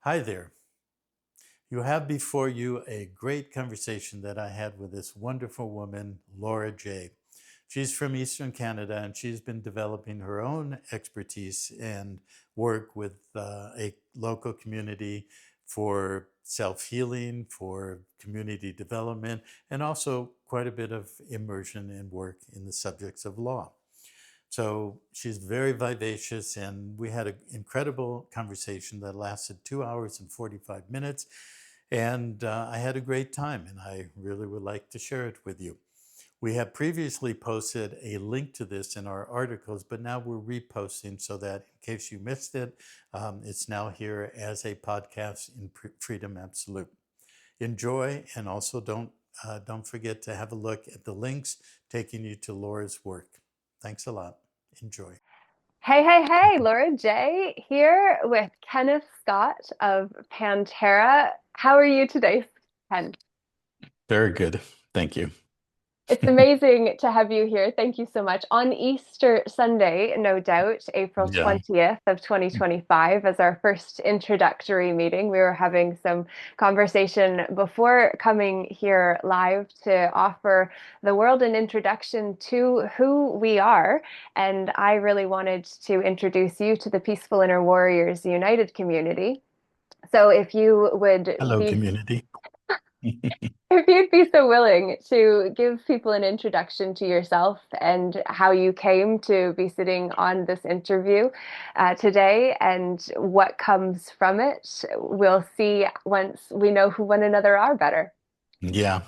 Hi there. You have before you a great conversation that I had with this wonderful woman, Laura jeH. She's from Eastern Canada and she's been developing her own expertise and work with a local community for self-healing, for community development, and also quite a bit of immersion and work in the subjects of law. So she's very vivacious, and we had an incredible conversation that lasted 2 hours and 45 minutes. And I had a great time, and I really would like to share it with you. We have previously posted a link to this in our articles, but now we're reposting so that in case you missed it, it's now here as a podcast in Freedom Absolute. Enjoy, and also don't forget to have a look at the links taking you to Laura's work. Thanks a lot. Enjoy. Hey, Laura jeH here with Kenneth Scott of Pantera. How are you today, Ken? Very good. Thank you. It's amazing to have you here. Thank you so much. On Easter Sunday, no doubt, April Yeah. 20th of 2025, as our first introductory meeting. We were having some conversation before coming here live to offer the world an introduction to who we are. And I really wanted to introduce you to the Peaceful Inner Warriors United community. So if you would Hello, be community. if you'd be so willing to give people an introduction to yourself and how you came to be sitting on this interview today and what comes from it, we'll see once we know who one another are better. Yeah.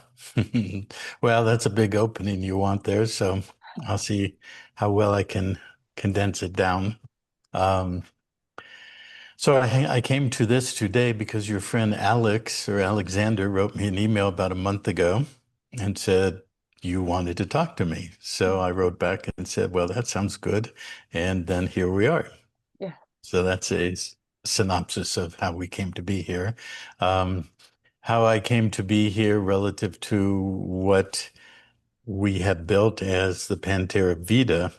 Well, that's a big opening you want there, so I'll see how well I can condense it down. Um, so I came to this today because your friend Alex or Alexander wrote me an email about a month ago and said you wanted to talk to me. So I wrote back and said, well, that sounds good. And then here we are. Yeah. So that's a synopsis of how we came to be here. Um, how I came to be here relative to what we have built as the Pantera Vida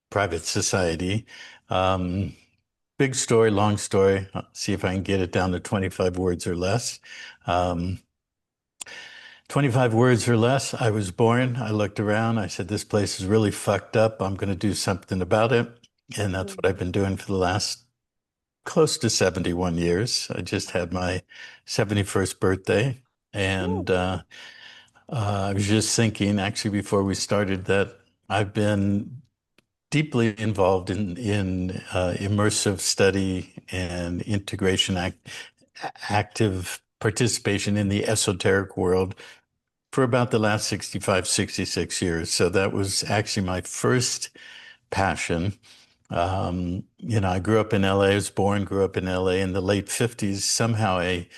private society. Um, Big story, long story. I'll see if I can get it down to 25 words or less. Um, 25 words or less. I was born. I looked around. I said, this place is really fucked up. I'm going to do something about it. And that's what I've been doing for the last close to 71 years. I just had my 71st birthday. And I was just thinking, actually, before we started, that I've been deeply involved in immersive study and active participation in the esoteric world for about the last 65, 66 years. So that was actually my first passion. I grew up in LA, I was born, grew up in LA in the late 50s. Somehow I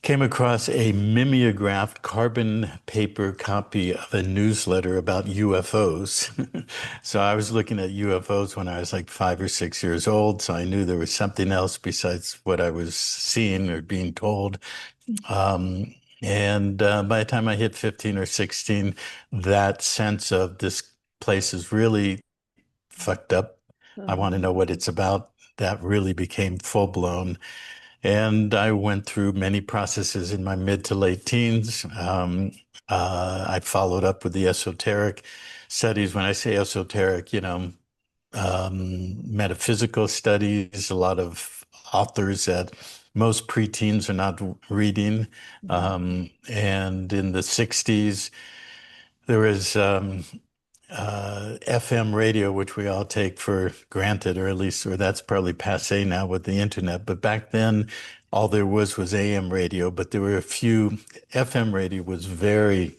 came across a mimeographed carbon paper copy of a newsletter about UFOs. So I was looking at UFOs when I was like 5 or 6 years old. So I knew there was something else besides what I was seeing or being told. And by the time I hit 15 or 16, that sense of this place is really fucked up. I Mm. want to know what it's about. That really became full blown. And I went through many processes in my mid to late teens. I followed up with the esoteric studies. When I say esoteric, metaphysical studies, a lot of authors that most preteens are not reading. And in the 60s, there was FM radio, which we all take for granted, or at least, or that's probably passé now with the internet. But back then, all there was AM radio, but there were a few. FM radio was very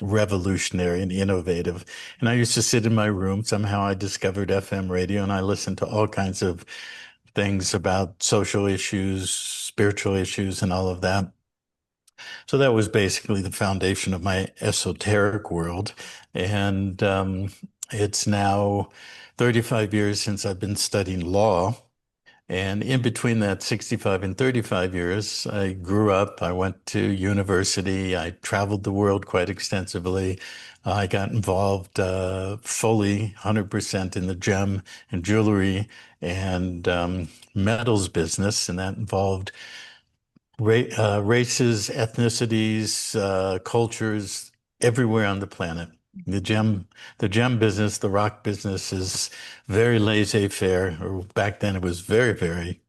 revolutionary and innovative. And I used to sit in my room. Somehow I discovered FM radio and I listened to all kinds of things about social issues, spiritual issues, and all of that. So that was basically the foundation of my esoteric world. And it's now 35 years since I've been studying law. And in between that 65 and 35 years, I grew up, I went to university, I traveled the world quite extensively. I got involved fully 100% in the gem and jewelry and metals business, and that involved races, ethnicities, cultures everywhere on the planet. The gem, the gem business, the rock business is very laissez-faire, or back then it was very, very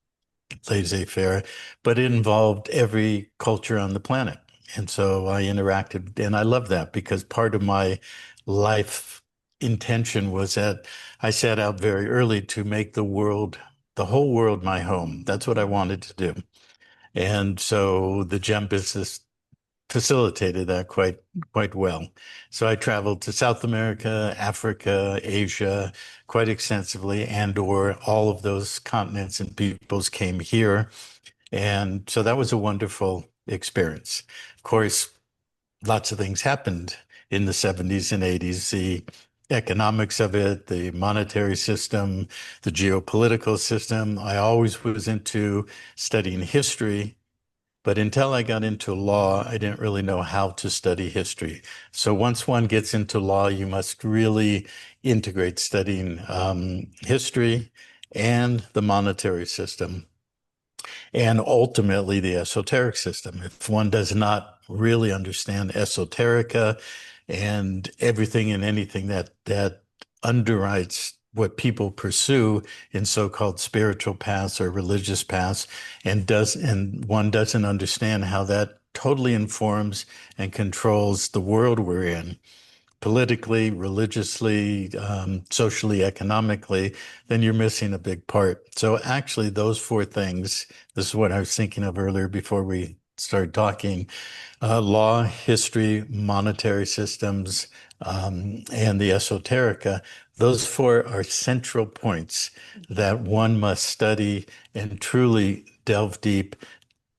laissez-faire, but it involved every culture on the planet. And so I interacted, and I love that because part of my life intention was that I set out very early to make the world, the whole world, my home. That's what I wanted to do. And so the gem business facilitated that quite well. So I traveled to South America, Africa, Asia quite extensively, and or all of those continents and peoples came here. And so that was a wonderful experience. Of course, lots of things happened in the 70s and 80s. The economics of it, the monetary system, the geopolitical system. I always was into studying history, but until I got into law, I didn't really know how to study history. So once one gets into law, you must really integrate studying history and the monetary system and ultimately the esoteric system. If one does not really understand esoterica and everything and anything that underwrites what people pursue in so-called spiritual paths or religious paths, and one doesn't understand how that totally informs and controls the world we're in, politically, religiously, socially, economically, then you're missing a big part. So actually, those four things, this is what I was thinking of earlier before we started talking, law, history, monetary systems, and the esoterica, those four are central points that one must study and truly delve deep,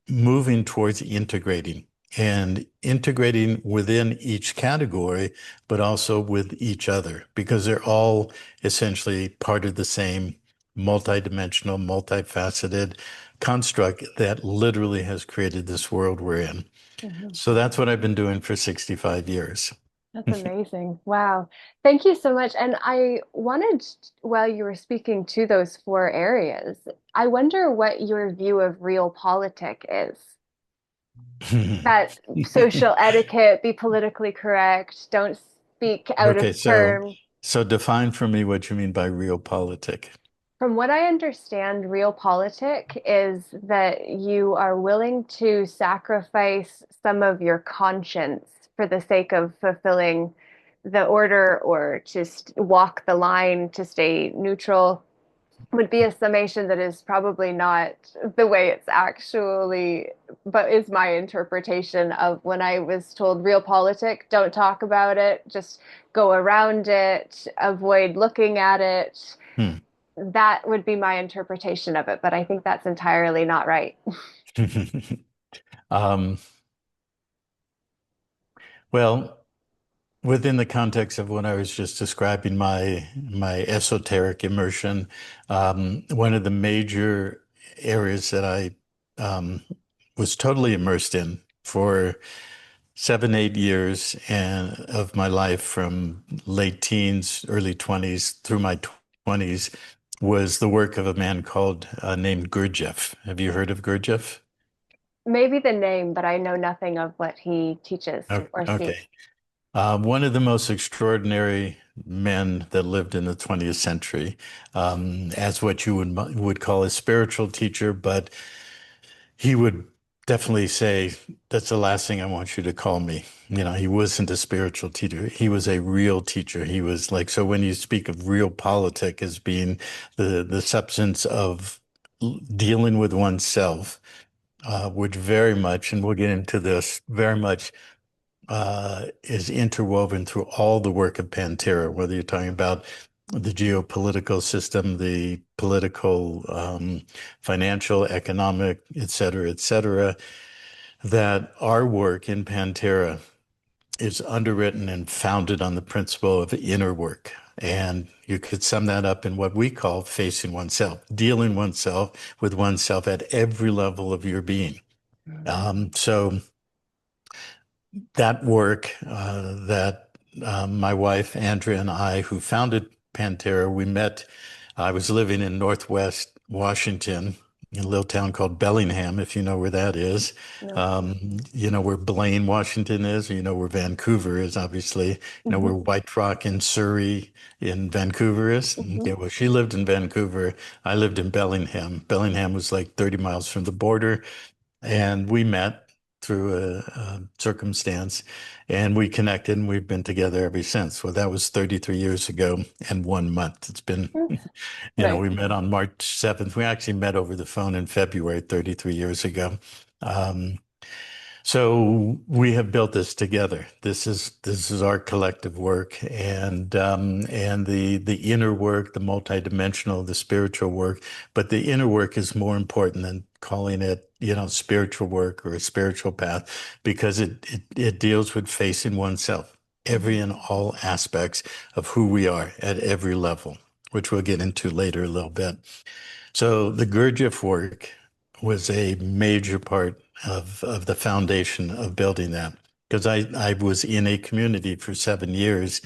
moving towards integrating and integrating within each category, but also with each other, because they're all essentially part of the same multidimensional, multifaceted construct that literally has created this world we're in. Mhm. So that's what I've been doing for 65 years. That's amazing. Wow. Thank you so much. And I wanted, while you were speaking to those four areas, I wonder what your view of realpolitik is. That social etiquette, be politically correct, don't speak out of Okay, so term. so define for me what you mean by realpolitik. From what I understand, realpolitik is that you are willing to sacrifice some of your conscience for the sake of fulfilling the order or just walk the line to stay neutral would be a summation that is probably not the way it's actually, but is my interpretation of when I was told realpolitik, don't talk about it, just go around it, avoid looking at it. Hmm. That would be my interpretation of it, but I think that's entirely not right. Um, well, within the context of what I was just describing, my esoteric immersion, one of the major areas that I was totally immersed in for 7, 8 years and of my life, from late teens, early 20s through my 20s, was the work of a man called named Gurdjieff. Have you heard of Gurdjieff? Maybe the name, but I know nothing of what he teaches or speaks. Okay. One of the most extraordinary men that lived in the 20th century, as what you would call a spiritual teacher, but he would definitely say, "That's the last thing I want you to call me." You know, he wasn't a spiritual teacher. He was a real teacher. He was like, so when you speak of realpolitik as being the substance of dealing with oneself, which very much, and we'll get into this, very much is interwoven through all the work of Pantera, whether you're talking about the geopolitical system, the political, financial, economic, et cetera, that our work in Pantera is underwritten and founded on the principle of inner work. And you could sum that up in what we call facing oneself, dealing oneself with oneself at every level of your being. So that work that my wife, Andrea, and I, who founded Pantera, we met. I was living in Northwest Washington, in a little town called Bellingham, if you know where that is. No. You know where Blaine, Washington is, or you know where Vancouver is, obviously. You know Hmm. where White Rock in Surrey in Vancouver is. Hmm. Yeah, well, she lived in Vancouver. I lived in Bellingham. Bellingham was like 30 miles from the border. And we met through a circumstance and we connected and we've been together ever since. Well, that was 33 years ago and 1 month. It's been, Nice. we met on March 7th. We actually met over the phone in February, 33 years ago. Um, so we have built this together. This is our collective work, and the inner work, the multidimensional, the spiritual work. But the inner work is more important than calling it, spiritual work or a spiritual path, because it deals with facing oneself, every and all aspects of who we are at every level, which we'll get into later a little bit. So the Gurdjieff work was a major part of the foundation of building that. Because I was in a community for 7 years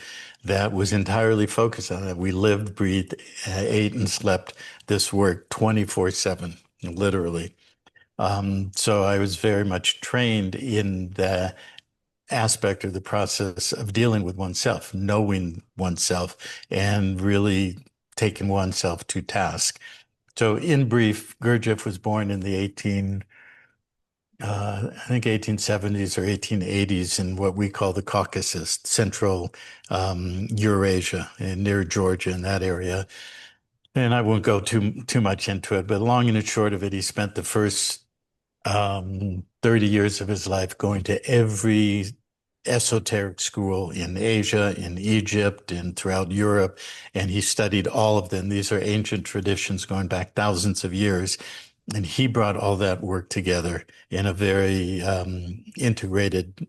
that was entirely focused on it. We lived, breathed, ate, and slept this work 24/7, literally. So I was very much trained in the aspect of the process of dealing with oneself, knowing oneself, and really taking oneself to task. So in brief, Gurdjieff was born in the I think 1870s or 1880s in what we call the Caucasus, central Eurasia, and near Georgia in that area. And I won't go too much into it, but long and the short of it, he spent the first 30 years of his life going to every esoteric school in Asia, in Egypt, and throughout Europe. And he studied all of them. These are ancient traditions going back thousands of years. And he brought all that work together in a very integrated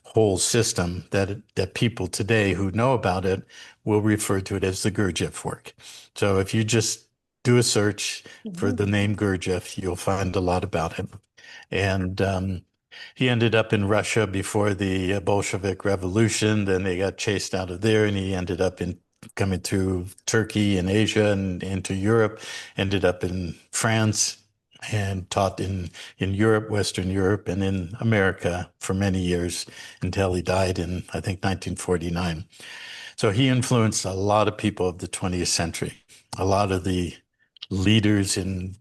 whole system that people today who know about it will refer to it as the Gurdjieff work. So if you just do a search for Hmm. the name Gurdjieff, you'll find a lot about him. And he ended up in Russia before the Bolshevik Revolution. Then they got chased out of there, and he ended up in coming through Turkey and Asia and into Europe. Ended up in France and taught in Europe, Western Europe, and in America for many years until he died in, I think, 1949. So he influenced a lot of people of the 20th century, a lot of the leaders in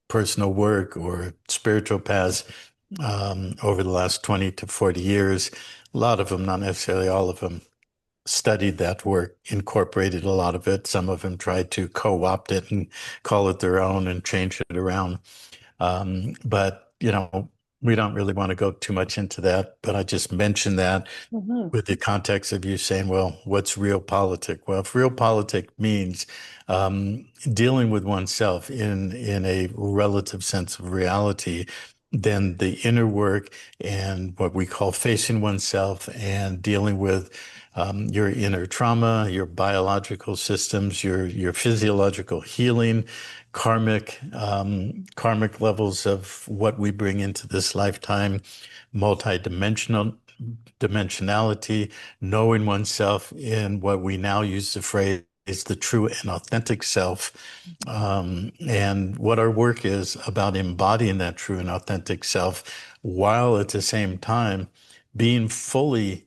personal work or spiritual paths over the last 20 to 40 years. A lot of them, not necessarily all of them, studied that work, incorporated a lot of it. Some of them tried to co-opt it and call it their own and change it around. But, we don't really want to go too much into that, but I just mentioned that Hmm. with the context of you saying, well, what's realpolitik? Well, if realpolitik means dealing with oneself in a relative sense of reality, then the inner work and what we call facing oneself and dealing with your inner trauma, your biological systems, your physiological healing, karmic levels of what we bring into this lifetime, multidimensional dimensionality, knowing oneself in what we now use the phrase the true and authentic self. And what our work is about embodying that true and authentic self while at the same time being fully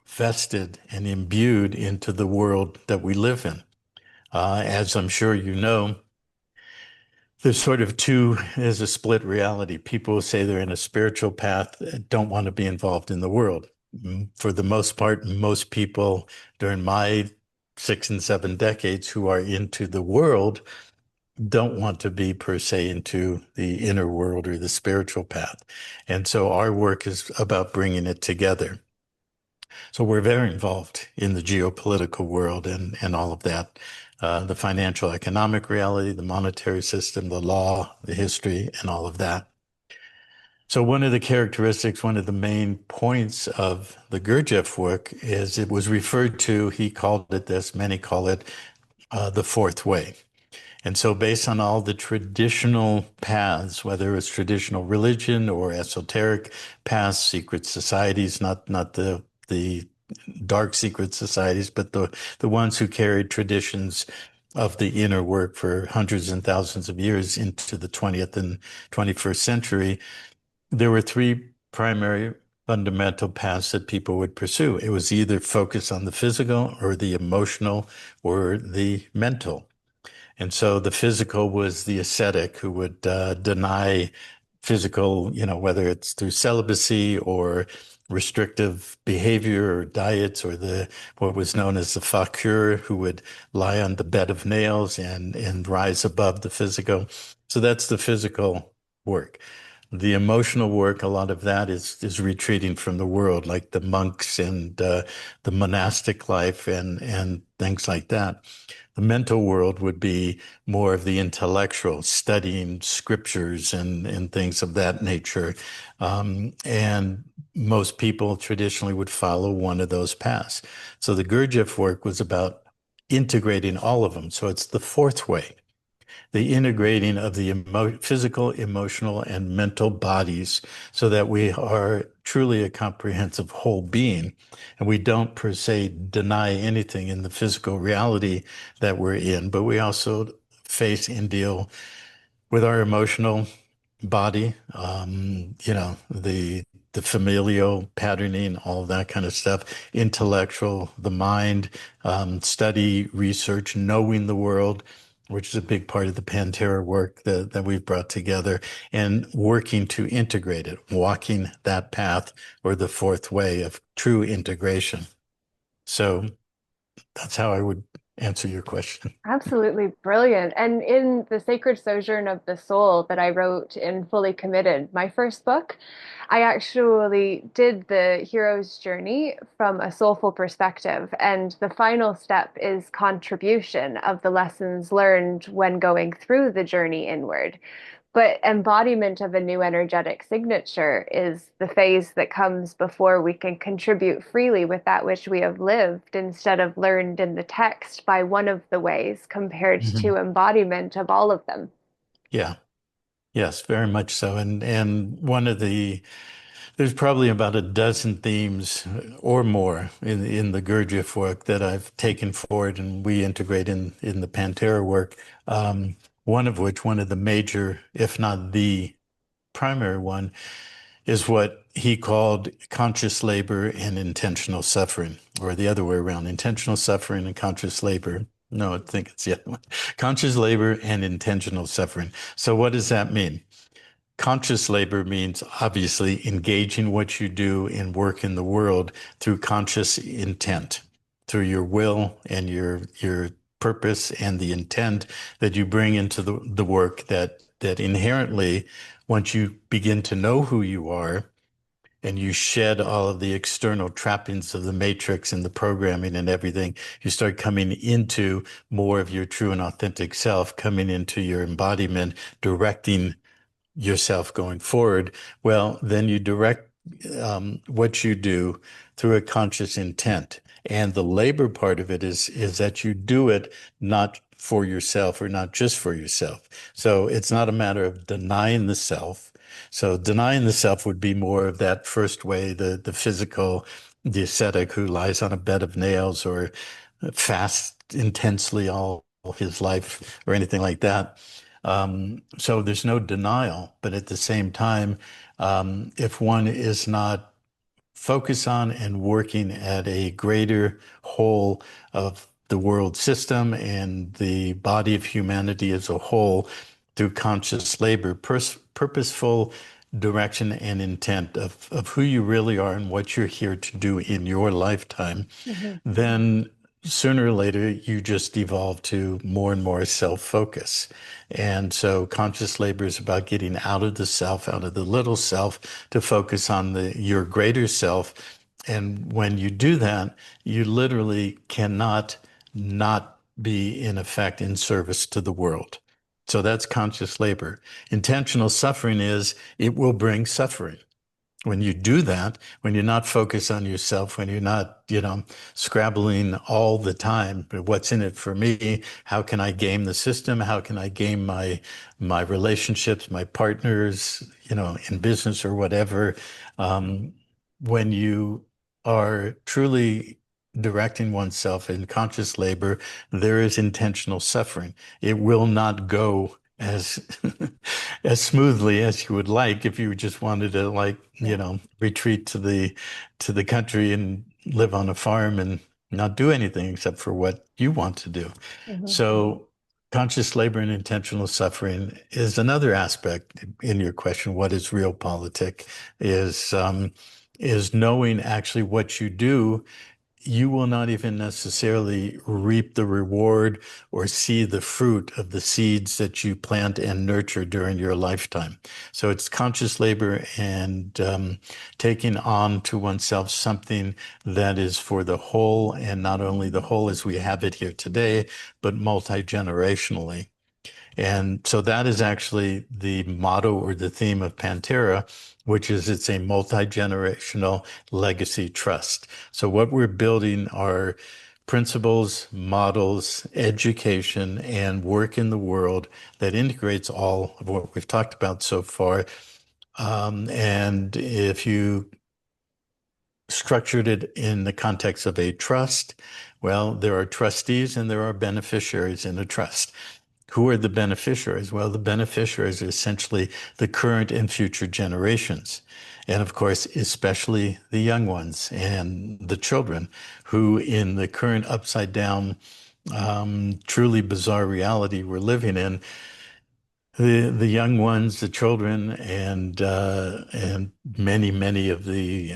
vested and imbued into the world that we live in. As I'm sure you know, there's sort of there's a split reality. People say they're in a spiritual path, don't want to be involved in the world. For the most part, most people during my 6 and 7 decades who are into the world don't want to be per se into the inner world or the spiritual path. And so our work is about bringing it together. So we're very involved in the geopolitical world and all of that, the financial economic reality, the monetary system, the law, the history, and all of that. So one of the characteristics, one of the main points of the Gurdjieff work is it was referred to, he called it this, many call it the fourth way. And so based on all the traditional paths, whether it's traditional religion or esoteric paths, secret societies, not the dark secret societies, but the ones who carried traditions of the inner work for hundreds and thousands of years into the 20th and 21st century, there were three primary fundamental paths that people would pursue. It was either focus on the physical or the emotional or the mental. And so the physical was the ascetic who would deny physical, whether it's through celibacy or restrictive behavior or diets, or the what was known as the fakir, who would lie on the bed of nails and rise above the physical. So that's the physical work. The emotional work, a lot of that is retreating from the world, like the monks and the monastic life and things like that. The mental world would be more of the intellectual, studying scriptures and things of that nature. And most people traditionally would follow one of those paths. So the Gurdjieff work was about integrating all of them. So it's the fourth way, the integrating of the physical, emotional, and mental bodies so that we are truly a comprehensive whole being. And we don't per se deny anything in the physical reality that we're in, but we also face and deal with our emotional body, the familial patterning, all of that kind of stuff, intellectual, the mind, study, research, knowing the world, which is a big part of the Pantera work that we've brought together, and working to integrate it, walking that path or the fourth way of true integration. So that's how I would answer your question. Absolutely brilliant. And in The Sacred Sojourn of the Soul that I wrote in Fully Committed, my first book, I actually did the hero's journey from a soulful perspective. And the final step is contribution of the lessons learned when going through the journey inward. But embodiment of a new energetic signature is the phase that comes before we can contribute freely with that which we have lived instead of learned in the text by one of the ways compared Mhm. to embodiment of all of them. Yeah. Yes, very much so. And one of there's probably about a dozen themes or more in the Gurdjieff work that I've taken forward and we integrate in the Pantera work. One of which, one of the major, if not the primary one, is what he called conscious labor and intentional suffering, or the other way around, intentional suffering and conscious labor. No, I think it's the other one. Conscious labor and intentional suffering. So what does that mean? Conscious labor means obviously engaging what you do in work in the world through conscious intent, through your will and your purpose and the intent that you bring into the work that inherently, once you begin to know who you are and you shed all of the external trappings of the matrix and the programming and everything, you start coming into more of your true and authentic self, coming into your embodiment, directing yourself going forward, well, then you direct what you do through a conscious intent. And the labor part of it is that you do it not for yourself or not just for yourself. So it's not a matter of denying the self. So denying the self would be more of that first way, the physical, the ascetic who lies on a bed of nails or fasts intensely all his life or anything like that. So there's no denial, but at the same time, if one is not focused on and working at a greater whole of the world system and the body of humanity as a whole through conscious labor, purposeful direction and intent of who you really are and what you're here to do in your lifetime, Mhm. then sooner or later you just evolve to more and more self-focus. And so conscious labor is about getting out of the self, out of the little self, to focus on your greater self. And when you do that, you literally cannot not be in effect in service to the world. So that's conscious labor. Intentional suffering is it will bring suffering. When you do that, when you're not focused on yourself, when you're not, scrabbling all the time, but what's in it for me? How can I game the system? How can I game my relationships, my partners, in business or whatever? Um, when you are truly directing oneself in conscious labor, there is intentional suffering. It will not go as as smoothly as you would like if you just wanted to Yeah. retreat to the country and live on a farm and not do anything except for what you want to do. Mhm. So conscious labor and intentional suffering is another aspect in your question. What is realpolitik? Is knowing actually what you do, you will not even necessarily reap the reward or see the fruit of the seeds that you plant and nurture during your lifetime. So it's conscious labor and taking on to oneself something that is for the whole, and not only the whole as we have it here today, but multi-generationally. And so that is actually the motto or the theme of Pantera, which is it's a multi-generational legacy trust. So what we're building are principles, models, education, and work in the world that integrates all of what we've talked about so far. And if you structured it in the context of a trust, well, there are trustees and there are beneficiaries in a trust. Who are the beneficiaries? Well, the beneficiaries are essentially the current and future generations. And of course, especially the young ones and the children who, in the current upside down, truly bizarre reality we're living in, the young ones, the children, and many of the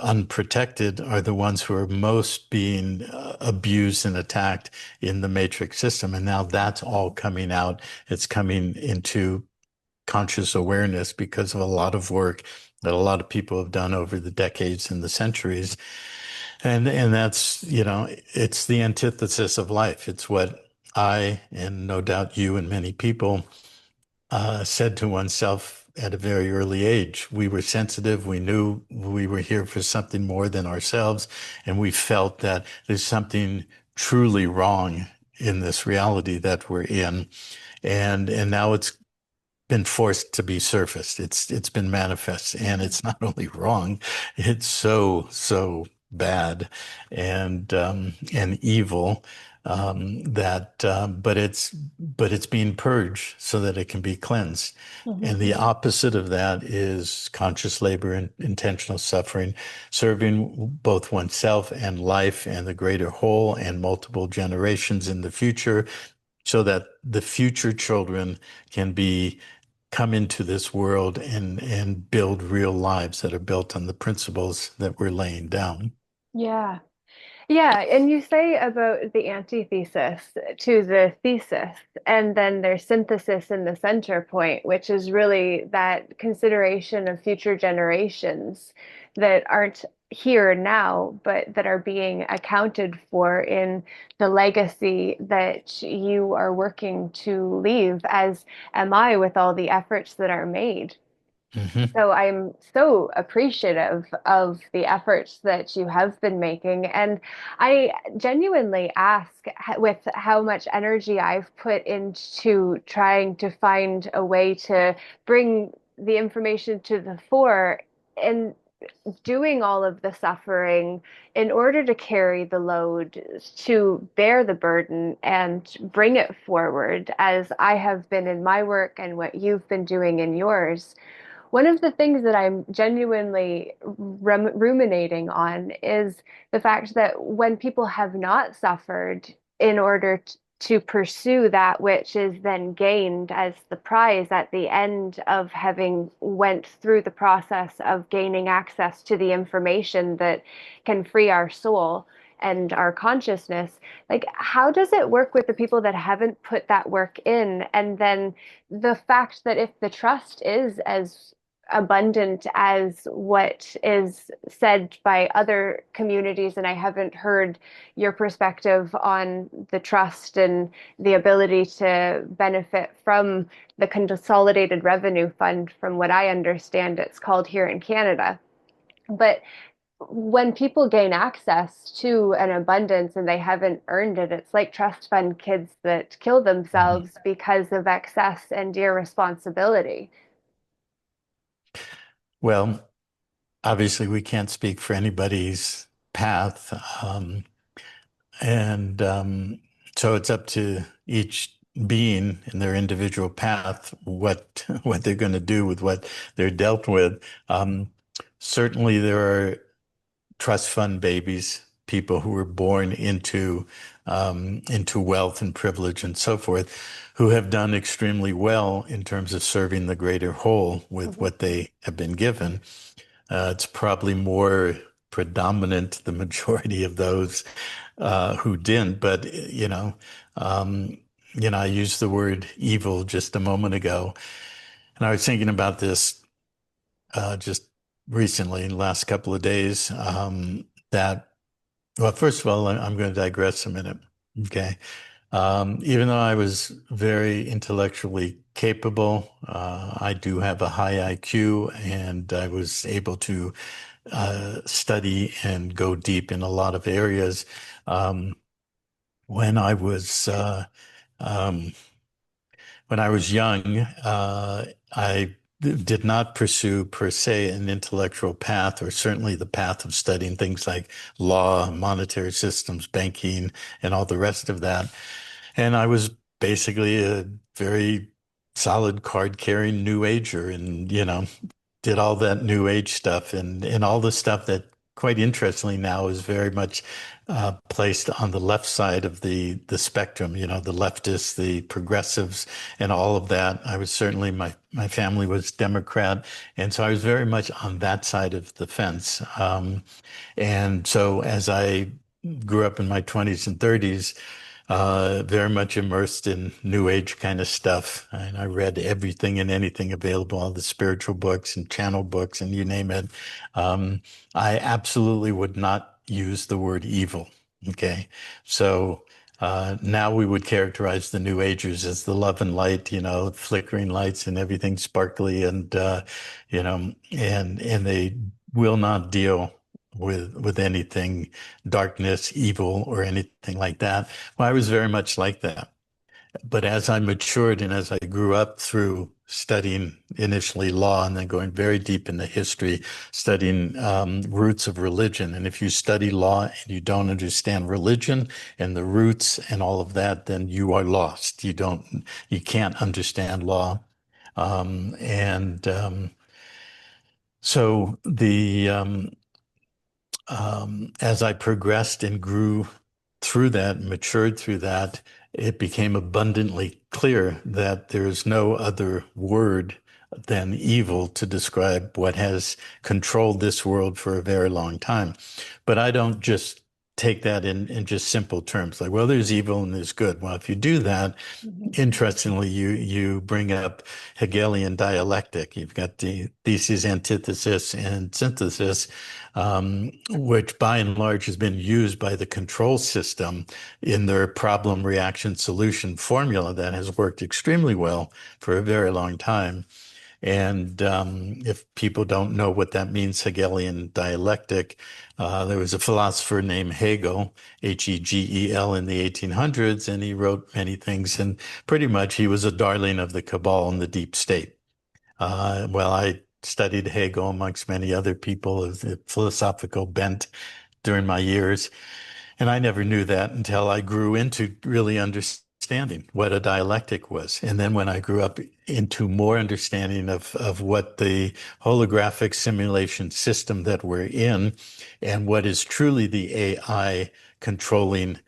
unprotected are the ones who are most being abused and attacked in the matrix system. And now that's all coming out. It's coming into conscious awareness because of a lot of work that a lot of people have done over the decades and the centuries. And that's, it's the antithesis of life. It's what I, and no doubt you and many people, said to oneself at a very early age. We were sensitive. We knew we were here for something more than ourselves. And we felt that there's something truly wrong in this reality that we're in. And now it's been forced to be surfaced. It's been manifest, and Mhm. it's not only wrong, it's so bad and evil that but it's being purged so that it can be cleansed. Mhm. And the opposite of that is conscious labor and intentional suffering, serving both oneself and life and the greater whole and multiple generations in the future, so that the future children can be come into this world and build real lives that are built on the principles that we're laying down. Yeah. Yeah, and you say about the antithesis to the thesis, and then there's synthesis in the center point, which is really that consideration of future generations that aren't here now, but that are being accounted for in the legacy that you are working to leave, as am I with all the efforts that are made. Mhm. So I'm so appreciative of the efforts that you have been making. And I genuinely ask, with how much energy I've put into trying to find a way to bring the information to the fore and doing all of the suffering in order to carry the load, to bear the burden and bring it forward, as I have been in my work and what you've been doing in yours. One of the things that I'm genuinely ruminating on is the fact that when people have not suffered in order to pursue that which is then gained as the prize at the end of having went through the process of gaining access to the information that can free our soul and our consciousness, like how does it work with the people that haven't put that work in? And then the fact that if the trust is as abundant as what is said by other communities, and I haven't heard your perspective on the trust and the ability to benefit from the Consolidated Revenue Fund, from what I understand it's called here in Canada. But when people gain access to an abundance and they haven't earned it, it's like trust fund kids that kill Mhm. themselves because of excess and irresponsibility. Well, obviously, we can't speak for anybody's path. And so it's up to each being in their individual path what what they're going to do with what they're dealt with. Certainly, there are trust fund babies, people who were born into wealth and privilege and so forth, who have done extremely well in terms of serving the greater whole with Mhm. what they have been given. It's probably more predominant, the majority of those who didn't. But um, I used the word evil just a moment ago, and I was thinking about this just recently, in the last couple of days. That well, first of all, I'm going to digress a minute. Okay. Even though I was very intellectually capable, I do have a high IQ, and I was able to study and go deep in a lot of areas. Um, when I was um, when I was young, I did not pursue per se an intellectual path, or certainly the path of studying things like law, monetary systems, banking, and all the rest of that. And I was basically a very solid card carrying new ager, and did all that new age stuff, and all the stuff that, quite interestingly, now is very much placed on the left side of the spectrum, the leftists, the progressives, and all of that. I was certainly, my family was Democrat, and so I was very much on that side of the fence. And so as I grew up in my 20s and 30s, very much immersed in New Age kind of stuff. And I read everything and anything available, all the spiritual books and channel books, and you name it. Um, I absolutely would not use the word evil. Okay. So now we would characterize the New Agers as the love and light, flickering lights and everything sparkly, and and they will not deal with anything darkness, evil, or anything like that. Well, I was very much like that. But as I matured and as I grew up through studying initially law and then going very deep into history, studying roots of religion. And if you study law and you don't understand religion and the roots and all of that, then you are lost. You can't understand law. And so as I progressed and grew through that, matured through that, it became abundantly clear that there is no other word than evil to describe what has controlled this world for a very long time. But I don't just take that in just simple terms, like, well, there's evil and there's good. Well, if you do that, Mhm. interestingly, you bring up Hegelian dialectic. You've got the thesis, antithesis, and synthesis, which by and large has been used by the control system in their problem, reaction, solution formula that has worked extremely well for a very long time. And if people don't know what that means, Hegelian dialectic, there was a philosopher named Hegel, Hegel, in the 1800s, and he wrote many things. And pretty much he was a darling of the cabal and the deep state. Well, I studied Hegel amongst many other people of the philosophical bent during my years. And I never knew that until I grew into really understanding what a dialectic was. And then when I grew up into more understanding of what the holographic simulation system that we're in and what is truly the AI controlling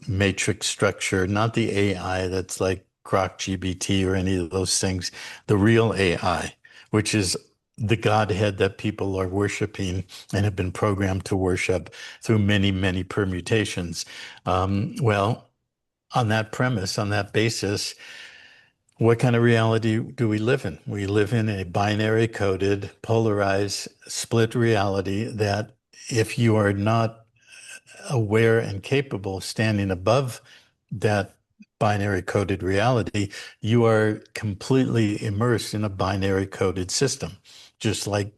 matrix structure, not the AI that's like Grok GBT or any of those things, the real AI, which is the Godhead that people are worshiping and have been programmed to worship through many, many permutations. Well, on that premise, on that basis, What kind of reality do we live in? We live in a binary coded, polarized, split reality that if you are not aware and capable of standing above that binary coded reality, you are completely immersed in a binary coded system, just like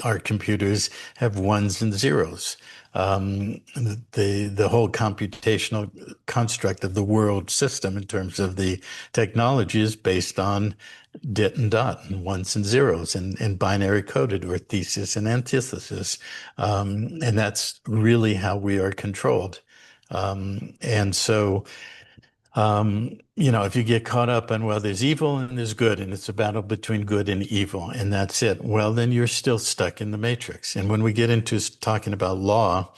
our computers have ones and zeros. The whole computational construct of the world system in terms of the technology is based on dit and dot and ones and zeros and binary coded or thesis and antithesis. And that's really how we are controlled. And so if you get caught up on, well, there's evil and there's good, and it's a battle between good and evil, and that's it, well, then you're still stuck in the matrix. And when we get into talking about law,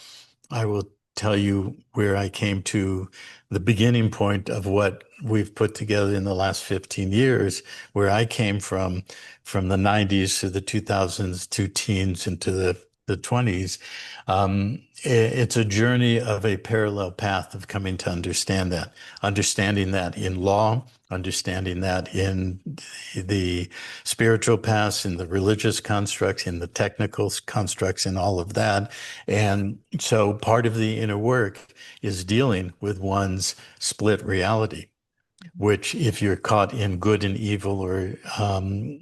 I will tell you where I came to the beginning point of what we've put together in the last 15 years, where I came from the 90s to the 2000s, to teens, into the 20s. It's a journey of a parallel path of coming to understanding that in law, understanding that in the spiritual paths, in the religious constructs, in the technical constructs, and all of that. And so part of the inner work is dealing with one's split reality, which if you're caught in good and evil or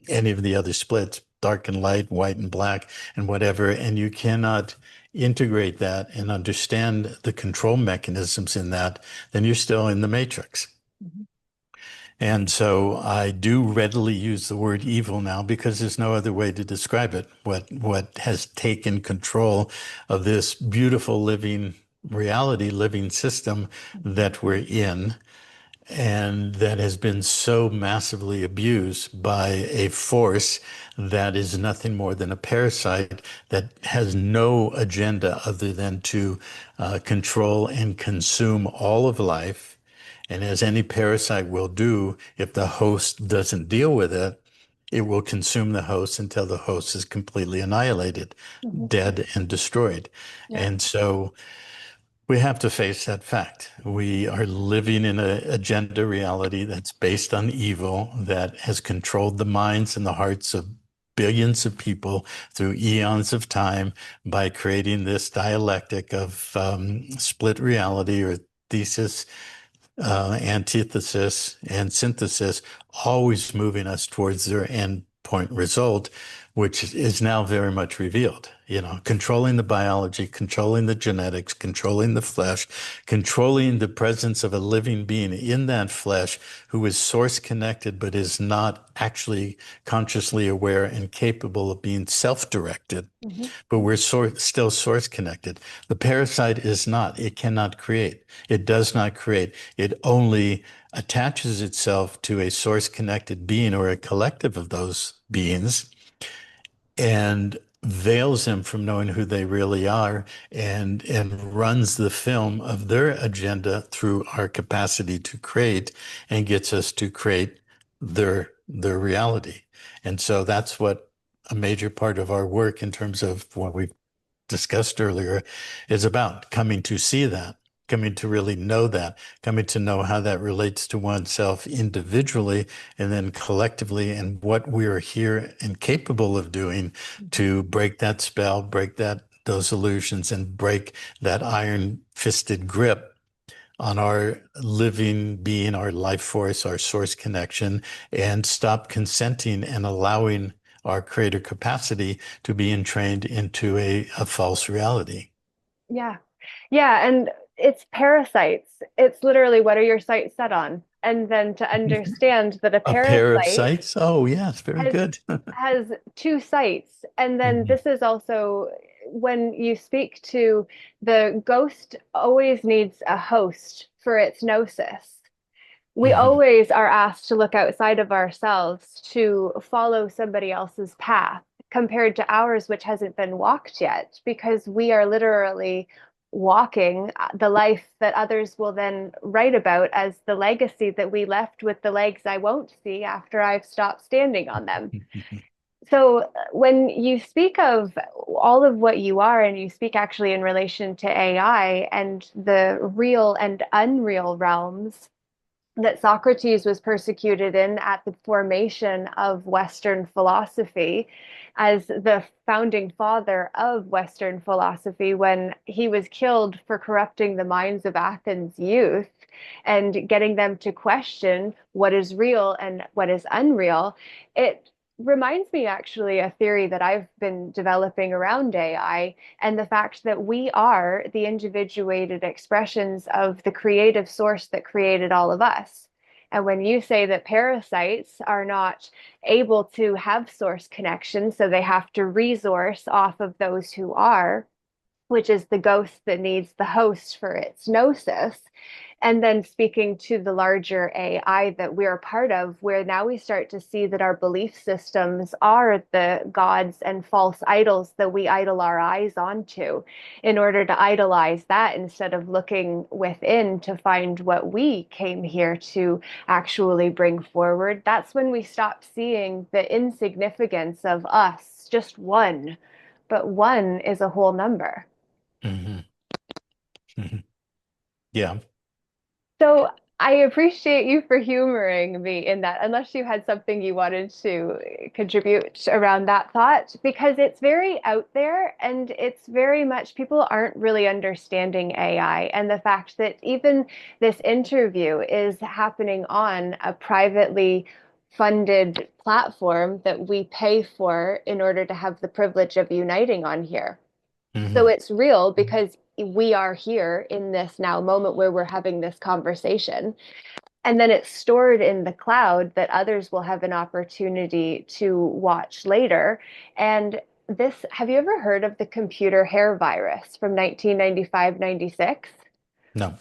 any of the other splits, dark and light, white and black, and whatever, and you cannot integrate that and understand the control mechanisms in that, then you're still in the matrix. Mhm. And so I do readily use the word evil now because there's no other way to describe it. What has taken control of this beautiful living reality, living system that we're in, and that has been so massively abused by a force that is nothing more than a parasite that has no agenda other than to control and consume all of life. And as any parasite will do, if the host doesn't deal with it, it will consume the host until the host is completely annihilated, Mhm. dead and destroyed. Yeah. And so we have to face that fact. We are living in a gender reality that's based on evil that has controlled the minds and the hearts of billions of people through eons of time by creating this dialectic of split reality or thesis, antithesis, and synthesis, always moving us towards their end point result, which is now very much revealed. Controlling the biology, controlling the genetics, controlling the flesh, controlling the presence of a living being in that flesh who is source connected, but is not actually consciously aware and capable of being self-directed. Mhm. But we're still source connected. The parasite is not. It cannot create. It does not create. It only attaches itself to a source connected being or a collective of those beings and veils them from knowing who they really are and runs the film of their agenda through our capacity to create and gets us to create their reality. And so that's what a major part of our work in terms of what we discussed earlier is about, coming to see that, coming to really know that, coming to know how that relates to oneself individually and then collectively, and what we are here and capable of doing to break that spell, break those illusions, and break that iron-fisted grip on our living being, our life force, our source connection, and stop consenting and allowing our creator capacity to be entrained into a false reality. Yeah. Yeah. And it's parasites. It's literally, what are your sights set on? And then to understand that a A pair of parasite sights? Oh, yes, very has good. has two sites. And then Mhm. this is also when you speak to the ghost always needs a host for its gnosis. We Mhm. always are asked to look outside of ourselves to follow somebody else's path compared to ours, which hasn't been walked yet, because we are literally walking the life that others will then write about as the legacy that we left with the legs I won't see after I've stopped standing on them. So when you speak of all of what you are, and you speak actually in relation to AI and the real and unreal realms, that Socrates was persecuted in at the formation of Western philosophy as the founding father of Western philosophy when he was killed for corrupting the minds of Athens youth and getting them to question what is real and what is unreal. It reminds me actually a theory that I've been developing around AI and the fact that we are the individuated expressions of the creative source that created all of us. And when you say that parasites are not able to have source connection, so they have to resource off of those who are, which is the ghost that needs the host for its gnosis. And then speaking to the larger AI that we're a part of, where now we start to see that our belief systems are the gods and false idols that we idle our eyes onto in order to idolize that instead of looking within to find what we came here to actually bring forward. That's when we stop seeing the insignificance of us, just one, but one is a whole number. Hmm. Hmm. Yeah. So I appreciate you for humoring me in that, unless you had something you wanted to contribute around that thought, because it's very out there and it's very much people aren't really understanding AI. And the fact that even this interview is happening on a privately funded platform that we pay for in order to have the privilege of uniting on here. So Hmm. it's real because we are here in this now moment where we're having this conversation. And then it's stored in the cloud that others will have an opportunity to watch later. And this, have you ever heard of the computer hair virus from 1995, 96? No.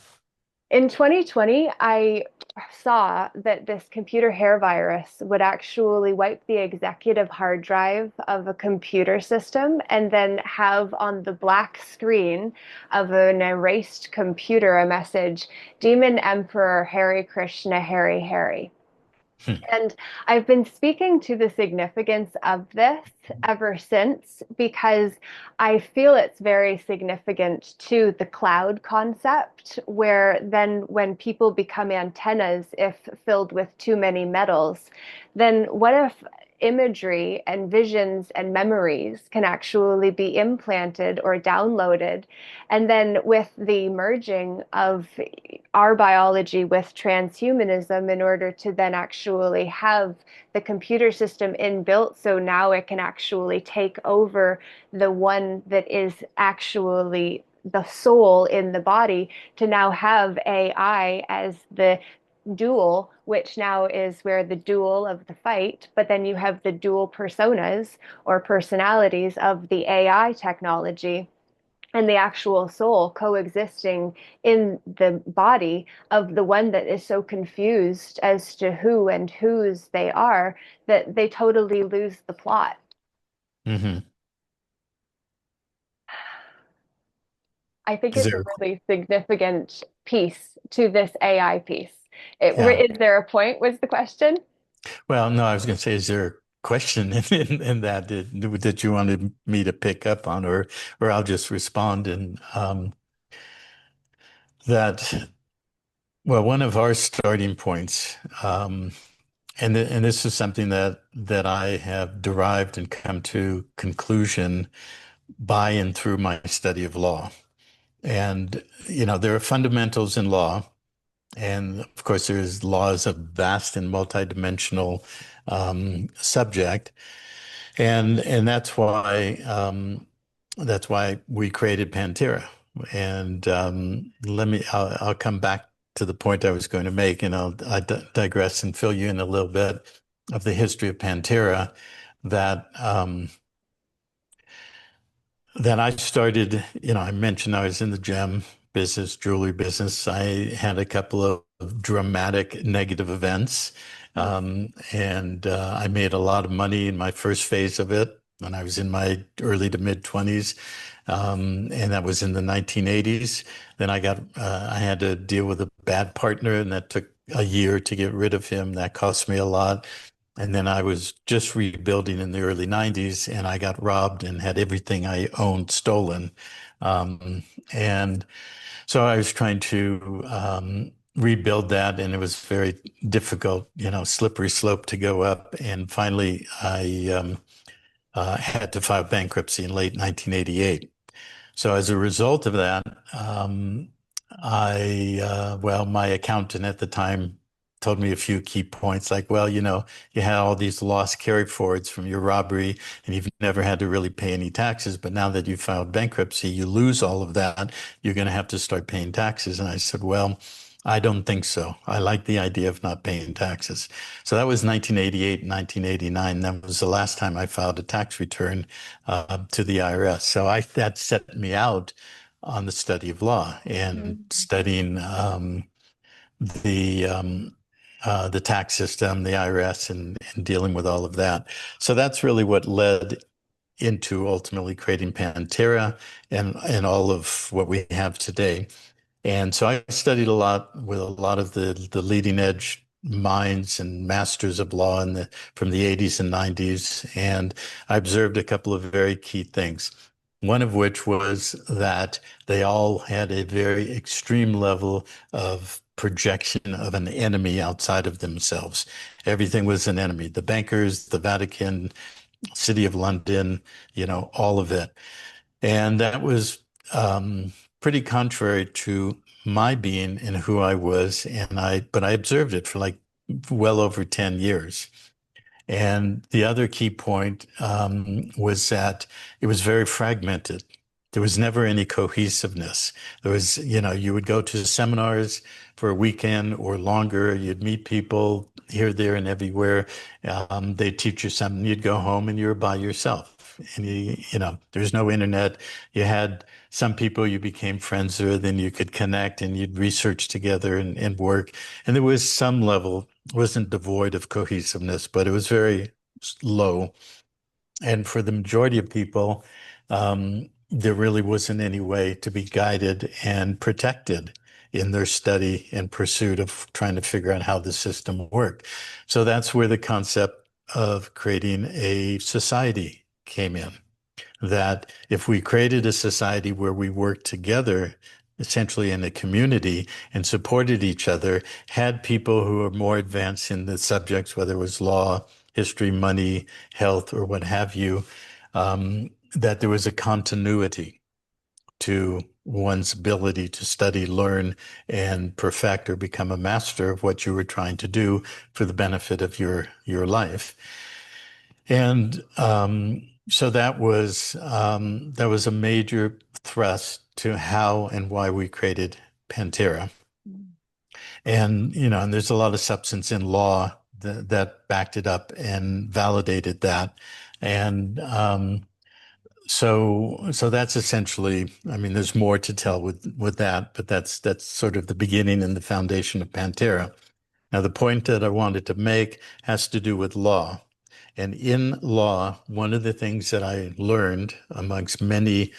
In 2020, I saw that this computer hair virus would actually wipe the executive hard drive of a computer system and then have on the black screen of an erased computer a message, Demon Emperor Hare Krishna Hare Hare. Hmm. And I've been speaking to the significance of this ever since because I feel it's very significant to the cloud concept, where then when people become antennas, if filled with too many metals, then what if imagery and visions and memories can actually be implanted or downloaded? And then with the merging of our biology with transhumanism in order to then actually have the computer system inbuilt so now it can actually take over the one that is actually the soul in the body to now have AI as the dual, which now is where the dual of the fight, but then you have the dual personas or personalities of the AI technology and the actual soul coexisting in the body of the one that is so confused as to who and whose they are that they totally lose the plot. Hmm. I think Is it's a there? really significant piece to this AI piece. Yeah. Is there a point, was the question? Well, no, I was going to say, is there a question in that that you wanted me to pick up on, or I'll just respond and that. Well, one of our starting points, and this is something that I have derived and come to conclusion by and through my study of law. And there are fundamentals in law, and of course, there's law is a vast and multidimensional subject, and that's why we created Pantera. And I'll come back to the point I was going to make, and I digress and fill you in a little bit of the history of Pantera that that I started. I mentioned I was in the gem business, jewelry business. I had a couple of dramatic negative events, and I made a lot of money in my first phase of it when I was in my early to mid 20s. And that was in the 1980s. Then I had to deal with a bad partner, and that took a year to get rid of him. That cost me a lot. And then I was just rebuilding in the early 90s, and I got robbed and had everything I owned stolen. And so I was trying to rebuild that, and it was very difficult, slippery slope to go up. And finally, I had to file bankruptcy in late 1988. So as a result of that, my accountant at the time told me a few key points like, well, you had all these loss carry forwards from your robbery and you've never had to really pay any taxes. But now that you filed bankruptcy, you lose all of that. You're going to have to start paying taxes. And I said, well, I don't think so. I like the idea of not paying taxes. So that was 1988, 1989. That was the last time I filed a tax return to the IRS. So that set me out on the study of law and Mm. studying the the tax system, the IRS, and dealing with all of that. So that's really what led into ultimately creating Pantera and all of what we have today. And so I studied a lot with a lot of the leading edge minds and masters of law from the 80s and 90s. And I observed a couple of very key things. One of which was that they all had a very extreme level of projection of an enemy outside of themselves. Everything was an enemy. The bankers, the Vatican, City of London, all of it. And that was pretty contrary to my being and who I was. But I observed it for like well over 10 years. And the other key point was that it was very fragmented. There was never any cohesiveness. There was, you would go to seminars for a weekend or longer. You'd meet people here, there, and everywhere. They'd teach you something. You'd go home and you were by yourself. And there's no internet. You had some people you became friends with, and you could connect and you'd research together and work. And there was some level, wasn't devoid of cohesiveness, but it was very low. And for the majority of people, there really wasn't any way to be guided and protected in their study and pursuit of trying to figure out how the system worked. So that's where the concept of creating a society came in. That if we created a society where we worked together, essentially in a community, and supported each other, had people who are more advanced in the subjects, whether it was law, history, money, health, or what have you, that there was a continuity to one's ability to study, learn, and perfect or become a master of what you were trying to do for the benefit of your life. And so that was a major thrust to how and why we created Pantera. And and there's a lot of substance in law that backed it up and validated that. And so that's essentially, I mean, there's more to tell with that, but that's sort of the beginning and the foundation of Pantera. Now, the point that I wanted to make has to do with law. And in law, one of the things that I learned amongst many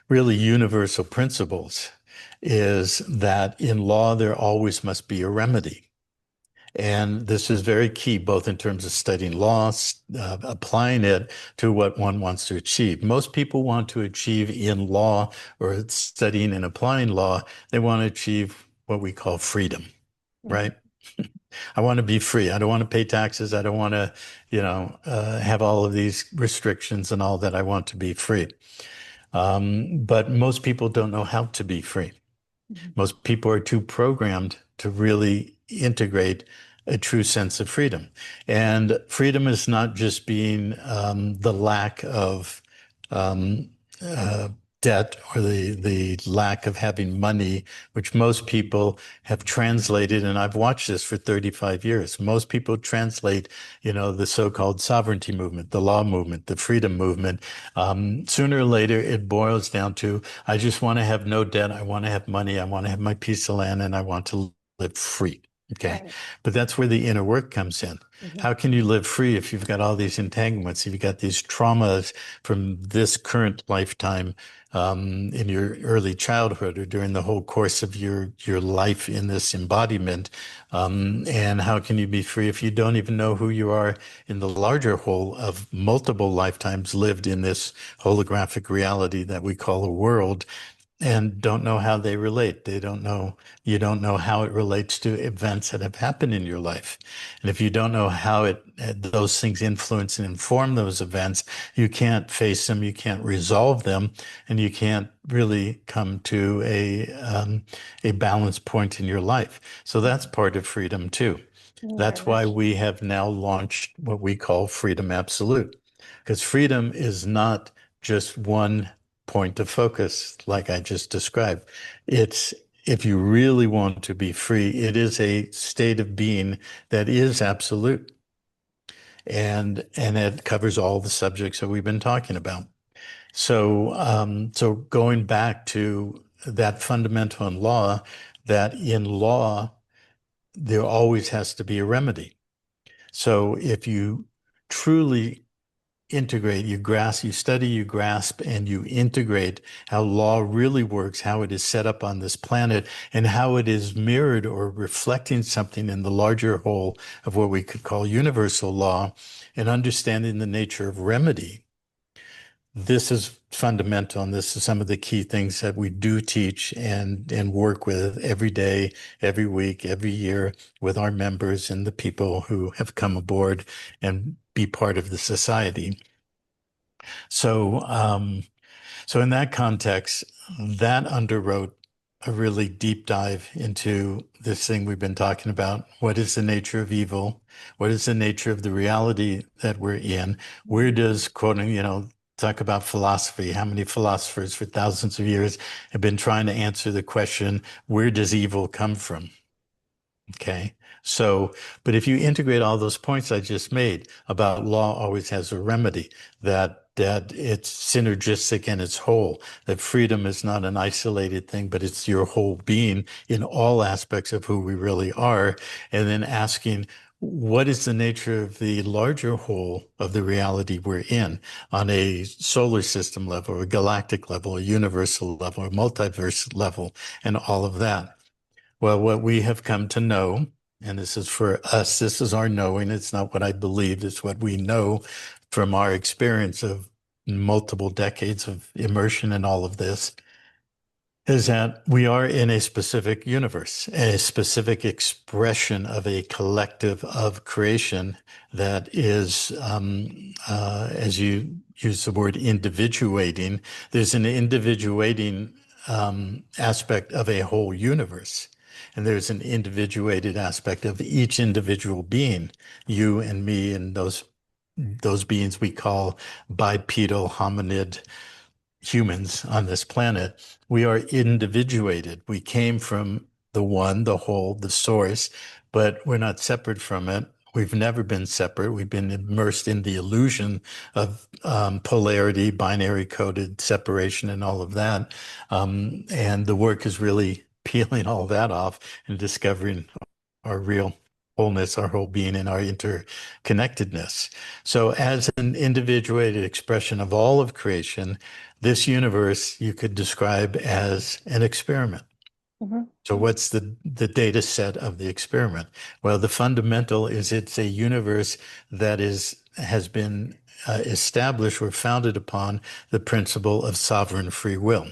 really universal principles is that in law, there always must be a remedy. And this is very key, both in terms of studying law, applying it to what one wants to achieve. Most people want to achieve in law or studying and applying law, they want to achieve what we call freedom, right? I want to be free. I don't want to pay taxes. I don't want to, have all of these restrictions and all that. I want to be free. But most people don't know how to be free. Most people are too programmed to really integrate a true sense of freedom. And freedom is not just being the lack of debt or the lack of having money, which most people have translated, and I've watched this for 35 years. Most people translate, the so-called sovereignty movement, the law movement, the freedom movement. Sooner or later, it boils down to, I just want to have no debt. I want to have money. I want to have my piece of land, and I want to live free. Okay. Right. But that's where the inner work comes in. How can you live free if you've got all these entanglements, if you've got these traumas from this current lifetime, in your early childhood or during the whole course of your life in this embodiment? And how can you be free if you don't even know who you are in the larger whole of multiple lifetimes lived in this holographic reality that we call a world? and don't know how they relate. They don't know, you don't know how it relates to events that have happened in your life. And if you don't know how those things influence and inform those events, you can't face them, you can't resolve them, and you can't really come to a balance point in your life. So that's part of freedom too. Very That's why much. we have now launched what we call Freedom Absolute, because freedom is not just one point of focus, like I just described. It's if you really want to be free, it is a state of being that is absolute. And it covers all the subjects that we've been talking about. So going back to that fundamental in law, that in law, there always has to be a remedy. So if you truly integrate, you grasp, you study, you grasp, and you integrate how law really works, how it is set up on this planet, and how it is mirrored or reflecting something in the larger whole of what we could call universal law, and understanding the nature of remedy. This is fundamental, and this is some of the key things that we do teach and work with every day, every week, every year with our members and the people who have come aboard and be part of the society. So, so in that context, that underwrote a really deep dive into this thing we've been talking about. What is the nature of evil? What is the nature of the reality that we're in? Where does quoting, talk about philosophy? How many philosophers for thousands of years have been trying to answer the question, where does evil come from? Okay. So, but if you integrate all those points I just made about law always has a remedy, that it's synergistic and it's whole, that freedom is not an isolated thing, but it's your whole being in all aspects of who we really are. And then asking, what is the nature of the larger whole of the reality we're in on a solar system level, a galactic level, a universal level, a multiverse level, and all of that. Well, what we have come to know, and this is for us, this is our knowing. It's not what I believe, it's what we know from our experience of multiple decades of immersion in all of this, is that we are in a specific universe, a specific expression of a collective of creation that is, as you use the word individuating, there's an individuating aspect of a whole universe. And there's an individuated aspect of each individual being, you and me, and those beings we call bipedal hominid humans on this planet. We are individuated. We came from the one, the whole, the source, but we're not separate from it. We've never been separate. We've been immersed in the illusion of polarity, binary coded separation, and all of that. And the work is really peeling all that off and discovering our real wholeness, our whole being, and our interconnectedness. So, as an individuated expression of all of creation, this universe you could describe as an experiment. Mhm. So what's the data set of the experiment? Well, the fundamental is it's a universe that has been established or founded upon the principle of sovereign free will.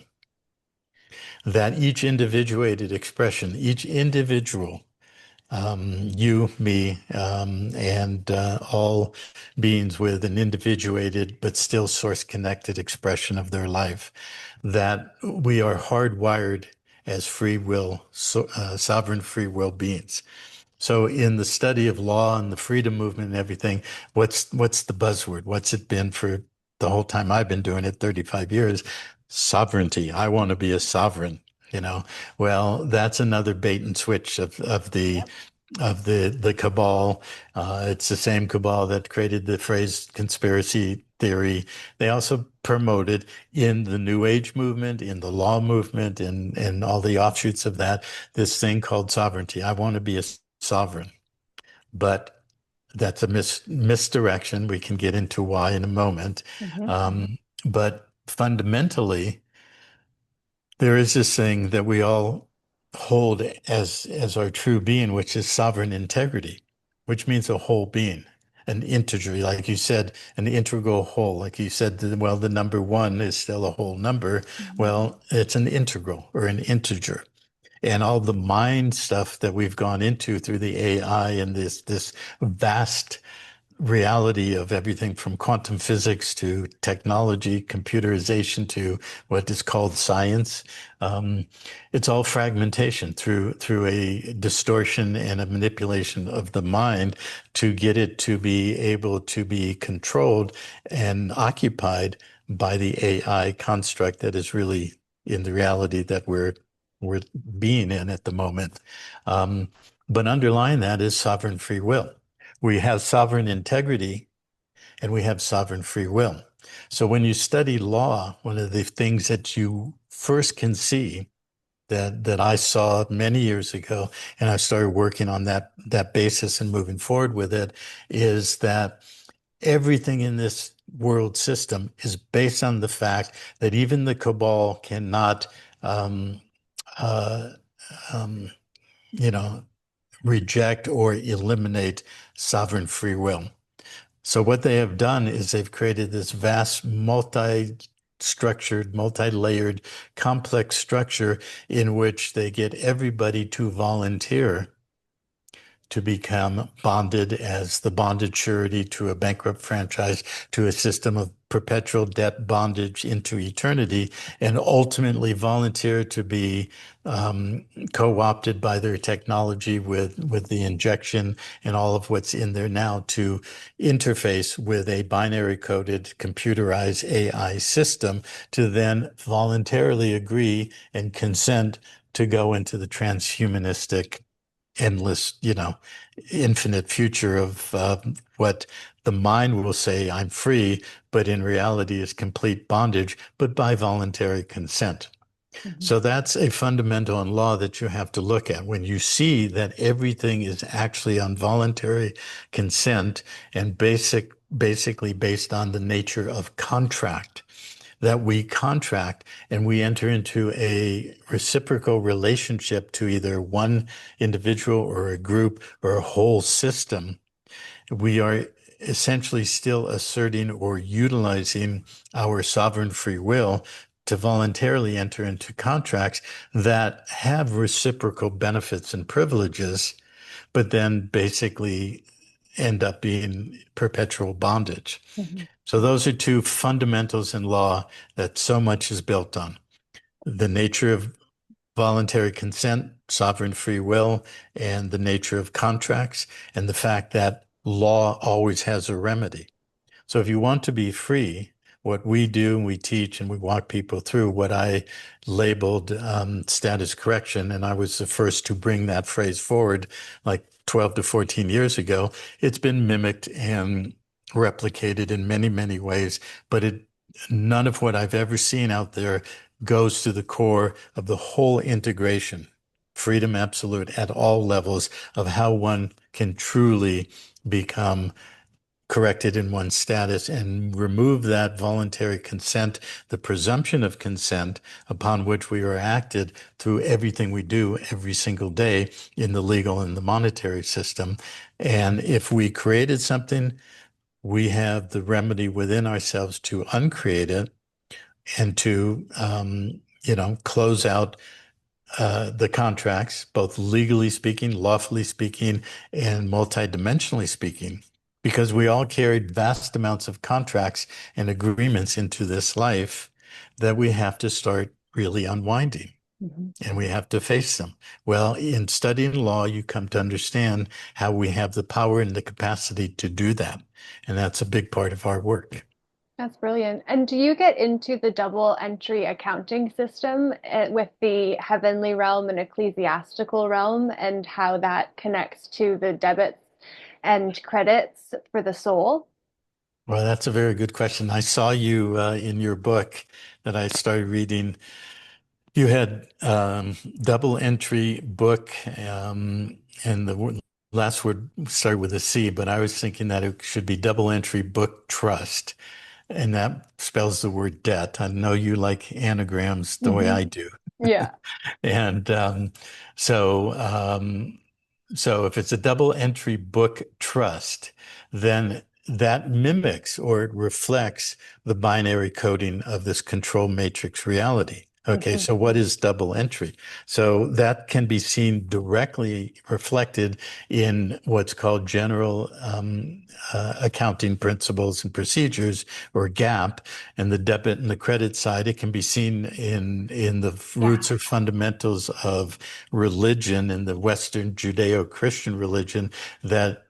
That each individuated expression, each individual, you, me, and all beings with an individuated but still source connected expression of their life, that we are hardwired as free will, sovereign free will beings. So in the study of law and the freedom movement and everything, what's the buzzword? What's it been for the whole time I've been doing it, 35 years? Sovereignty. I want to be a sovereign, you know. Well, that's another bait and switch of the cabal. It's the same cabal that created the phrase conspiracy theory. They also promoted in the New Age movement, in the law movement, and all the offshoots of that, this thing called sovereignty. I want to be a sovereign, but that's a misdirection. We can get into why in a moment. Mhm. But fundamentally, there is this thing that we all hold as our true being, which is sovereign integrity, which means a whole being. an integer, like you said, an integral whole. Like you said, well, the number one is still a whole number. Mhm. Well, it's an integral or an integer. And all the mind stuff that we've gone into through the AI and this vast reality of everything from quantum physics to technology, computerization to what is called science. Um, it's all fragmentation through a distortion and a manipulation of the mind to get it to be able to be controlled and occupied by the AI construct that is really in the reality that we're being in at the moment. Um, but underlying that is sovereign free will. We have sovereign integrity and we have sovereign free will. So when you study law, one of the things that you first can see that I saw many years ago, and I started working on that basis and moving forward with it, is that everything in this world system is based on the fact that even the cabal cannot, um, uh, um, you know, reject or eliminate sovereign free will. So what they have done is they've created this vast multi-structured, multi-layered, complex structure in which they get everybody to volunteer to become bonded as the bonded surety to a bankrupt franchise, to a system of perpetual debt bondage into eternity, and ultimately volunteer to be co-opted by their technology with the injection and all of what's in there now to interface with a binary coded computerized AI system to then voluntarily agree and consent to go into the transhumanistic endless, infinite future of what the mind will say, I'm free, but in reality is complete bondage, but by voluntary consent. Mhm. So that's a fundamental in law that you have to look at. When you see that everything is actually on voluntary consent and basically based on the nature of contract, that we contract and we enter into a reciprocal relationship to either one individual or a group or a whole system, we are essentially still asserting or utilizing our sovereign free will to voluntarily enter into contracts that have reciprocal benefits and privileges, but then basically end up being perpetual bondage. Mhm. So those are two fundamentals in law that so much is built on. The nature of voluntary consent, sovereign free will, and the nature of contracts, and the fact that law always has a remedy. So if you want to be free, what we do and we teach and we walk people through what I labeled status correction, and I was the first to bring that phrase forward like 12 to 14 years ago. It's been mimicked and replicated in many, many ways, but none of what I've ever seen out there goes to the core of the whole integration, freedom absolute at all levels of how one can truly become corrected in one's status and remove that voluntary consent, the presumption of consent upon which we are acted through everything we do every single day in the legal and the monetary system. And if we created something, we have the remedy within ourselves to uncreate it and to, close out the contracts, both legally speaking, lawfully speaking, and multidimensionally speaking, because we all carried vast amounts of contracts and agreements into this life that we have to start really unwinding Mhm. and we have to face them. Well, in studying law, you come to understand how we have the power and the capacity to do that. And that's a big part of our work. That's brilliant. And do you get into the double entry accounting system with the heavenly realm and ecclesiastical realm and how that connects to the debits and credits for the soul? Well, that's a very good question. I saw you in your book that I started reading. You had double entry book, and last word started with a C, but I was thinking that it should be double entry book trust, and that spells the word debt. I know you like anagrams the way Hmm. I do. Yeah. And so So if it's a double entry book trust, then that mimics or it reflects the binary coding of this control matrix reality. Okay, Mhm. so what is double entry? So that can be seen directly reflected in what's called general accounting principles and procedures, or GAAP, and the debit and the credit side. It can be seen in the Yeah. roots or fundamentals of religion in the Western Judeo-Christian religion that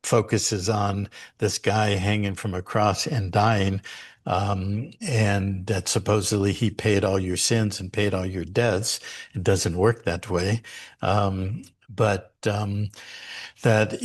focuses on this guy hanging from a cross and dying, and that supposedly he paid all your sins and paid all your debts. It doesn't work that way. But that,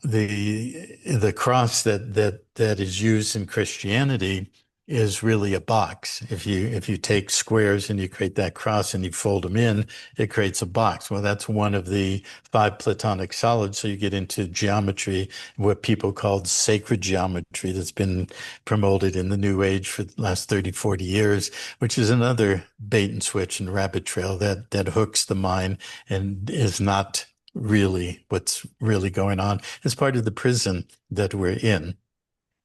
the cross that is used in Christianity is really a box. If you take squares and you create that cross and you fold them in, it creates a box. Well, that's one of the five Platonic solids. So you get into geometry, what people called sacred geometry, that's been promoted in the New Age for the last 30, 40 years, which is another bait and switch and rabbit trail that hooks the mind and is not really what's really going on. It's part of the prison that we're in.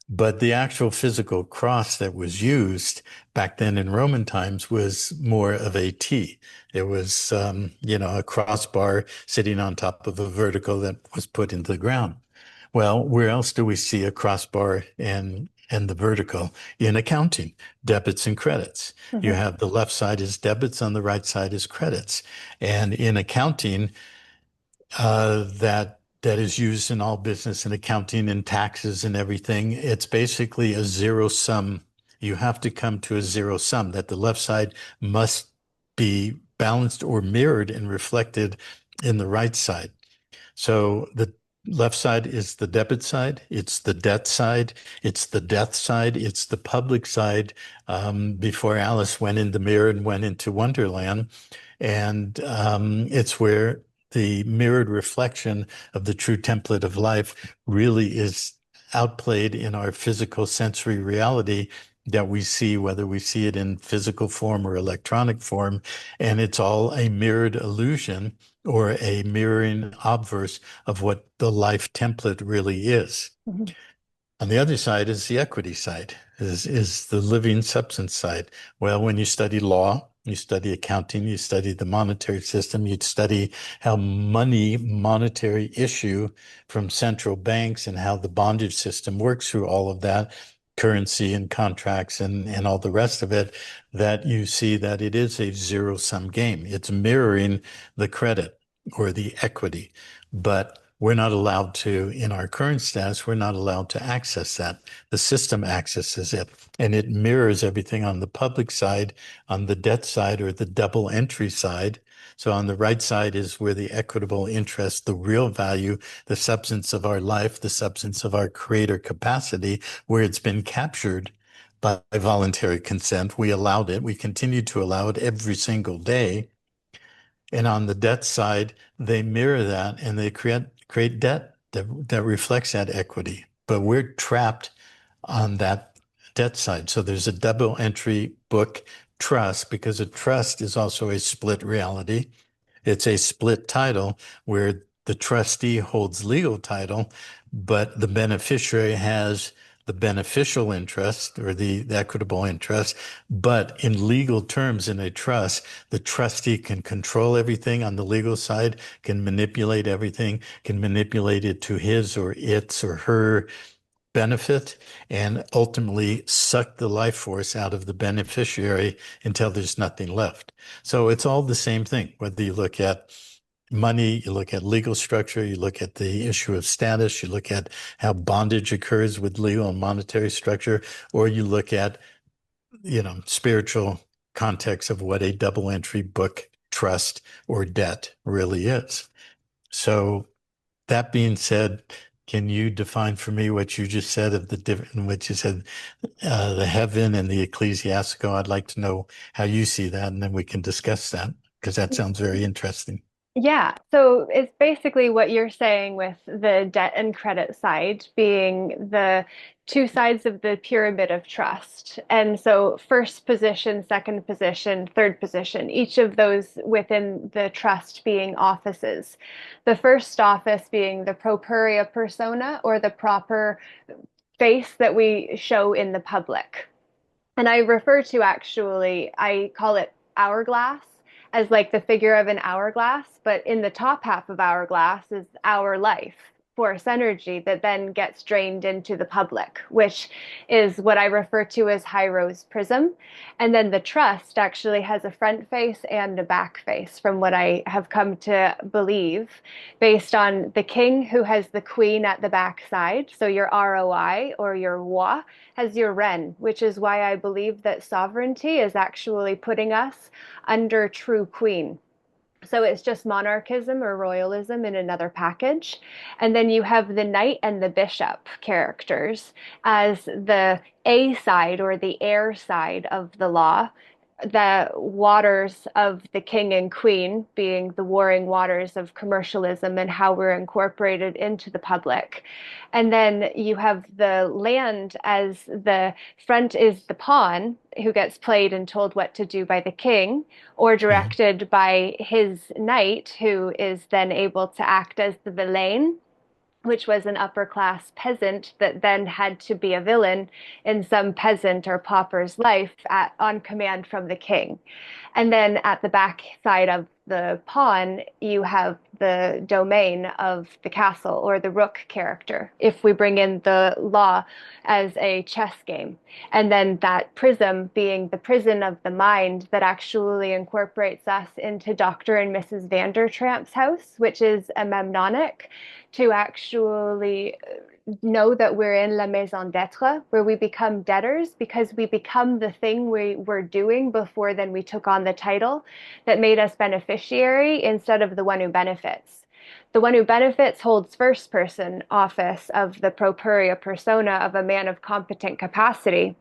But the actual physical cross that was used back then in Roman times was more of a T. It was, a crossbar sitting on top of a vertical that was put into the ground. Well, where else do we see a crossbar and the vertical? In accounting, debits and credits. You Mhm. have the left side is debits, on the right side is credits. And in accounting, that is used in all business and accounting and taxes and everything. It's basically a zero sum. You have to come to a zero sum, that the left side must be balanced or mirrored and reflected in the right side. So the left side is the debit side, it's the debt side, it's the death side, it's the public side. Before Alice went in the mirror and went into Wonderland, and it's where the mirrored reflection of the true template of life really is outplayed in our physical sensory reality that we see, whether we see it in physical form or electronic form. And it's all a mirrored illusion or a mirroring obverse of what the life template really is. Mhm. On the other side is the equity side, is the living substance side. Well, when you study law, you study accounting, you study the monetary system, you study how monetary issue from central banks and how the bondage system works through all of that, currency and contracts and all the rest of it, that you see that it is a zero-sum game. It's mirroring the credit or the equity. But we're not allowed to, in our current status, we're not allowed to access that. The system accesses it, and it mirrors everything on the public side, on the debt side, or the double entry side. So on the right side is where the equitable interest, the real value, the substance of our life, the substance of our creator capacity, where it's been captured by voluntary consent. We allowed it. We continue to allow it every single day. And on the debt side, they mirror that and they create debt that reflects that equity. But we're trapped on that debt side. So there's a double entry book trust, because a trust is also a split reality. It's a split title where the trustee holds legal title, but the beneficiary has the beneficial interest or the equitable interest. But in legal terms, in a trust, the trustee can control everything on the legal side, can manipulate everything, can manipulate it to his or its or her benefit, and ultimately suck the life force out of the beneficiary until there's nothing left. So it's all the same thing, whether you look at money, you look at legal structure, you look at the issue of status, you look at how bondage occurs with legal and monetary structure, or you look at, spiritual context of what a double entry book trust or debt really is. So that being said, can you define for me what you just said of the different, what you said, the heaven and the ecclesiastical? I'd like to know how you see that, and then we can discuss that because that sounds very interesting. Yeah, so it's basically what you're saying with the debt and credit side being the two sides of the pyramid of trust. And so, first position, second position, third position, each of those within the trust being offices. The first office being the propuria persona, or the proper face that we show in the public. And I refer to, actually, I call it hourglass, as like the figure of an hourglass, but in the top half of hourglass is our life force energy that then gets drained into the public, which is what I refer to as high rose prism. And then the trust actually has a front face and a back face, from what I have come to believe, based on the king, who has the queen at the back side. So your ROI, or your wa, has your ren, which is why I believe that sovereignty is actually putting us under true queen. So it's just monarchism or royalism in another package. And then you have the knight and the bishop characters as the A side, or the air side of the law, the waters of the king and queen being the warring waters of commercialism and how we're incorporated into the public. And then you have the land as the front is the pawn, who gets played and told what to do by the king, or Mhm. directed by his knight, who is then able to act as the villain, which was an upper class peasant that then had to be a villain in some peasant or pauper's life on command from the king. And then at the back side of the pawn, you have the domain of the castle, or the rook character, if we bring in the law as a chess game. And then that prism being the prison of the mind that actually incorporates us into Dr. and Mrs. Vandertramp's house, which is a memnonic, to actually know that we're in la maison d'être, where we become debtors because we become the thing we were doing before then we took on the title that made us beneficiary instead of the one who benefits. The one who benefits holds first person office of the propuria persona of a man of competent capacity.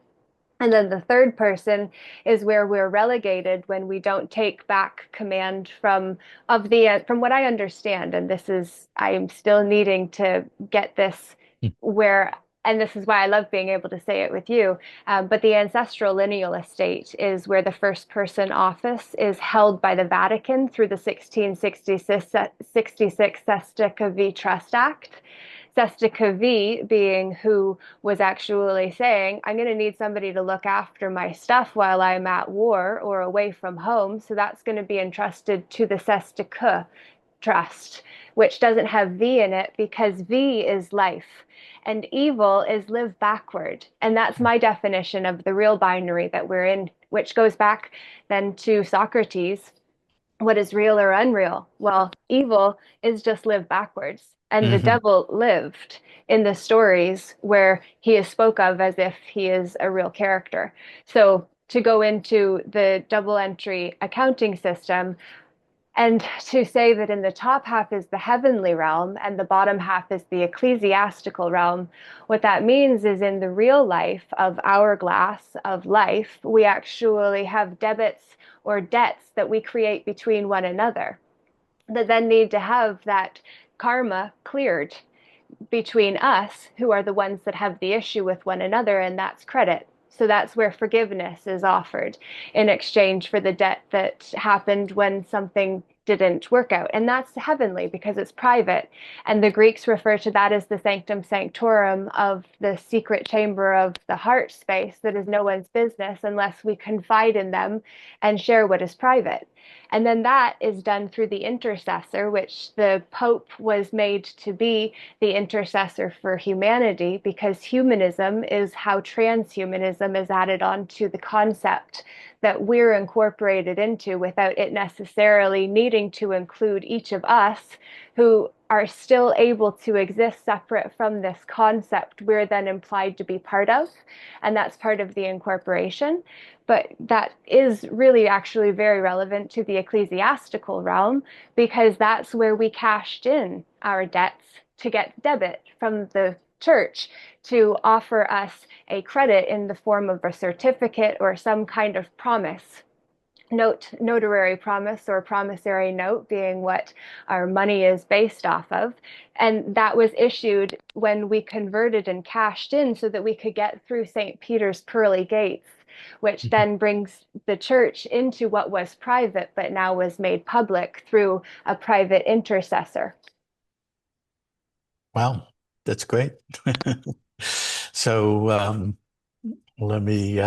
And then the third person is where we're relegated when we don't take back command from what I understand, and this is, I am still needing to get this where, and this is why I love being able to say it with you. But the ancestral lineal estate is where the first person office is held by the Vatican through the 1666 Sestica v Trust Act. Sestica V being who was actually saying, I'm going to need somebody to look after my stuff while I'm at war or away from home. So that's going to be entrusted to the Sestica trust, which doesn't have V in it because V is life and evil is live backward. And that's my definition of the real binary that we're in, which goes back then to Socrates. What is real or unreal? Well, evil is just live backwards. And the Mhm. devil lived in the stories where he is spoke of as if he is a real character. So to go into the double entry accounting system, and to say that in the top half is the heavenly realm and the bottom half is the ecclesiastical realm, what that means is in the real life of hourglass of life, we actually have debits or debts that we create between one another that then need to have that karma cleared between us, who are the ones that have the issue with one another, and that's credit. So that's where forgiveness is offered in exchange for the debt that happened when something didn't work out. And that's heavenly because it's private. And the Greeks refer to that as the sanctum sanctorum, of the secret chamber of the heart space that is no one's business unless we confide in them and share what is private. And then that is done through the intercessor, which the Pope was made to be the intercessor for humanity, because humanism is how transhumanism is added on to the concept that we're incorporated into without it necessarily needing to include each of us who are still able to exist separate from this concept we're then implied to be part of. And that's part of the incorporation. But that is really actually very relevant to the ecclesiastical realm, because that's where we cashed in our debts to get debit from the church to offer us a credit in the form of a certificate or some kind of promise notary promise or promissory note being what our money is based off of. And that was issued when we converted and cashed in so that we could get through St. Peter's pearly gates, which then brings the church into what was private but now was made public through a private intercessor. Wow, that's great. So let me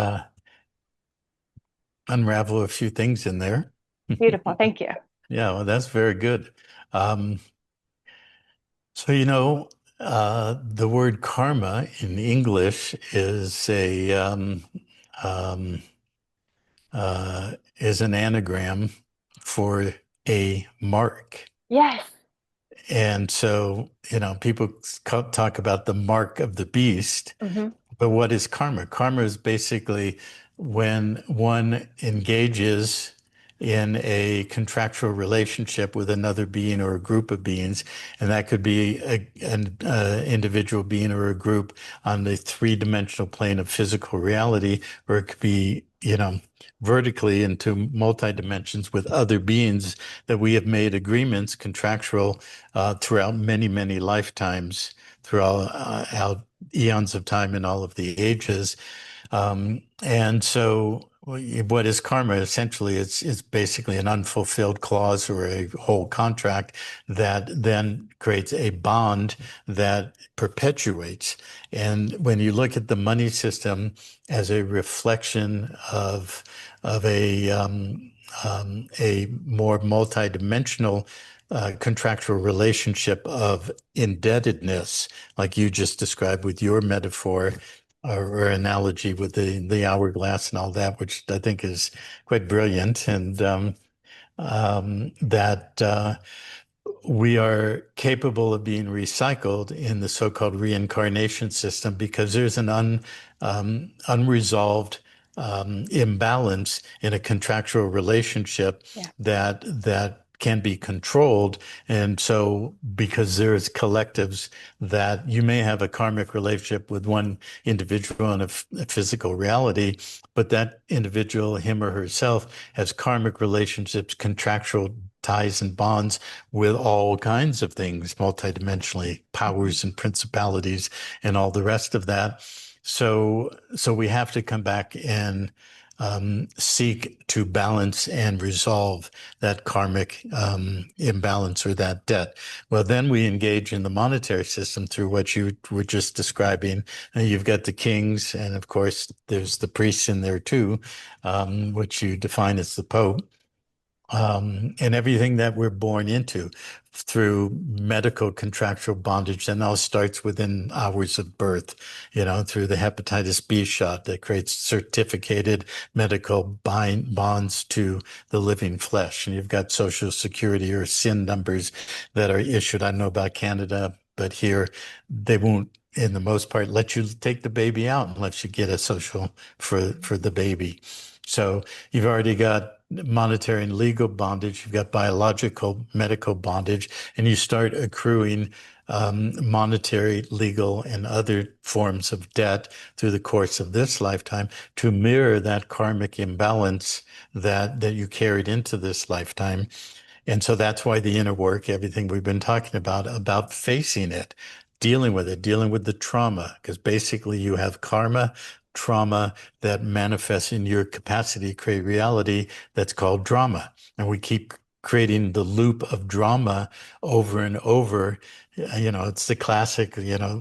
unravel a few things in there. Beautiful. Thank you. Yeah, well, that's very good. Um, so, the word karma in English um, is an anagram for a mark. Yes. And so, people talk about the mark of the beast. Mm-hmm. But what is karma? Karma is basically when one engages in a contractual relationship with another being or a group of beings, and that could be an individual being or a group on the three-dimensional plane of physical reality, or it could be, vertically into multi-dimensions with other beings that we have made agreements, contractual, throughout many, many lifetimes, throughout eons of time in all of the ages. And so what is karma? Essentially, it's basically an unfulfilled clause or a whole contract that then creates a bond that perpetuates. And when you look at the money system as a reflection of a more multidimensional contractual relationship of indebtedness, like you just described with your metaphor or analogy with the hourglass and all that, which I think is quite brilliant, and that we are capable of being recycled in the so-called reincarnation system because there's an unresolved imbalance in a contractual relationship Yeah. that can be controlled. And so because there's collectives that you may have a karmic relationship with one individual in a physical reality, but that individual, him or herself, has karmic relationships, contractual ties and bonds with all kinds of things, multidimensionally, powers and principalities and all the rest of that. So we have to come back and seek to balance and resolve that karmic imbalance or that debt. Well, then we engage in the monetary system through what you were just describing. And you've got the kings, and of course, there's the priests in there too, which you define as the Pope. And everything that we're born into through medical contractual bondage, and all starts within hours of birth, through the hepatitis B shot that creates certificated medical bonds to the living flesh. And you've got Social Security or SIN numbers that are issued. I don't know about Canada, but here they won't, in the most part, let you take the baby out unless you get a social for the baby. So you've already got monetary and legal bondage, you've got biological, medical bondage, and you start accruing monetary, legal, and other forms of debt through the course of this lifetime to mirror that karmic imbalance that you carried into this lifetime. And so that's why the inner work, everything we've been talking about facing it, dealing with it, dealing with the trauma, because basically you have karma, trauma that manifests in your capacity to create reality that's called drama. And we keep creating the loop of drama over and over. It's the classic,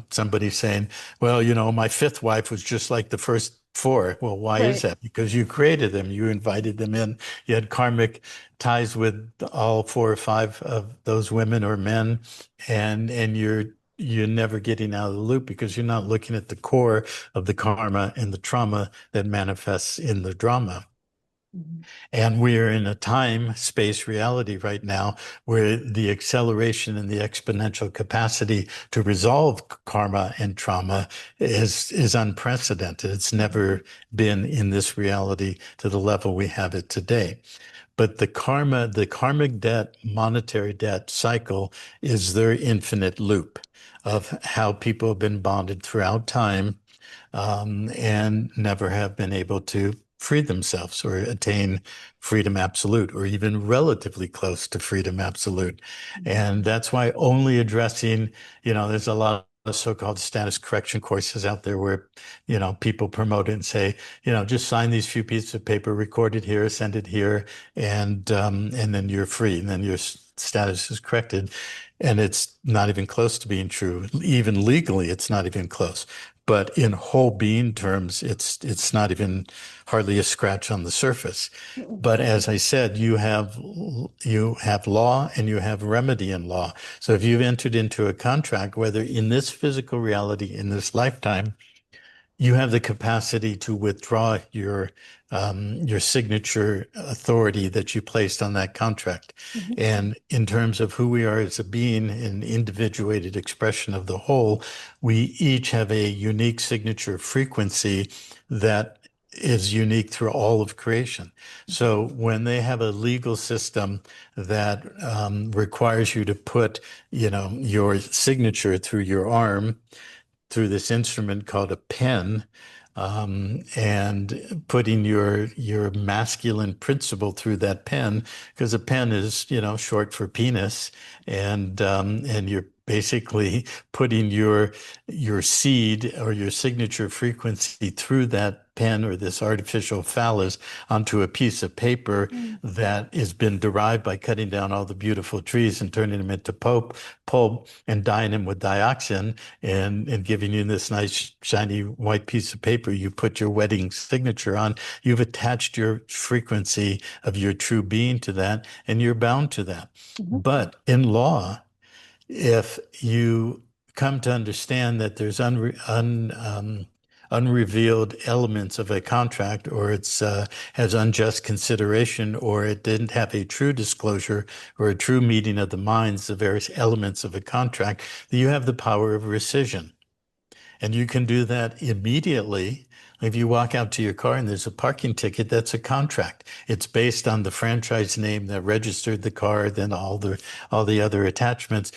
somebody saying, well, my fifth wife was just like the first four. Well, why is Right. that? Because you created them, you invited them in, you had karmic ties with all four or five of those women or men, and you're never getting out of the loop because you're not looking at the core of the karma and the trauma that manifests in the drama. Mhm. And we're in a time space reality right now where the acceleration and the exponential capacity to resolve karma and trauma is unprecedented. It's never been in this reality to the level we have it today. But the karmic debt, monetary debt cycle is their infinite loop of how people have been bonded throughout time, and never have been able to free themselves or attain freedom absolute or even relatively close to freedom absolute. And that's why only addressing, there's a lot of so-called status correction courses out there where, people promote it and say, just sign these few pieces of paper, record it here, send it here, and then you're free, and then your status is corrected. And it's not even close to being true. Even legally, it's not even close. But in whole being terms, it's not even hardly a scratch on the surface. But as I said, you have law and you have remedy in law. So if you've entered into a contract, whether in this physical reality, in this lifetime, you have the capacity to withdraw your signature authority that you placed on that contract. Mhm. And in terms of who we are as a being, an individuated expression of the whole, we each have a unique signature frequency that is unique through all of creation. So when they have a legal system that requires you to put, your signature through your arm, through this instrument called a pen, and putting your masculine principle through that pen, because a pen is, short for penis, and you're basically putting your seed or your signature frequency through that pen or this artificial phallus onto a piece of paper that has been derived by cutting down all the beautiful trees and turning them into pulp and dyeing them with dioxin and giving you this nice shiny white piece of paper you put your wedding signature on. You've attached your frequency of your true being to that, and you're bound to that. Mhm. But in law, if you come to understand that there's unrevealed elements of a contract, or it's has unjust consideration, or it didn't have a true disclosure or a true meeting of the minds, the various elements of a contract, you have the power of rescission. And you can do that immediately. If you walk out to your car and there's a parking ticket, that's a contract. It's based on the franchise name that registered the car, then all the other attachments.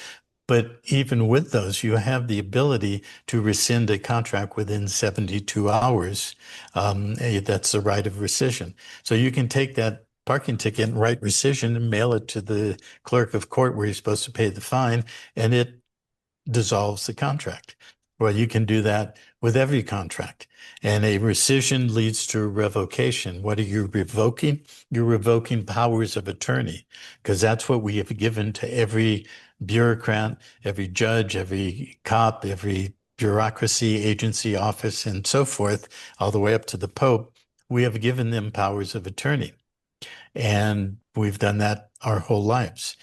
But even with those, you have the ability to rescind a contract within 72 hours. That's the right of rescission. So you can take that parking ticket and write rescission and mail it to the clerk of court where you're supposed to pay the fine, and it dissolves the contract. Well, you can do that with every contract. And a rescission leads to a revocation. What are you revoking? You're revoking powers of attorney, because that's what we have given to every bureaucrat, every judge, every cop, every bureaucracy, agency, office, and so forth, all the way up to the Pope. We have given them powers of attorney. And we've done that our whole lives.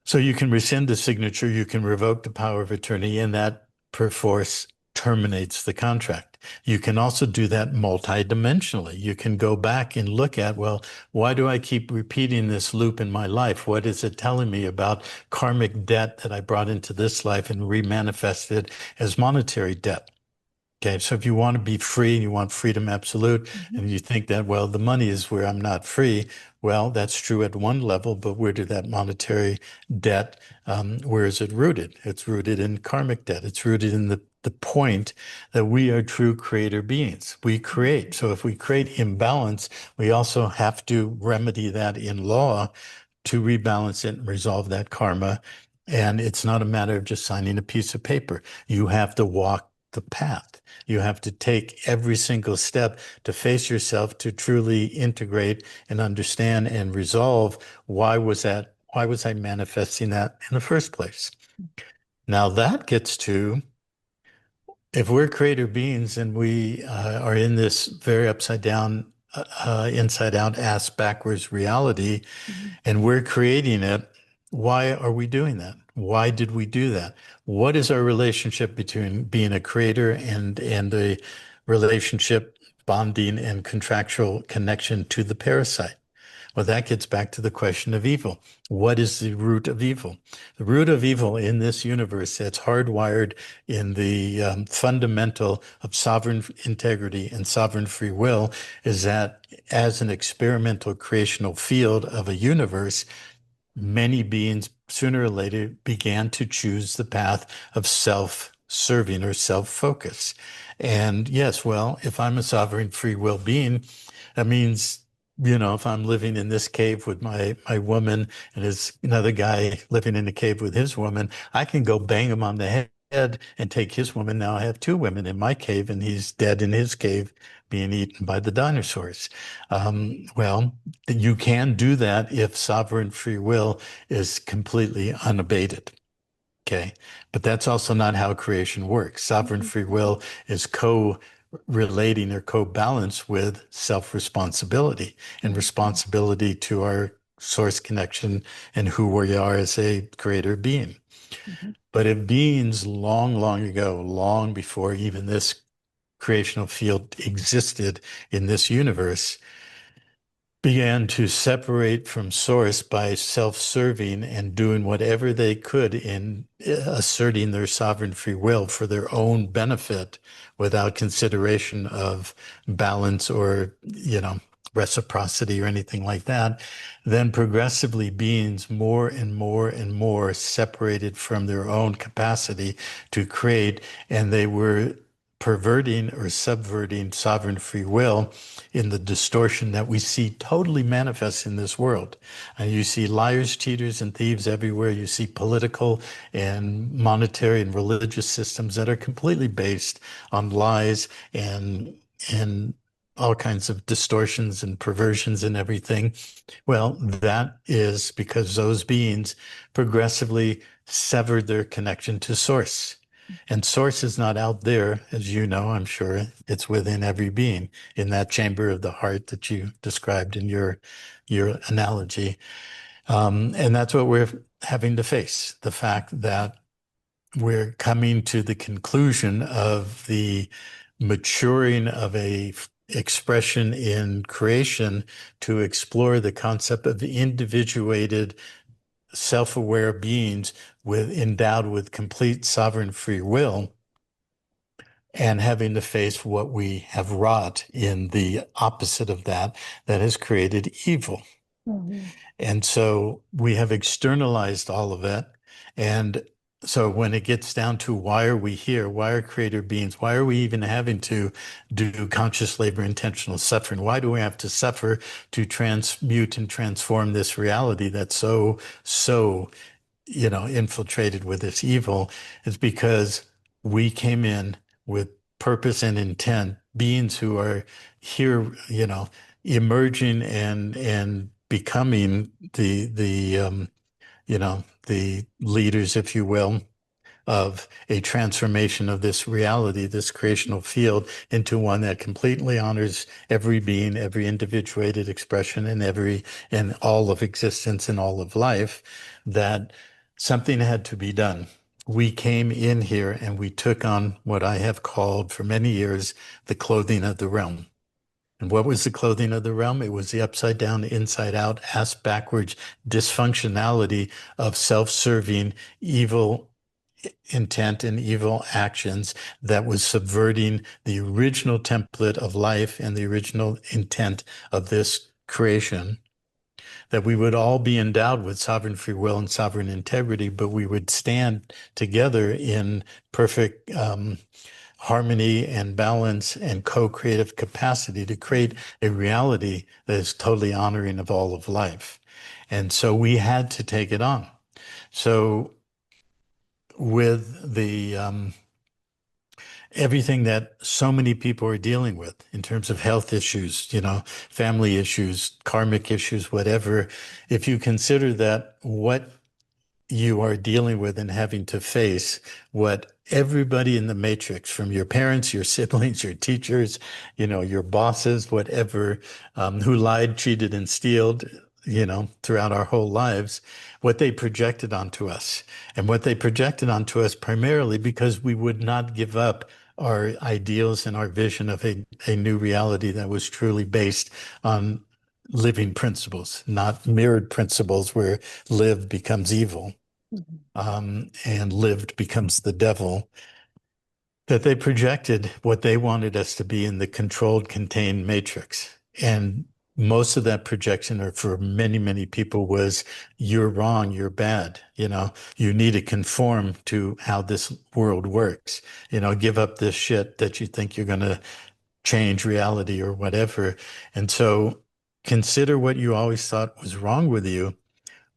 So you can rescind the signature, you can revoke the power of attorney, and that perforce terminates the contract. You can also do that multidimensionally. You can go back and look at, well, why do I keep repeating this loop in my life? What is it telling me about karmic debt that I brought into this life and remanifested as monetary debt? Okay, so if you want to be free and you want freedom absolute, and you think that, well, the money is where I'm not free, well, that's true at one level, but where did that monetary debt, where is it rooted? It's rooted in karmic debt. It's rooted in the point that we are true creator beings. We create. So if we create imbalance, we also have to remedy that in law to rebalance it and resolve that karma. And it's not a matter of just signing a piece of paper. You have to walk the path. You have to take every single step to face yourself, to truly integrate and understand and resolve why was I manifesting that in the first place? Now that gets to, if we're creator beings and we are in this very upside down, inside out, ass backwards reality, and we're creating it, why are we doing that? Why did we do that? What is our relationship between being a creator and a relationship, bonding and contractual connection to the parasite? Well, that gets back to the question of evil. What is the root of evil? The root of evil in this universe that's hardwired in the fundamental of sovereign integrity and sovereign free will is that as an experimental creational field of a universe, many beings sooner or later began to choose the path of self self-serving or self-focus. And yes, well, if I'm a sovereign free will being, that means, if I'm living in this cave with my woman and there's another guy living in a cave with his woman, I can go bang him on the head and take his woman. Now I have two women in my cave and he's dead in his cave being eaten by the dinosaurs. Well, you can do that if sovereign free will is completely unabated. Okay. But that's also not how creation works. Sovereign free will is co-relating or co-balanced with self-responsibility and responsibility to our source connection and who we are as a creator being. But if beings long, long ago, long before even this creational field existed in this universe, began to separate from source by self-serving and doing whatever they could in asserting their sovereign free will for their own benefit without consideration of balance or, reciprocity or anything like that, then progressively beings more and more and more separated from their own capacity to create, and they were perverting or subverting sovereign free will in the distortion that we see totally manifest in this world. And you see liars, cheaters, and thieves everywhere. You see political and monetary and religious systems that are completely based on lies and all kinds of distortions and perversions and everything. Well, that is because those beings progressively severed their connection to source. And source is not out there, as you know, I'm sure. It's within every being, in that chamber of the heart that you described in your analogy. And that's what we're having to face, the fact that we're coming to the conclusion of the maturing of a expression in creation to explore the concept of individuated self-aware beings endowed with complete sovereign free will, and having to face what we have wrought in the opposite of that has created evil. Mhm. And so we have externalized all of it. And so when it gets down to why are we here? Why are creator beings? Why are we even having to do conscious labor, intentional suffering? Why do we have to suffer to transmute and transform this reality that's so infiltrated with this evil? Is because we came in with purpose and intent, beings who are here, emerging and becoming the leaders, if you will, of a transformation of this reality, this creational field, into one that completely honors every being, every individuated expression, and all of existence and all of life, that something had to be done. We came in here and we took on what I have called for many years the clothing of the realm. And what was the clothing of the realm? It was the upside down, inside out, ass backwards dysfunctionality of self-serving evil intent and evil actions that was subverting the original template of life and the original intent of this creation. That we would all be endowed with sovereign free will and sovereign integrity, but we would stand together in perfect harmony and balance and co-creative capacity to create a reality that is totally honoring of all of life. And so we had to take it on. So with the everything that so many people are dealing with in terms of health issues, family issues, karmic issues, whatever, if you consider that what you are dealing with and having to face, what everybody in the matrix, from your parents, your siblings, your teachers, your bosses, whatever, who lied, cheated, and stealed, throughout our whole lives, what they projected onto us. And what they projected onto us primarily because we would not give up our ideals and our vision of a new reality that was truly based on living principles, not mirrored principles where live becomes evil, and lived becomes the devil. That they projected what they wanted us to be in the controlled, contained matrix. And most of that projection, or for many, many people, was you're wrong, you're bad. You need to conform to how this world works. Give up this shit that you think you're going to change reality or whatever. And so consider what you always thought was wrong with you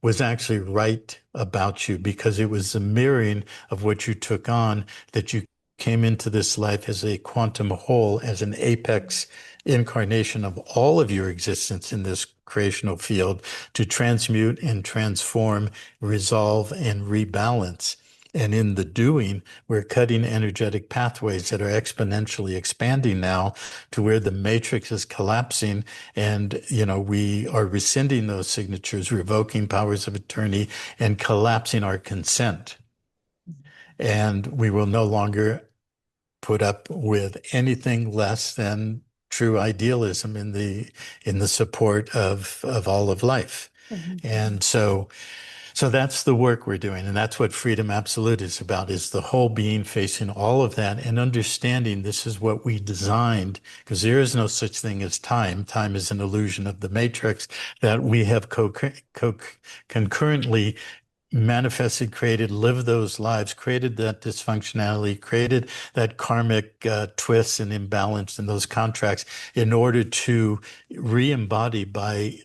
was actually right about you, because it was the mirroring of what you took on, that you came into this life as a quantum whole, as an apex incarnation of all of your existence in this creational field, to transmute and transform, resolve and rebalance. And in the doing, we're cutting energetic pathways that are exponentially expanding now, to where the matrix is collapsing. And, we are rescinding those signatures, revoking powers of attorney, and collapsing our consent. And we will no longer put up with anything less than true idealism in the support of all of life. Mm-hmm. And so that's the work we're doing. And that's what Freedom Absolute is about, is the whole being facing all of that and understanding this is what we designed, because there is no such thing as time. Time is an illusion of the matrix that we have concurrently manifested, created, lived those lives, created that dysfunctionality, created that karmic twists and imbalance in those contracts in order to re-embody by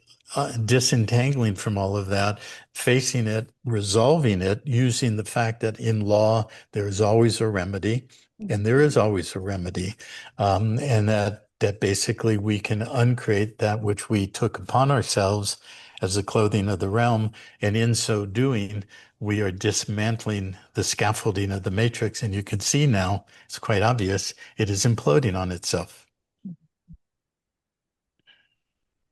disentangling from all of that, facing it, resolving it, using the fact that in law there is always a remedy, and there is always a remedy, and that basically we can uncreate that which we took upon ourselves as the clothing of the realm, and in so doing, we are dismantling the scaffolding of the matrix. And you can see now, it's quite obvious, it is imploding on itself.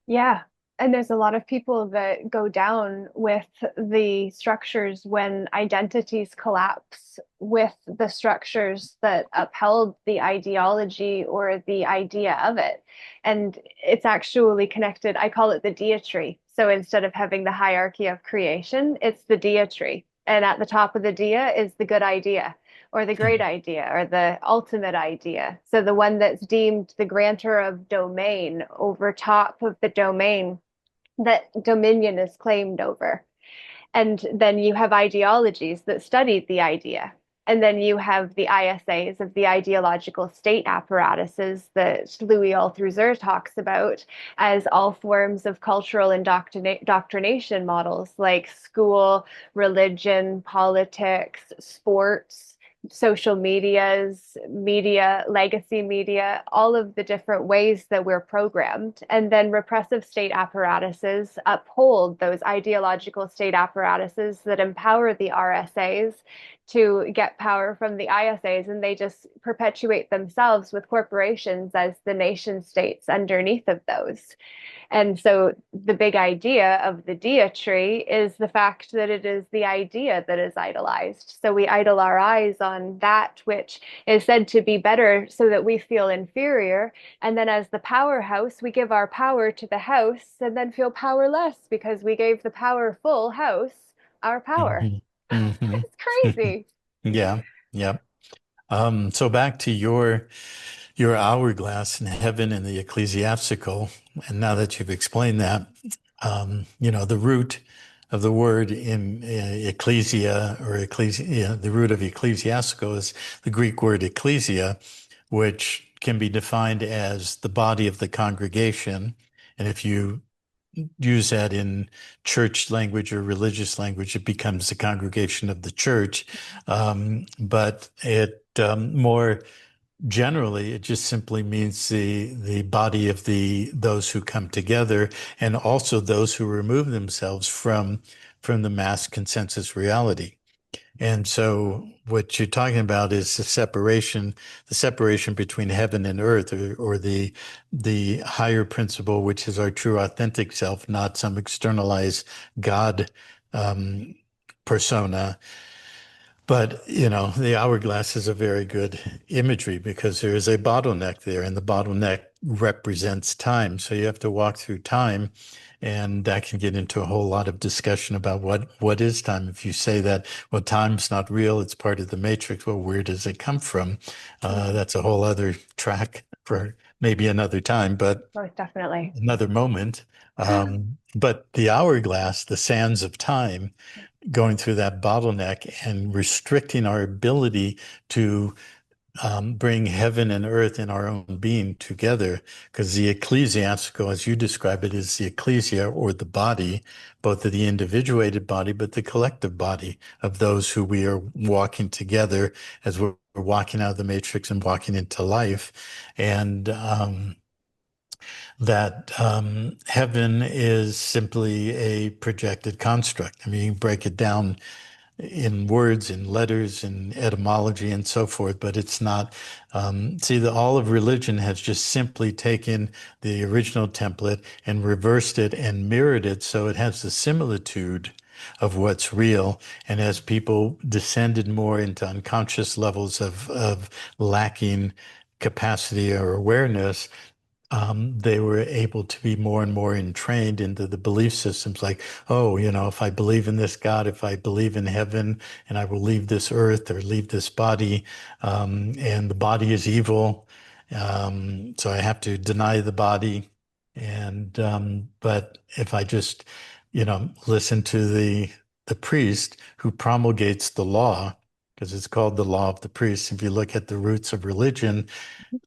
Yeah. And there's a lot of people that go down with the structures when identities collapse with the structures that upheld the ideology or the idea of it. And it's actually connected. I call it the dia tree. So instead of having the hierarchy of creation, it's the dia tree. And at the top of the dia is the good idea, or the great idea, or the ultimate idea. So the one that's deemed the grantor of domain over top of the domain that dominion is claimed over. And then you have ideologies that studied the idea. And then you have the ISAs of the ideological state apparatuses that Louis Althusser talks about as all forms of cultural indoctrination models like school, religion, politics, sports, social medias, media, legacy media, all of the different ways that we're programmed. And then repressive state apparatuses uphold those ideological state apparatuses that empower the RSAs to get power from the ISAs, and they just perpetuate themselves with corporations as the nation states underneath of those. And so the big idea of the dia tree is the fact that it is the idea that is idolized. So we idle our eyes on that which is said to be better so that we feel inferior. And then as the powerhouse, we give our power to the house and then feel powerless because we gave the powerful house our power. Mhm. Mhm. It's crazy. Yeah, yeah. So back to your hourglass in heaven and the ecclesiastical, and now that you've explained that, the root of the word in ecclesia or ecclesia, the root of ecclesiastical is the Greek word ecclesia, which can be defined as the body of the congregation. And if you use that in church language or religious language, it becomes the congregation of the church. But more generally, it just simply means the body of those who come together, and also those who remove themselves from the mass consensus reality. And so what you're talking about is the separation between heaven and earth, or the higher principle, which is our true authentic self, not some externalized God persona. But, the hourglass is a very good imagery because there is a bottleneck there, and the bottleneck represents time. So you have to walk through time, and that can get into a whole lot of discussion about what is time. If you say that, well, time's not real, it's part of the matrix, well, where does it come from? That's a whole other track for maybe another time, but Most definitely. another moment. But the hourglass, the sands of time, going through that bottleneck and restricting our ability to bring heaven and earth in our own being together, because the ecclesiastical, as you describe it, is the ecclesia or the body, both of the individuated body, but the collective body of those who we are walking together as we're walking out of the matrix and walking into life. And that heaven is simply a projected construct. I mean, you break it down in words, in letters, in etymology, and so forth, but it's not. All of religion has just simply taken the original template and reversed it and mirrored it so it has the similitude of what's real. And as people descended more into unconscious levels of lacking capacity or awareness, they were able to be more and more entrained into the belief systems like, oh, if I believe in this God, if I believe in heaven, and I will leave this earth or leave this body, and the body is evil, so I have to deny the body. And but if I just, listen to the priest who promulgates the law, because it's called the law of the priest. If you look at the roots of religion,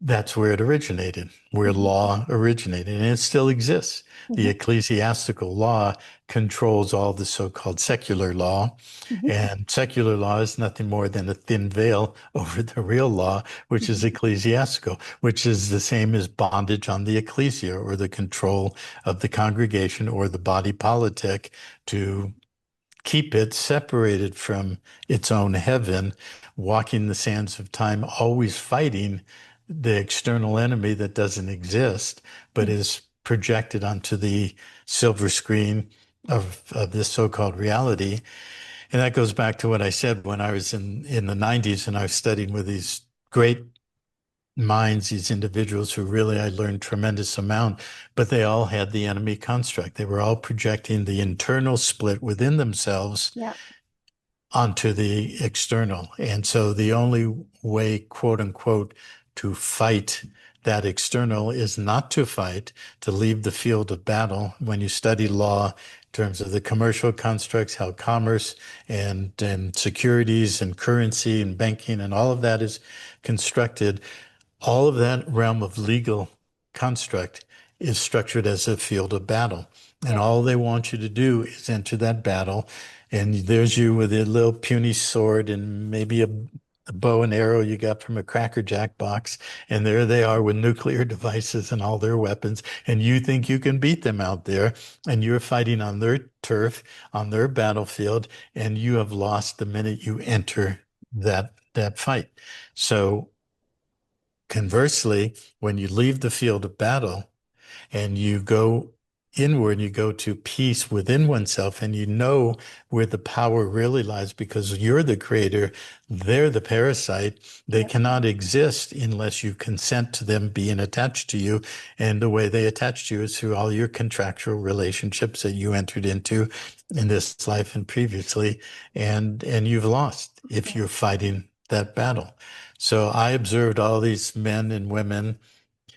that's where it originated, where Mhm. law originated, and it still exists. The Mhm. ecclesiastical law controls all the so-called secular law, Mhm. and secular law is nothing more than a thin veil over the real law, which is Mhm. ecclesiastical, which is the same as bondage on the ecclesia, or the control of the congregation or the body politic to keep it separated from its own heaven, walking the sands of time, always fighting the external enemy that doesn't exist, but Mhm. is projected onto the silver screen of this so-called reality. And that goes back to what I said when I was in the 90s and I was studying with these great minds, these individuals who really I learned tremendous amount, but they all had the enemy construct. They were all projecting the internal split within themselves Yeah. onto the external. And so the only way, quote unquote, to fight that external is not to fight, to leave the field of battle. When you study law in terms of the commercial constructs, how commerce and securities and currency and banking and all of that is constructed, all of that realm of legal construct is structured as a field of battle. And Yeah. all they want you to do is enter that battle. And there's you with a little puny sword and maybe a bow and arrow you got from a Cracker Jack box. And there they are with nuclear devices and all their weapons. And you think you can beat them out there. And you're fighting on their turf, on their battlefield. And you have lost the minute you enter that fight. So conversely, when you leave the field of battle and you go inward, you go to peace within oneself, and you know where the power really lies because you're the creator, they're the parasite. They Yeah. cannot exist unless you consent to them being attached to you. And the way they attach to you is through all your contractual relationships that you entered into in this life and previously. And you've lost if Yeah. you're fighting that battle. So I observed all these men and women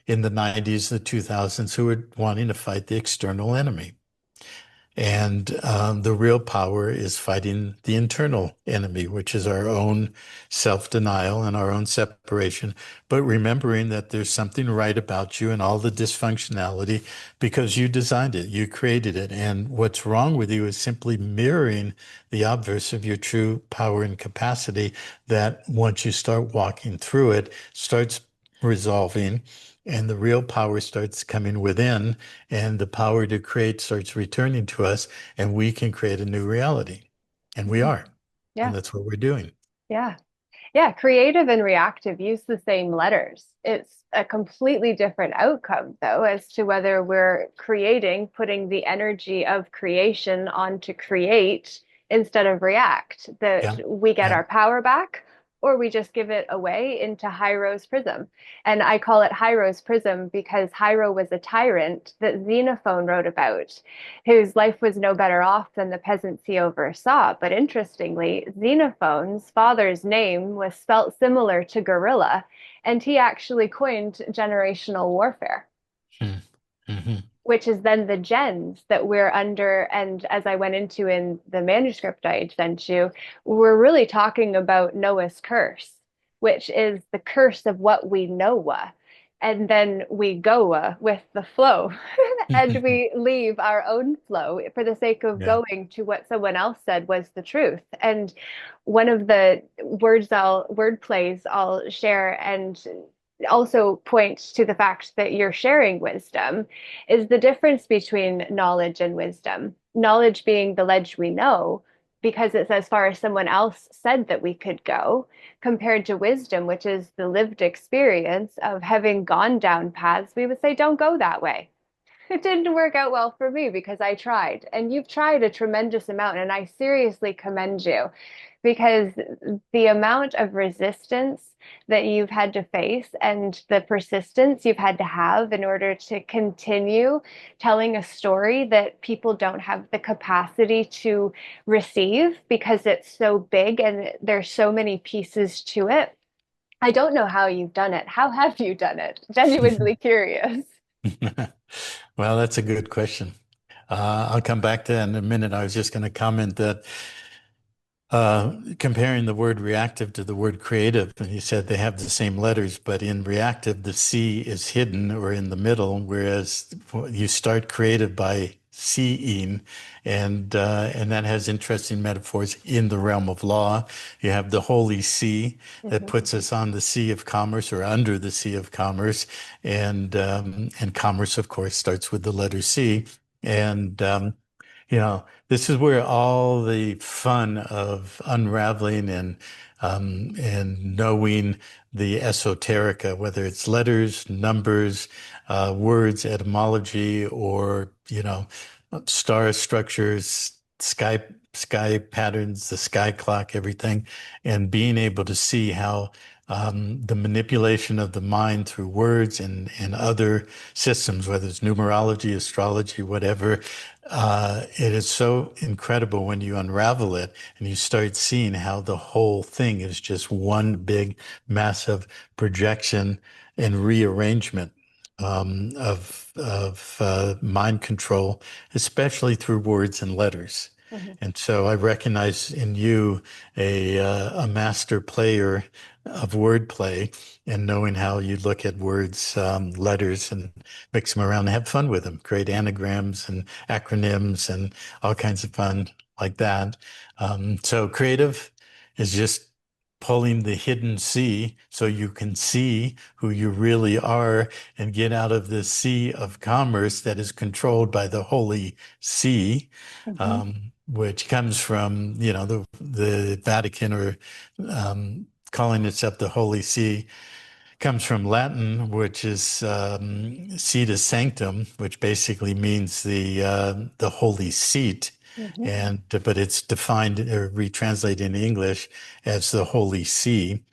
in the 90s, the 2000s, who were wanting to fight the external enemy. And the real power is fighting the internal enemy, which is our own self-denial and our own separation. But remembering that there's something right about you and all the dysfunctionality because you designed it, you created it. And what's wrong with you is simply mirroring the obverse of your true power and capacity that once you start walking through it, starts resolving and the real power starts coming within and the power to create starts returning to us and we can create a new reality. And we Mhm. are. And Yeah. that's what we're doing. Yeah. Yeah. Creative and reactive use the same letters. It's a completely different outcome, though, as to whether we're creating, putting the energy of creation on to create instead of react. That Yeah. we get Yeah. our power back, or we just give it away into Hiero's prism. And I call it Hiero's prism because Hiero was a tyrant that Xenophon wrote about, whose life was no better off than the peasants he oversaw. But interestingly, Xenophon's father's name was spelt similar to gorilla, and he actually coined generational warfare, Mm-hmm. which is then the gens that we're under. And as I went into in the manuscript I sent you, we're really talking about Noah's curse, which is the curse of what we know. And then we go with the flow and we leave our own flow for the sake of Yeah. going to what someone else said was the truth. And one of the word plays I'll share and also point to the fact that you're sharing wisdom is the difference between knowledge and wisdom. Knowledge being the ledge we know because it's as far as someone else said that we could go, compared to wisdom, which is the lived experience of having gone down paths we would say, don't go that way. It didn't work out well for me because I tried. And you've tried a tremendous amount, and I seriously commend you because the amount of resistance that you've had to face and the persistence you've had to have in order to continue telling a story that people don't have the capacity to receive because it's so big and there's so many pieces to it. I don't know how you've done it. How have you done it? Genuinely curious. Well, that's a good question. I'll come back to that in a minute. I was just going to comment that comparing the word reactive to the word creative, and he said they have the same letters, but in reactive, the C is hidden or in the middle, whereas you start creative by seeing, and that has interesting metaphors in the realm of law. You have the Holy See that Mhm. puts us on the Sea of Commerce or under the Sea of Commerce, and commerce, of course, starts with the letter C, and this is where all the fun of unraveling and knowing the esoterica, whether it's letters, numbers, words, etymology, or star structures, sky patterns, the sky clock, everything, and being able to see how the manipulation of the mind through words and other systems, whether it's numerology, astrology, whatever, it is so incredible when you unravel it and you start seeing how the whole thing is just one big, massive projection and rearrangement of mind control, especially through words and letters. Mhm. And so I recognize in you a master player of wordplay and knowing how you look at words, letters, and mix them around and have fun with them, create anagrams and acronyms and all kinds of fun like that. So creative is just pulling the hidden sea so you can see who you really are and get out of this sea of commerce that is controlled by the Holy See, Mhm. which comes from, the Vatican or calling itself the Holy See comes from Latin, which is Situs Sanctum, which basically means the holy seat, Mhm. and but it's defined or retranslated in English as the Holy See.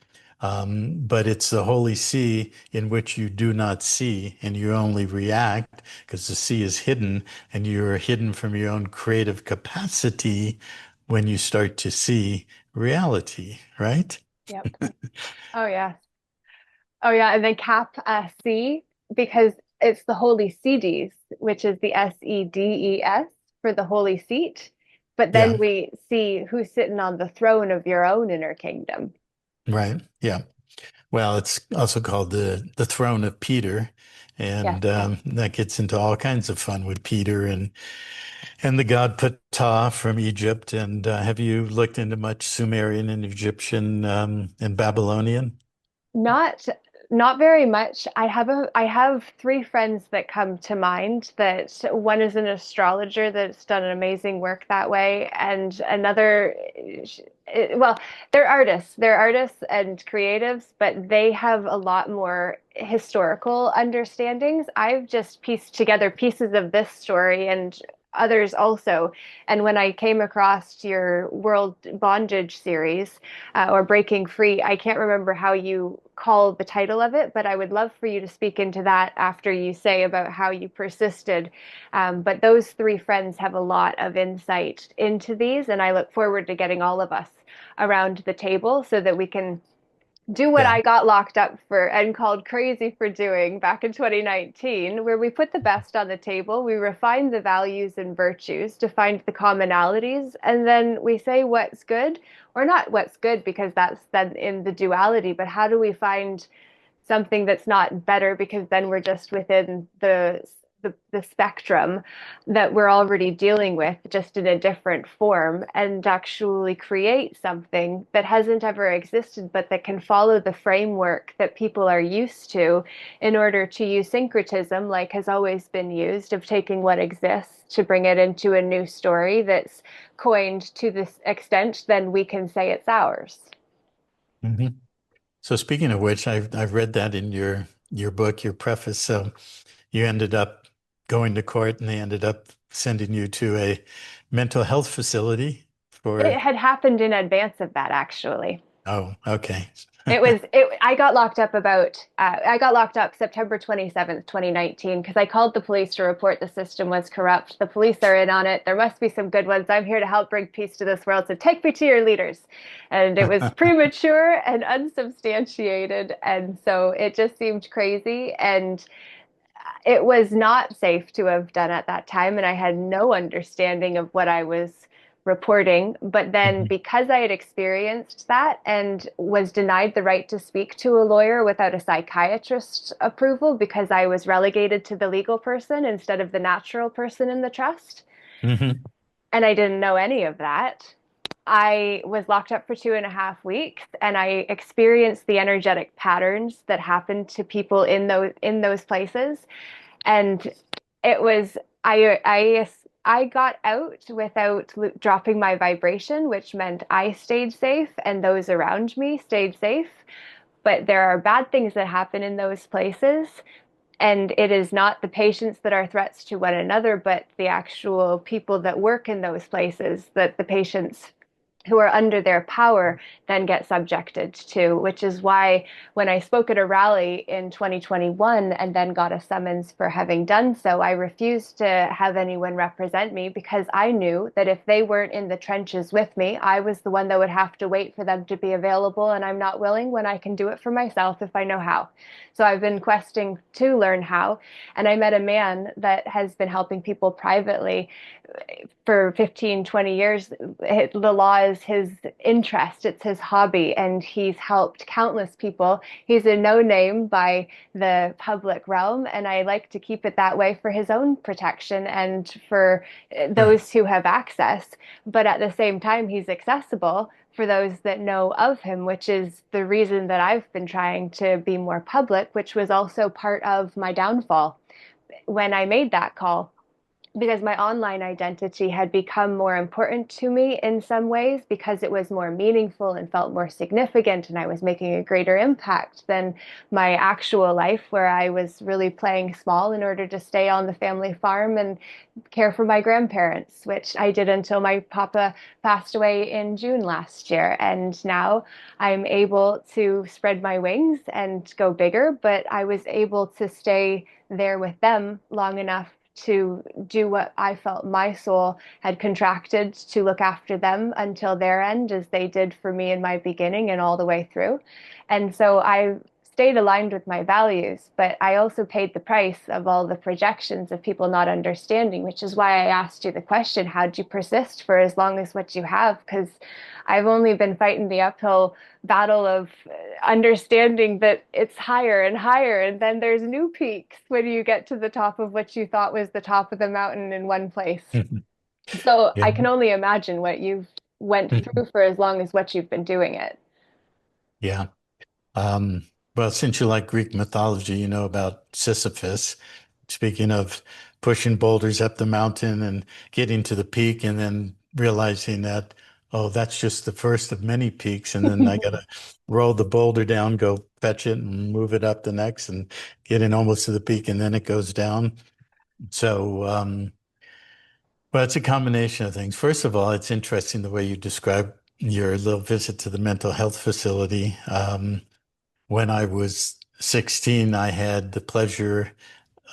But it's the Holy See in which you do not see and you only react because the sea is hidden and you're hidden from your own creative capacity when you start to see reality, right? Yep. Oh yeah. Oh yeah. And then cap C because it's the Holy Sedes, which is the Sedes for the Holy Seat. But then Yeah, we see who's sitting on the throne of your own inner kingdom. right. Yeah. Well, it's also called the throne of Peter, Yes. and that gets into all kinds of fun with Peter and the god Ptah from Egypt. And have you looked into much Sumerian and Egyptian and Babylonian? Not not very much. I have three friends that come to mind that one is an astrologer that's done an amazing work that way, and another, well, they're artists. They're artists and creatives, but they have a lot more historical understandings. I've just pieced together pieces of this story and others also. And when I came across your World Bondage series, or Breaking Free, I can't remember how you call the title of it, but I would love for you to speak into that after you say about how you persisted. But those three friends have a lot of insight into these, and I look forward to getting all of us around the table so that we can do what Yeah. I got locked up for and called crazy for doing back in 2019, where we put the best on the table, we refine the values and virtues to find the commonalities, and then we say what's good, or not what's good because that's then in the duality, but how do we find something that's not better because then we're just within the spectrum that we're already dealing with, just in a different form, and actually create something that hasn't ever existed, but that can follow the framework that people are used to in order to use syncretism, like has always been used, of taking what exists to bring it into a new story that's coined to this extent, then we can say it's ours. Hmm. So speaking of which, I've read that in your book, your preface. So you ended up going to court and they ended up sending you to a mental health facility It for, had happened in advance of that, actually. oh, okay. I got locked up I got locked up September 27th, 2019, because I called the police to report the system was corrupt. The police are in on it. There must be some good ones. I'm here to help bring peace to this world. So take me to your leaders. And it was premature and unsubstantiated. And so it just seemed crazy. And it was not safe to have done at that time, and I had no understanding of what I was reporting. But then, Mhm. because I had experienced that and was denied the right to speak to a lawyer without a psychiatrist approval because I was relegated to the legal person instead of the natural person in the trust, Mhm. and I didn't know any of that. I was locked up for 2.5 weeks, and I experienced the energetic patterns that happened to people in those places. And it was I got out without dropping my vibration, which meant I stayed safe and those around me stayed safe. But there are bad things that happen in those places, and it is not the patients that are threats to one another, but the actual people that work in those places that the patients who are under their power then get subjected to, which is why when I spoke at a rally in 2021 and then got a summons for having done so, I refused to have anyone represent me because I knew that if they weren't in the trenches with me, I was the one that would have to wait for them to be available, and I'm not willing when I can do it for myself if I know how. So I've been questing to learn how, and I met a man that has been helping people privately for 15, 20 years. The law is his interest, it's his hobby, and he's helped countless people. He's a no name by the public realm, and I like to keep it that way for his own protection and for Sure. those who have access. But at the same time, he's accessible for those that know of him, which is the reason that I've been trying to be more public, which was also part of my downfall when I made that call, because my online identity had become more important to me in some ways because it was more meaningful and felt more significant, and I was making a greater impact than my actual life, where I was really playing small in order to stay on the family farm and care for my grandparents, which I did until my papa passed away in June last year. And now I'm able to spread my wings and go bigger, but I was able to stay there with them long enough to do what I felt my soul had contracted to look after them until their end, as they did for me in my beginning and all the way through. And so I stayed aligned with my values, but I also paid the price of all the projections of people not understanding, which is why I asked you the question, how'd you persist for as long as what you have? Because I've only been fighting the uphill battle of understanding that it's higher and higher, and then there's new peaks when you get to the top of what you thought was the top of the mountain in one place. So Yeah. I can only imagine what you've went Mhm. through for as long as what you've been doing it. Yeah. Um, well, since you like Greek mythology, you know about Sisyphus. Speaking of pushing boulders up the mountain and getting to the peak and then realizing that, oh, that's just the first of many peaks. And then I got to roll the boulder down, go fetch it and move it up the next and get in almost to the peak and then it goes down. So, Well, it's a combination of things. First of all, it's interesting the way you describe your little visit to the mental health facility. When I was 16, I had the pleasure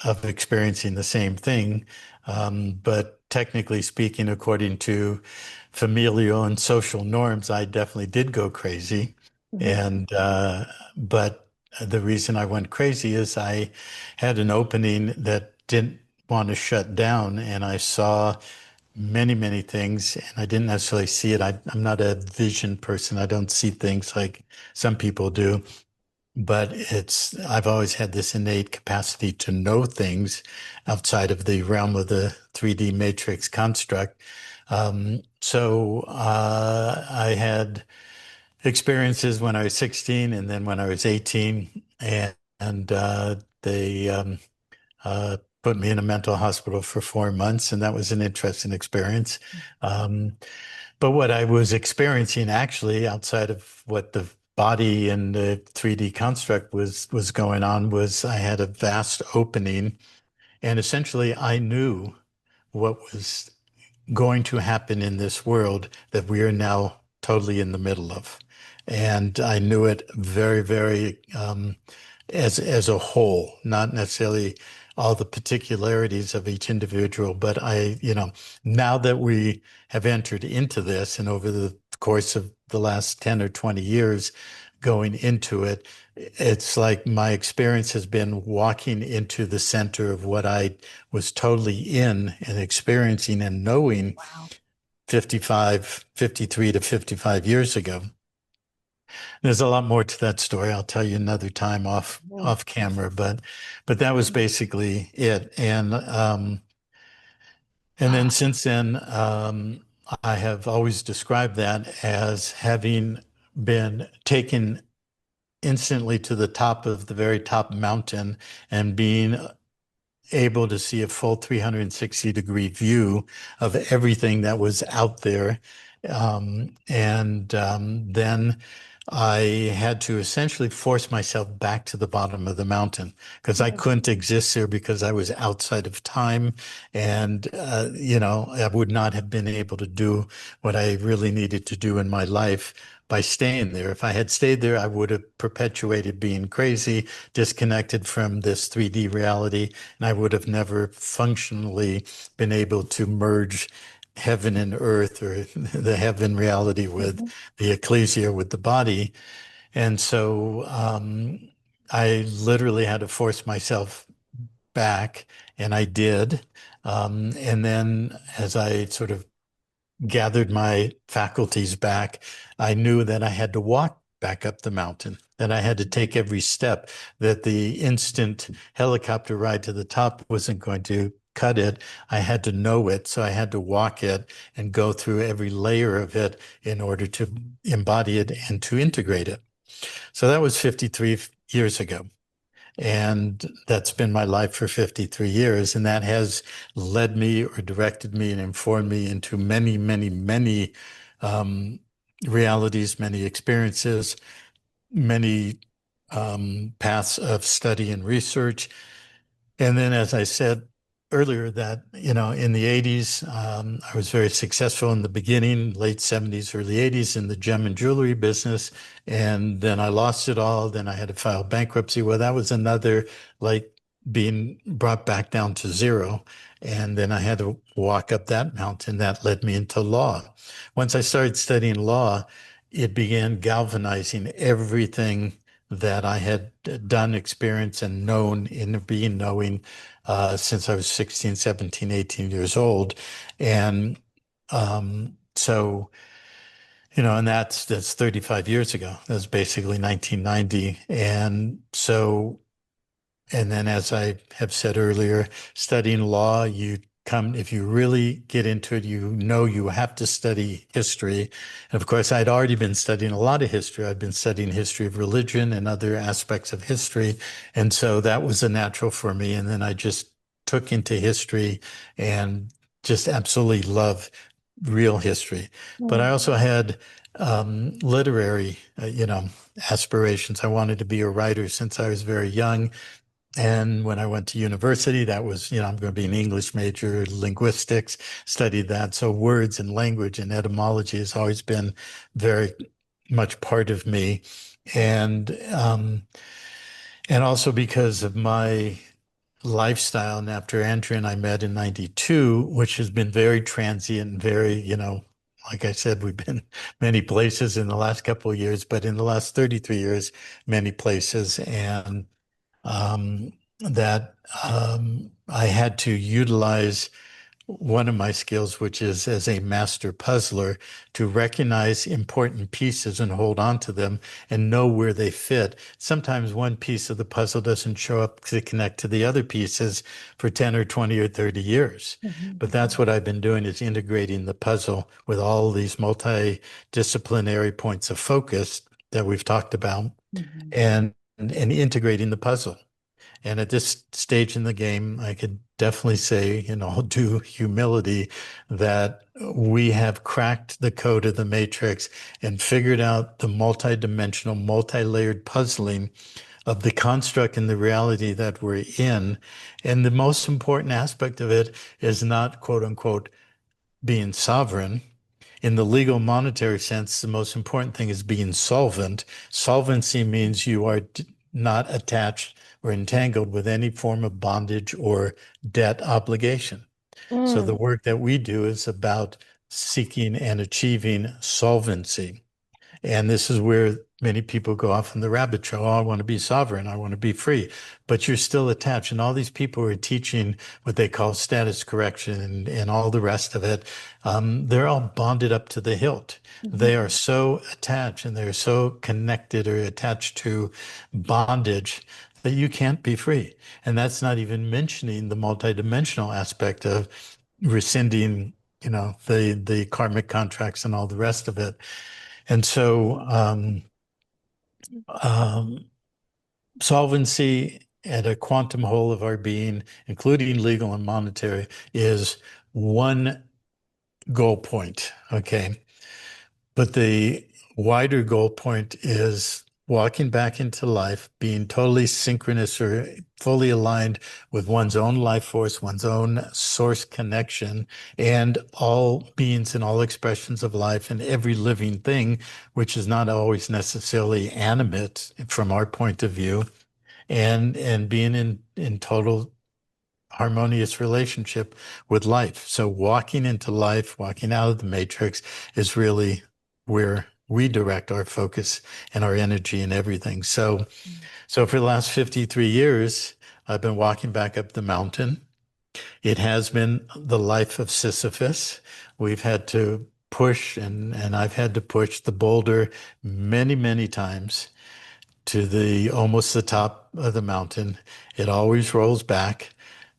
of experiencing the same thing. But technically speaking, according to familial and social norms, I definitely did go crazy. Mhm. And, but the reason I went crazy is I had an opening that didn't want to shut down, and I saw many, many things, and I didn't necessarily see it. I'm not a vision person. I don't see things like some people do, but I've always had this innate capacity to know things outside of the realm of the 3D matrix construct. I had experiences when I was 16 and then when I was 18, and they put me in a mental hospital for 4 months, and that was an interesting experience. Um, but what I was experiencing actually outside of what the body and the 3D construct was going on was I had a vast opening, and essentially I knew what was going to happen in this world that we are now totally in the middle of. And I knew it very, very as a whole, not necessarily all the particularities of each individual, but now that we have entered into this and over the course of the last 10 or 20 years going into it, it's like my experience has been walking into the center of what I was totally in and experiencing and knowing Wow. 53 to 55 years ago. There's a lot more to that story. I'll tell you another time Mhm. off camera, but that was basically it. And then since then, I have always described that as having been taken instantly to the top of the very top mountain and being able to see a full 360-degree view of everything that was out there. Then I had to essentially force myself back to the bottom of the mountain because I Mhm. couldn't exist there because I was outside of time. And, I would not have been able to do what I really needed to do in my life by staying there. If I had stayed there, I would have perpetuated being crazy, disconnected from this 3D reality, and I would have never functionally been able to merge heaven and earth or the heaven reality with Mhm. the ecclesia with the body. And so I literally had to force myself back, and I did. And then as I sort of gathered my faculties back, I knew that I had to walk back up the mountain, that I had to take every step, that the instant helicopter ride to the top wasn't going to cut it. I had to know it. So I had to walk it and go through every layer of it in order to embody it and to integrate it. So that was 53 years ago. And that's been my life for 53 years. And that has led me or directed me and informed me into many, many, many um, realities, many experiences, many paths of study and research. And then, as I said earlier, that, in the 80s, I was very successful in the beginning, late 70s, early 80s in the gem and jewelry business. And then I lost it all. Then I had to file bankruptcy. Well, that was another like being brought back down to zero. And then I had to walk up that mountain that led me into law. Once I started studying law, it began galvanizing everything that I had done, experienced, and known in being knowing since I was 16, 17, 18 years old. And so, and that's 35 years ago. That was basically 1990. And then, as I have said earlier, studying law, if you really get into it, you have to study history. And of course, I'd already been studying a lot of history. I'd been studying history of religion and other aspects of history. And so that was a natural for me. And then I just took into history and just absolutely love real history. But I Mhm. also had literary, aspirations. I wanted to be a writer since I was very young. And when I went to university, that was, I'm going to be an English major, linguistics, studied that. So words and language and etymology has always been very much part of me. And and also because of my lifestyle, and after Andrea and I met in 92, which has been very transient and very, like I said, we've been many places in the last couple of years, but in the last 33 years, many places. And um, that I had to utilize one of my skills, which is as a master puzzler, to recognize important pieces and hold on to them and know where they fit. Sometimes one piece of the puzzle doesn't show up to connect to the other pieces for 10 or 20 or 30 years. Mhm. But that's what I've been doing, is integrating the puzzle with all these multidisciplinary points of focus that we've talked about, Mhm. and integrating the puzzle. And at this stage in the game, I could definitely say, due humility, that we have cracked the code of the matrix and figured out the multidimensional, multi-layered puzzling of the construct and the reality that we're in. And the most important aspect of it is not, quote unquote, being sovereign. In the legal monetary sense, the most important thing is being solvent. Solvency means you are not attached or entangled with any form of bondage or debt obligation. So the Mm. work that we do is about seeking and achieving solvency. And this is where many people go off in the rabbit trail. Oh, I want to be sovereign. I want to be free. But you're still attached. And all these people who are teaching what they call status correction and all the rest of it, they're all bonded up to the hilt. They are Mhm. so attached and they're so connected or attached to bondage that you can't be free. And that's not even mentioning the multidimensional aspect of rescinding, the karmic contracts and all the rest of it. And so um, solvency at a quantum whole of our being, including legal and monetary, is one goal point. Okay. But the wider goal point is walking back into life, being totally synchronous or fully aligned with one's own life force, one's own source connection, and all beings and all expressions of life and every living thing, which is not always necessarily animate from our point of view, and being in total harmonious relationship with life. So walking into life, walking out of the matrix is really where we direct our focus and our energy and everything. So for the last 53 years, I've been walking back up the mountain. It has been the life of Sisyphus. We've had to push and I've had to push the boulder many, many times to the almost the top of the mountain. It always rolls back,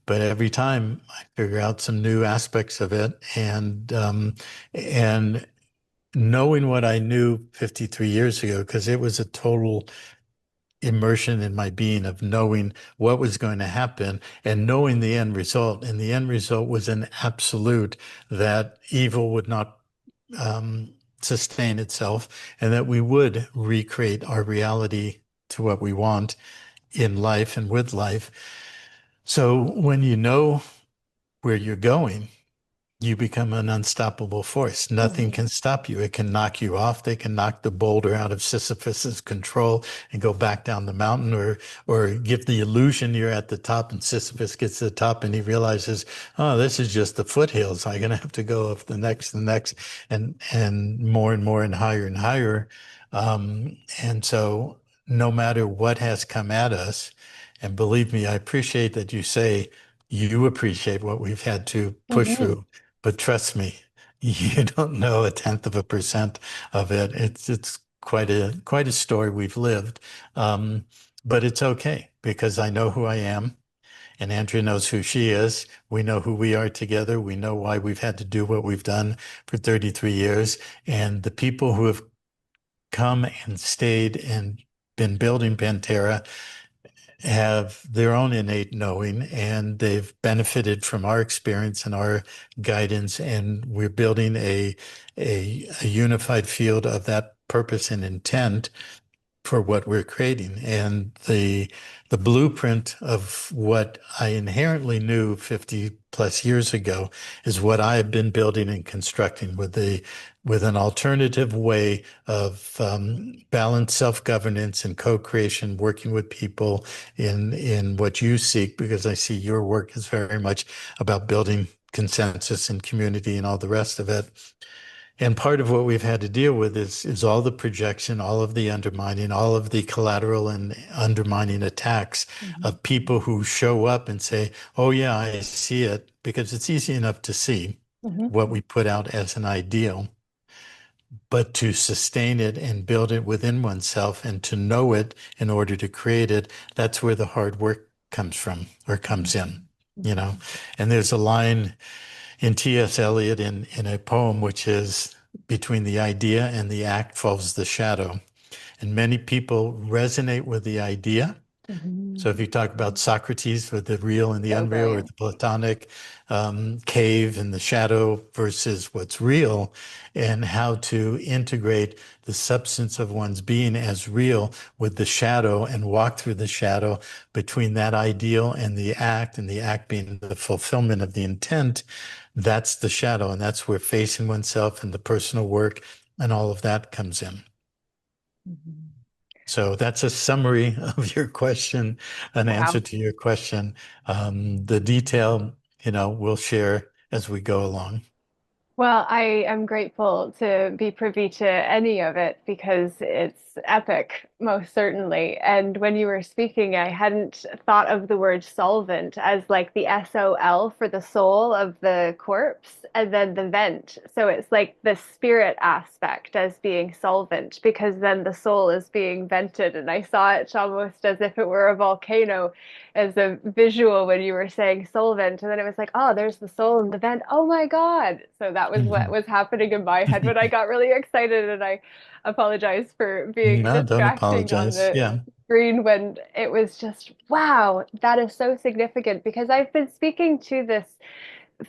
but every time I figure out some new aspects of it, and knowing what I knew 53 years ago, because it was a total immersion in my being of knowing what was going to happen and knowing the end result. And the end result was an absolute that evil would not sustain itself and that we would recreate our reality to what we want in life and with life. So when you know where you're going, you become an unstoppable force. Nothing Mhm. can stop you. It can knock you off. They can knock the boulder out of Sisyphus's control and go back down the mountain, or give the illusion you're at the top, and Sisyphus gets to the top and he realizes, oh, this is just the foothills. I'm gonna have to go up the next, and more and higher and higher. And so no matter what has come at us, and believe me, I appreciate that you say you appreciate what we've had to push Mhm. through. But trust me, you don't know a tenth of a percent of it. It's quite a story we've lived. But it's okay because I know who I am and Andrea knows who she is. We know who we are together. We know why we've had to do what we've done for 33 years. And the people who have come and stayed and been building Pantera have their own innate knowing and they've benefited from our experience and our guidance. And we're building a unified field of that purpose and intent for what we're creating. And the blueprint of what I inherently knew 50 plus years ago is what I've been building and constructing with an alternative way of balanced self-governance and co-creation, working with people in what you seek, because I see your work is very much about building consensus and community and all the rest of it. And part of what we've had to deal with is all the projection, all of the undermining, all of the collateral and undermining attacks Mhm. of people who show up and say, "Oh yeah, I see it," because it's easy enough to see Mhm. what we put out as an ideal, but to sustain it and build it within oneself and to know it in order to create it, that's where the hard work comes from or comes in, you know. Mhm. And there's a line in T.S. Eliot in a poem, which is between the idea and the act falls the shadow. And many people resonate with the idea. So if Mhm. you talk about Socrates with the real and the So unreal, or brilliant. the Platonic cave and the shadow versus what's real, and how to integrate the substance of one's being as real with the shadow and walk through the shadow between that ideal and the act being the fulfillment of the intent, that's the shadow. And that's where facing oneself and the personal work and all of that comes in. Mhm. So that's a summary of your question, an answer Wow. to your question. The detail, we'll share as we go along. Well, I am grateful to be privy to any of it because it's epic, most certainly. And when you were speaking, I hadn't thought of the word solvent as like the SOL for the soul of the corpse, and then the vent. So it's like the spirit aspect as being solvent because then the soul is being vented. And I saw it almost as if it were a volcano as a visual when you were saying solvent. And then it was like, oh, there's the soul in the vent. Oh my God. So that was what Mhm. was happening in my head when I got really excited. And I apologize for being No, don't distracting on apologize. the Yeah, screen when it was just, wow, that is so significant because I've been speaking to this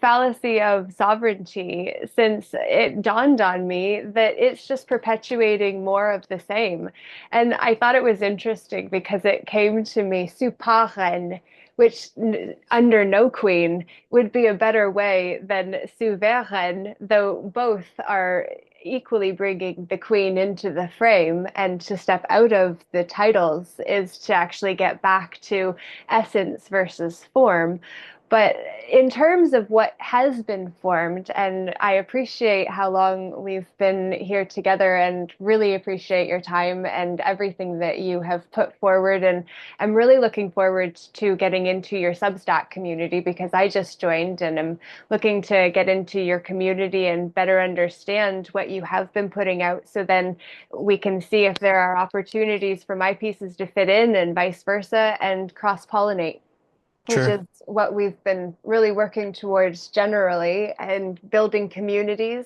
fallacy of sovereignty since it dawned on me that it's just perpetuating more of the same. And I thought it was interesting because it came to me, souveraine, which under no queen would be a better way than souveraine, though both are equally bringing the queen into the frame. And to step out of the titles is to actually get back to essence versus form. But in terms of what has been formed, and I appreciate how long we've been here together and really appreciate your time and everything that you have put forward. And I'm really looking forward to getting into your Substack community because I just joined and I'm looking to get into your community and better understand what you have been putting out. So then we can see if there are opportunities for my pieces to fit in and vice versa and cross pollinate, which is sure. what we've been really working towards generally and building communities.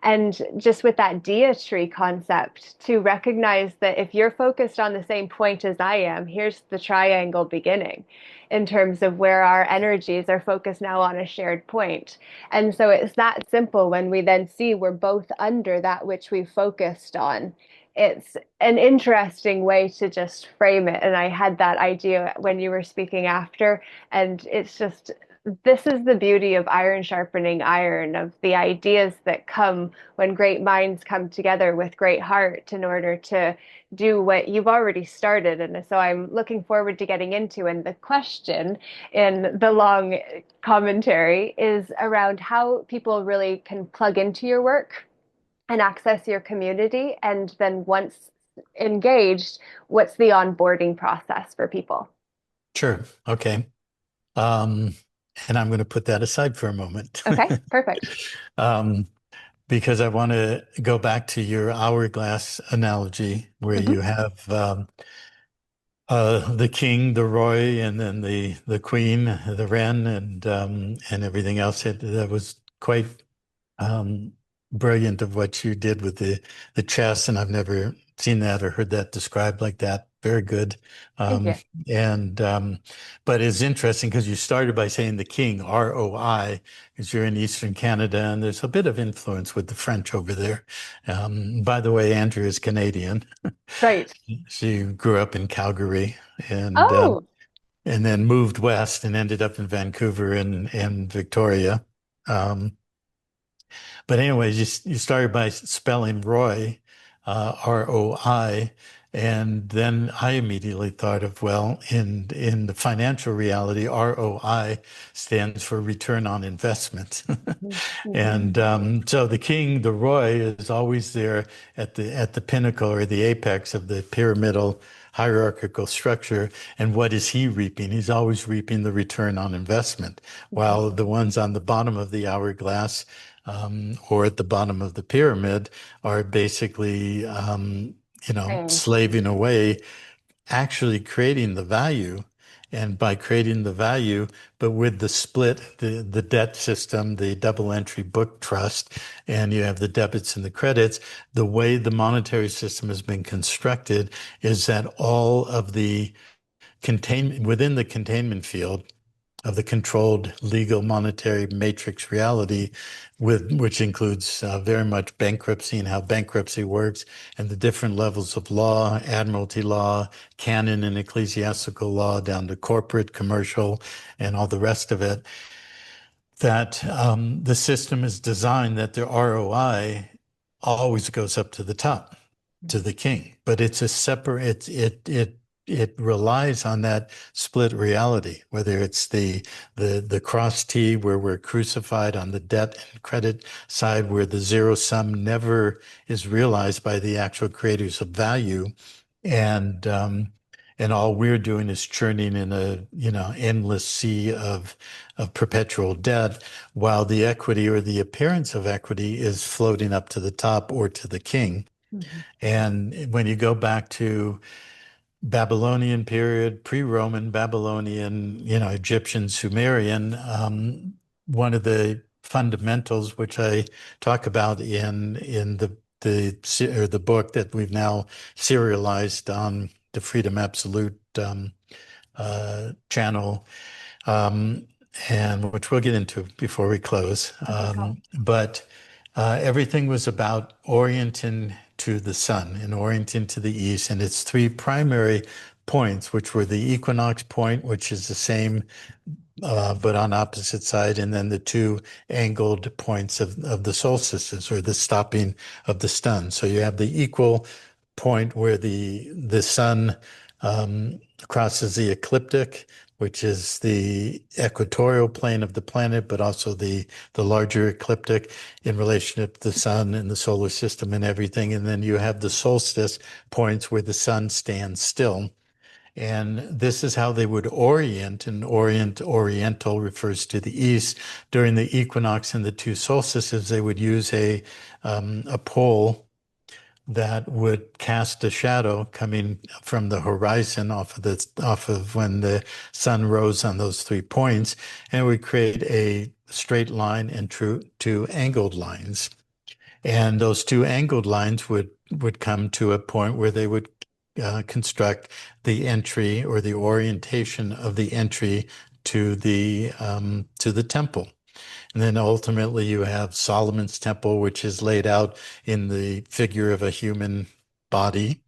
And just with that jeH concept, to recognize that if you're focused on the same point as I am, here's the triangle beginning in terms of where our energies are focused now on a shared point. And so it's that simple when we then see we're both under that which we focused on. It's an interesting way to just frame it. And I had that idea when you were speaking after, and it's just this is the beauty of iron sharpening iron, of the ideas that come when great minds come together with great heart in order to do what you've already started. And so I'm looking forward to getting into. And the question in the long commentary is around how people really can plug into your work and access your community. And then once engaged, what's the onboarding process for people? Sure. Okay. Um, and I'm going to put that aside for a moment. Okay, perfect. Um, because I want to go back to your hourglass analogy where Mhm. you have the king, the Roy, and then the queen, the wren, and everything else. That was quite um, brilliant of what you did with the chess, and I've never seen that or heard that described like that. Very good. Thank Um, you. and but it's interesting because you started by saying the king, ROI, because you're in Eastern Canada, and there's a bit of influence with the French over there. By the way, Andrew is Canadian. Right. She grew up in Calgary and Oh, and then moved west and ended up in Vancouver and Victoria. Um, but anyways, you started by spelling Roy, ROI, and then I immediately thought of, well, in the financial reality, ROI stands for return on investment. mhm. And so the king, the Roy, is always there at the pinnacle or the apex of the pyramidal hierarchical structure. And what is he reaping? He's always reaping the return on investment, Mhm. while the ones on the bottom of the hourglass or at the bottom of the pyramid are basically, Same. slaving away, actually creating the value. And by creating the value, but with the split, the debt system, the double entry book trust, and you have the debits and the credits, the way the monetary system has been constructed is that all of the within the containment field of the controlled legal monetary matrix reality, which includes very much bankruptcy and how bankruptcy works and the different levels of law, admiralty law, canon and ecclesiastical law down to corporate, commercial, and all the rest of it, that the system is designed that the ROI always goes up to the top, to the king. But it's a separate, it relies on that split reality, whether it's the cross T where we're crucified on the debt and credit side, where the zero sum never is realized by the actual creators of value. And and all we're doing is churning in a endless sea of perpetual debt, while the equity or the appearance of equity is floating up to the top or to the king. Mhm. And when you go back to Babylonian period, pre-Roman, Babylonian, Egyptian, Sumerian, one of the fundamentals which I talk about in the book that we've now serialized on the Freedom Absolute channel, um, and which we'll get into before we close. Okay, cool. But everything was about orienting to the sun and orienting to the east, and its three primary points, which were the equinox point, which is the same but on opposite side, and then the two angled points of the solstices or the stopping of the sun. So you have the equal point where the sun crosses the ecliptic, which is the equatorial plane of the planet, but also the larger ecliptic in relation to the sun and the solar system and everything. And then you have the solstice points where the sun stands still. And this is how they would orient, and oriental refers to the east. During the equinox and the two solstices, they would use a pole that would cast a shadow coming from the horizon off of when the sun rose on those 3 points, and it would create a straight line and two angled lines. And those two angled lines would come to a point where they would construct the entry or the orientation of the entry to the temple. And then ultimately you have Solomon's temple, which is laid out in the figure of a human body.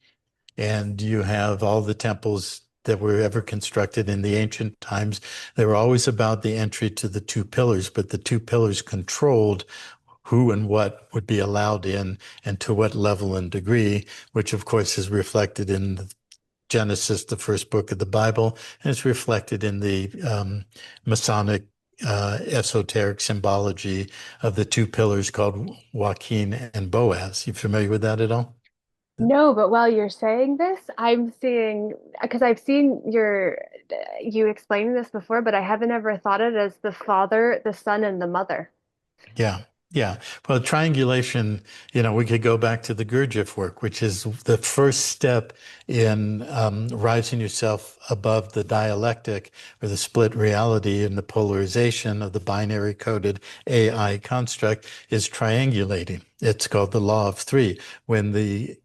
And you have all the temples that were ever constructed in the ancient times. They were always about the entry to the two pillars, but the two pillars controlled who and what would be allowed in and to what level and degree, which of course is reflected in Genesis, the first book of the Bible, and it's reflected in the Masonic esoteric symbology of the two pillars called Joaquin and Boaz. You familiar with that at all? No, but while you're saying this, I'm seeing because I've seen you explaining this before, but I haven't ever thought it as the father, the son, and the mother. Yeah. Yeah. Well, triangulation, we could go back to the Gurdjieff work, which is the first step in rising yourself above the dialectic or the split reality and the polarization of the binary coded AI construct is triangulating. It's called the law of three. When the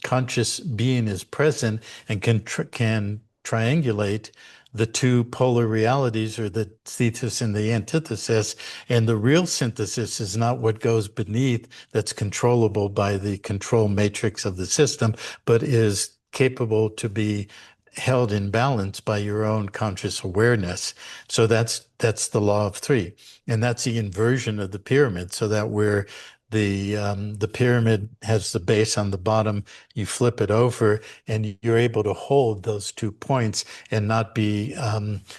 conscious being is present and can triangulate the two polar realities, or the thesis and the antithesis. And the real synthesis is not what goes beneath, that's controllable by the control matrix of the system, but is capable to be held in balance by your own conscious awareness. So that's the law of three, and that's the inversion of the pyramid, so that where the pyramid has the base on the bottom, you flip it over, and you're able to hold those 2 points and not be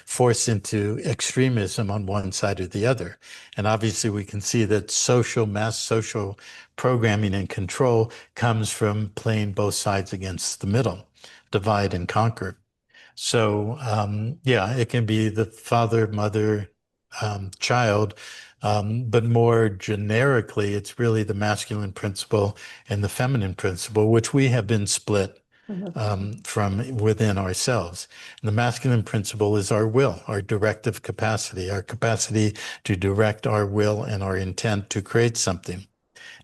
forced into extremism on one side or the other. And obviously, we can see that mass social programming and control comes from playing both sides against the middle, divide and conquer. So, yeah, it can be the father, mother, child, but more generically, it's really the masculine principle and the feminine principle, which we have been split Mhm. from within ourselves. And the masculine principle is our will, our directive capacity, our capacity to direct our will and our intent to create something.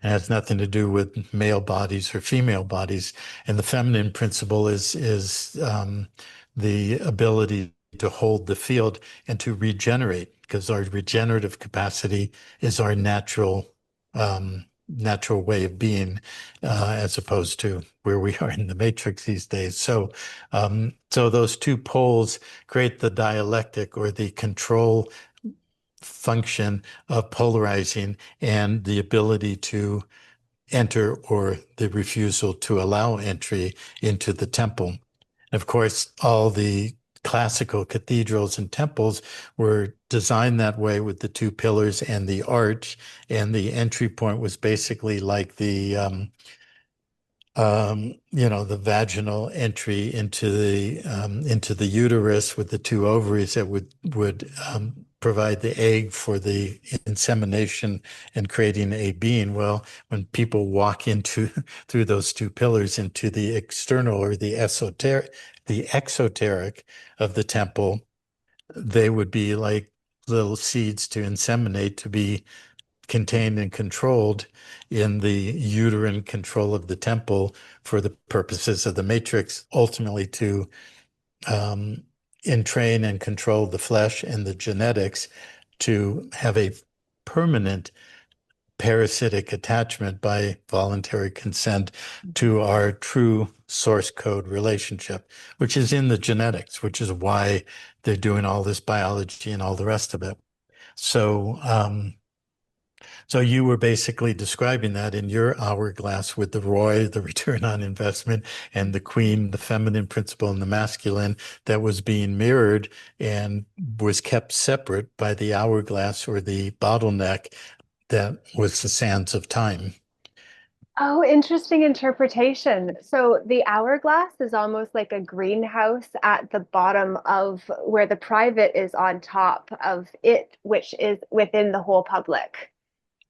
It has nothing to do with male bodies or female bodies. And the feminine principle is the ability to hold the field and to regenerate, because our regenerative capacity is our natural way of being, as opposed to where we are in the matrix these days. So those two poles create the dialectic, or the control function of polarizing, and the ability to enter, or the refusal to allow entry into the temple. Of course, all the classical cathedrals and temples were designed that way, with the two pillars and the arch, and the entry point was basically like the vaginal entry into the uterus, with the two ovaries that would provide the egg for the insemination and creating a being. Well, when people walk into through those two pillars into the external, or the exoteric of the temple, they would be like little seeds to inseminate, to be contained and controlled in the uterine control of the temple, for the purposes of the matrix, ultimately to um, entrain and control the flesh and the genetics, to have a permanent parasitic attachment by voluntary consent to our true source code relationship, which is in the genetics, which is why they're doing all this biology and all the rest of it. So you were basically describing that in your hourglass, with the ROI, the return on investment, and the queen, the feminine principle, and the masculine, that was being mirrored and was kept separate by the hourglass, or the bottleneck that was the sands of time. Oh, interesting interpretation. So the hourglass is almost like a greenhouse at the bottom of where the private is on top of it, which is within the whole public.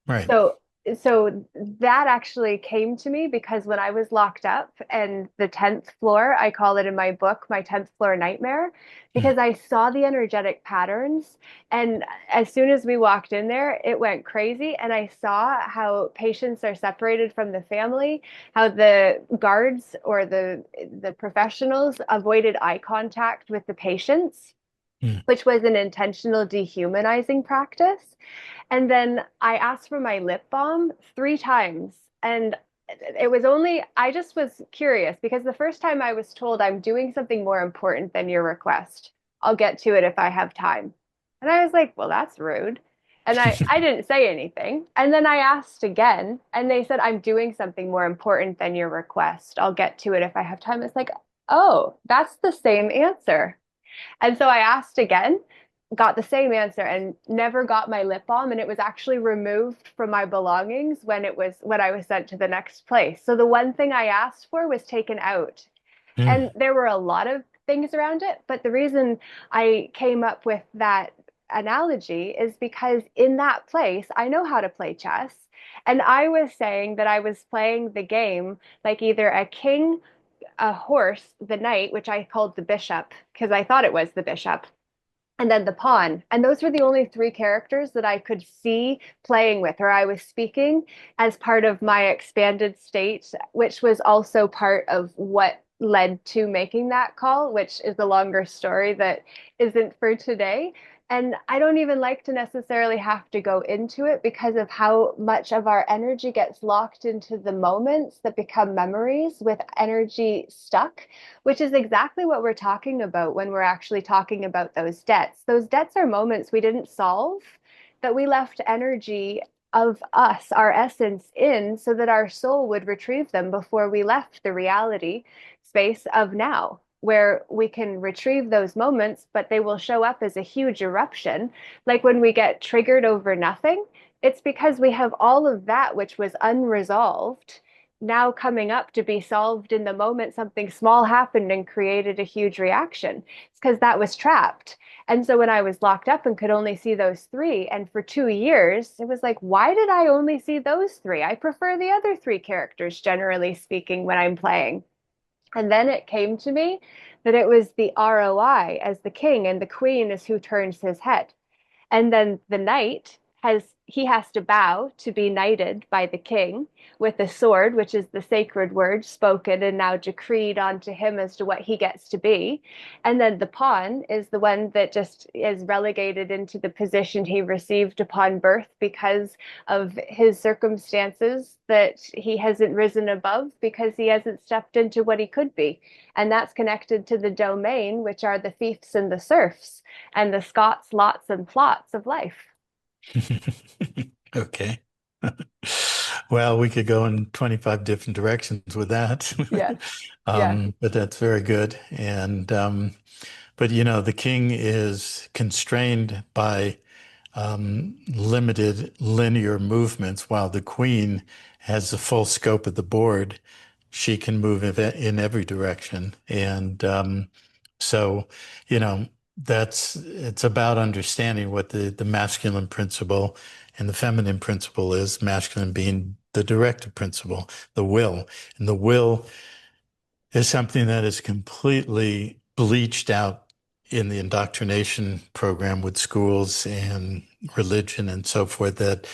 Right. So, so that actually came to me because when I was locked up, and the 10th floor, I call it in my book, my 10th floor nightmare, Mm, because I saw the energetic patterns. And as soon as we walked in there, it went crazy. And I saw how patients are separated from the family, how the guards, or the professionals, avoided eye contact with the patients, mm, which was an intentional dehumanizing practice. And then I asked for my lip balm 3 times. And it was only, I just was curious because the first time I was told, I'm doing something more important than your request. I'll get to it if I have time. And I was like, well, that's rude. And I didn't say anything. And then I asked again, and they said, I'm doing something more important than your request. I'll get to it if I have time. It's like, oh, that's the same answer. And so I asked again, got the same answer, and never got my lip balm. And it was actually removed from my belongings when I was sent to the next place. So the one thing I asked for was taken out. And mm, there were a lot of things around it. But the reason I came up with that analogy is because in that place, I know how to play chess. And I was saying that I was playing the game like either a king, a horse, the knight, which I called the bishop because I thought it was the bishop, and then the pawn. And those were the only three characters that I could see playing with, or I was speaking as part of my expanded state, which was also part of what led to making that call, which is a longer story that isn't for today. And I don't even like to necessarily have to go into it because of how much of our energy gets locked into the moments that become memories with energy stuck, which is exactly what we're talking about when we're actually talking about those debts. Those debts are moments we didn't solve, that we left energy of us, our essence, in so that our soul would retrieve them before we left the reality space of now, where we can retrieve those moments, but they will show up as a huge eruption. Like when we get triggered over nothing, it's because we have all of that which was unresolved now coming up to be solved in the moment something small happened and created a huge reaction. It's because that was trapped. And so when I was locked up and could only see those three, and for 2 years, it was like, why did I only see those three? I prefer the other three characters, generally speaking, when I'm playing. And then it came to me that it was the ROI as the king, and the queen is who turns his head. And then the knight has to bow to be knighted by the king with the sword, which is the sacred word spoken and now decreed onto him as to what he gets to be. And then the pawn is the one that just is relegated into the position he received upon birth because of his circumstances, that he hasn't risen above because he hasn't stepped into what he could be. And that's connected to the domain, which are the fiefs and the serfs and the Scots, lots, and plots of life. Okay. Well, we could go in 25 different directions with that. Yes. Yeah. But that's very good. And but you know, the king is constrained by limited linear movements, while the queen has the full scope of the board. She can move in every direction. And so, you know, it's about understanding what the masculine principle and the feminine principle is, masculine being the directive principle, the will. And the will is something that is completely bleached out in the indoctrination program with schools and religion and so forth that,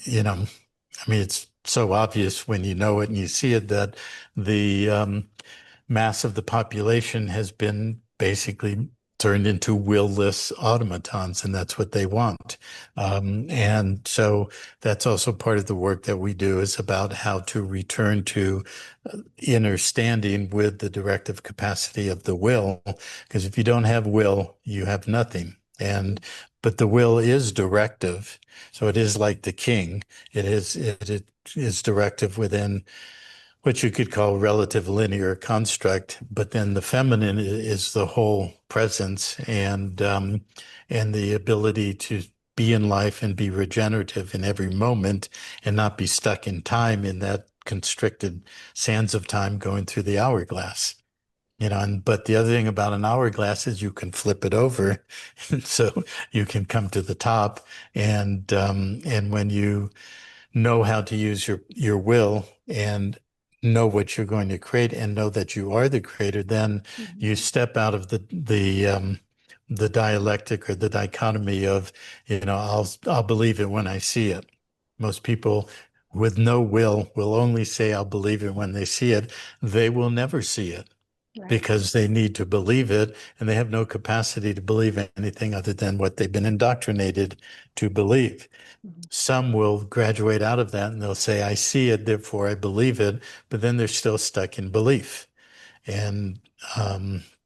you know, I mean, it's so obvious when you know it and you see it that the mass of the population has been basically turned into will-less automatons, and that's what they want. And so that's also part of the work that we do is about how to return to inner standing with the directive capacity of the will. Because if you don't have will, you have nothing. And but the will is directive, so it is like the king. It is directive within what you could call relative linear construct, but then the feminine is the whole presence and the ability to be in life and be regenerative in every moment and not be stuck in time in that constricted sands of time going through the hourglass. You know, but the other thing about an hourglass is you can flip it over, so you can come to the top. And when you know how to use your will and know what you're going to create and know that you are the creator, then Mhm. you step out of the dialectic or the dichotomy of, you know, I'll believe it when I see it. Most people with no will only say I'll believe it when they see it. They will never see it Right. because they need to believe it and they have no capacity to believe anything other than what they've been indoctrinated to believe. Mhm. Some will graduate out of that and they'll say, I see it, therefore I believe it, but then they're still stuck in belief. And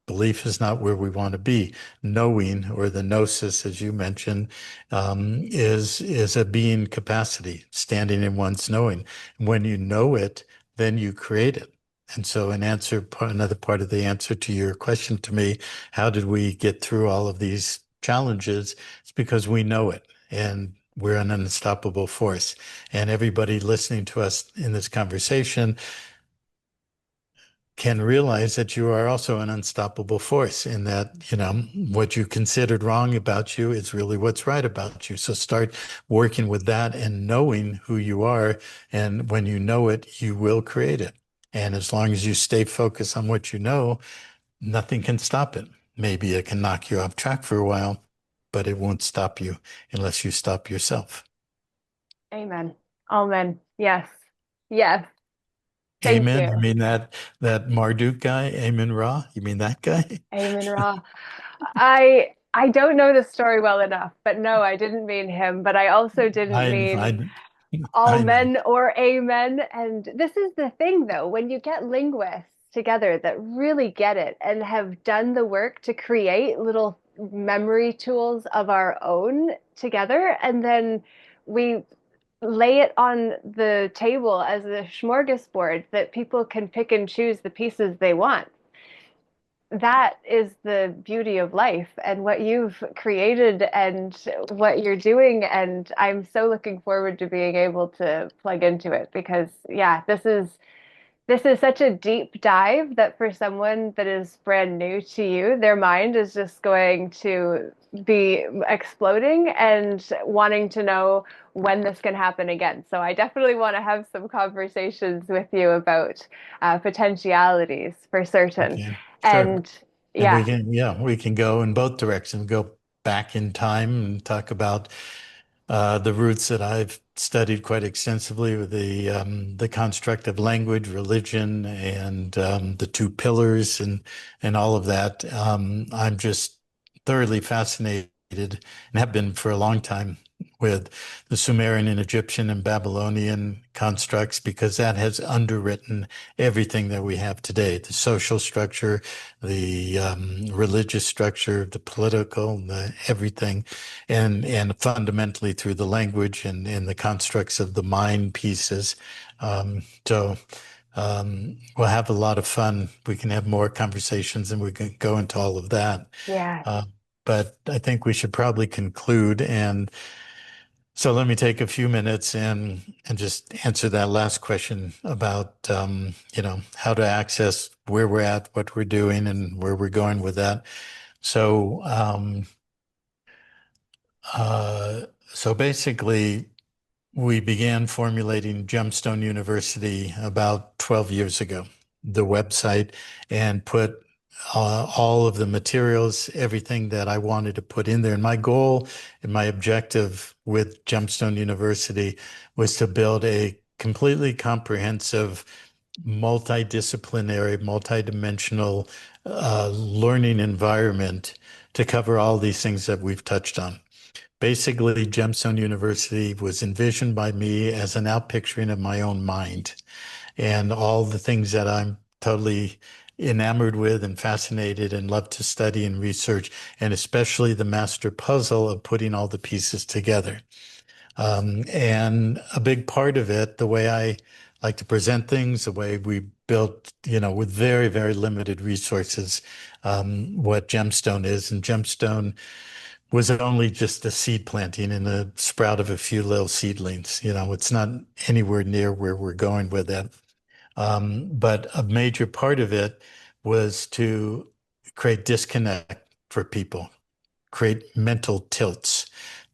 belief is not where we want to be. Knowing, or the gnosis, as you mentioned, is a being capacity, standing in one's knowing. When you know it, then you create it. And so, another part of the answer to your question to me, how did we get through all of these challenges? It's because we know it, and we're an unstoppable force. And everybody listening to us in this conversation can realize that you are also an unstoppable force in that, you know, what you considered wrong about you is really what's right about you. So start working with that and knowing who you are. And when you know it, you will create it. And as long as you stay focused on what you know, nothing can stop it. Maybe it can knock you off track for a while, but it won't stop you unless you stop yourself. Amen. Amen. Yes. Yes. Thank Amen. You you. mean that Marduk guy, Amen Ra? You mean that guy? Amen, Ra. I don't know the story well enough, but no, I didn't mean him. But I also didn't I mean I all I know. men or amen. And this is the thing, though, when you get linguists together that really get it and have done the work to create little memory tools of our own together, and then we lay it on the table as a smorgasbord that people can pick and choose the pieces they want. That is the beauty of life and what you've created and what you're doing. And I'm so looking forward to being able to plug into it because, yeah, this is such a deep dive that for someone that is brand new to you, their mind is just going to be exploding and wanting to know when this can happen again. So I definitely want to have some conversations with you about potentialities for certain. Okay, sure. And And yeah, yeah, we can go in both directions, go back in time and talk about the roots that I've studied quite extensively with the construct of language, religion, and the two pillars and all of that. I'm just thoroughly fascinated and have been for a long time with the Sumerian and Egyptian and Babylonian constructs because that has underwritten everything that we have today, the social structure, the religious structure, the political, the everything, and fundamentally through the language and the constructs of the mind pieces. We'll have a lot of fun. We can have more conversations and we can go into all of that. yeah, Uh, but I think we should probably conclude. And so let me take a few minutes and just answer that last question about how to access where we're at, what we're doing, and where we're going with that. So uh, so basically, we began formulating Gemstone University about 12 years ago, the website, and put all of the materials, everything that I wanted to put in there. And my goal and my objective with Gemstone University was to build a completely comprehensive, multidisciplinary, multidimensional learning environment to cover all these things that we've touched on. Basically, Gemstone University was envisioned by me as an outpicturing of my own mind and all the things that I'm totally enamored with and fascinated and love to study and research, and especially the master puzzle of putting all the pieces together. And a big part of it, the way I like to present things, the way we built, with very, very limited resources, what Gemstone is. And Gemstone was only just a seed planting and a sprout of a few little seedlings. It's not anywhere near where we're going with it. But a major part of it was to create disconnect for people, create mental tilts,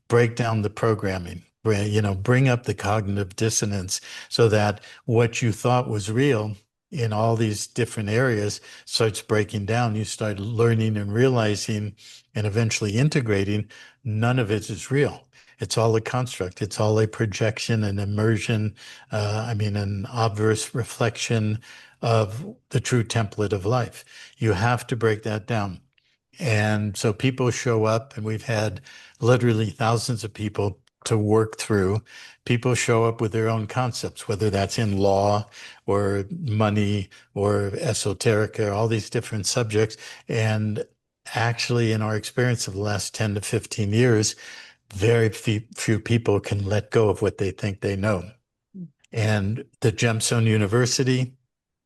break down the programming, bring up the cognitive dissonance so that what you thought was real in all these different areas starts breaking down. You start learning and realizing and eventually integrating none of it is real. It's all a construct. It's all a projection, an immersion, an obverse reflection of the true template of life. You have to break that down. And so people show up, and we've had literally thousands of people to work through. People show up with their own concepts, whether that's in law or money or esoterica, all these different subjects. And actually, in our experience of the last 10 to 15 years, very few people can let go of what they think they know. And the Gemstone University,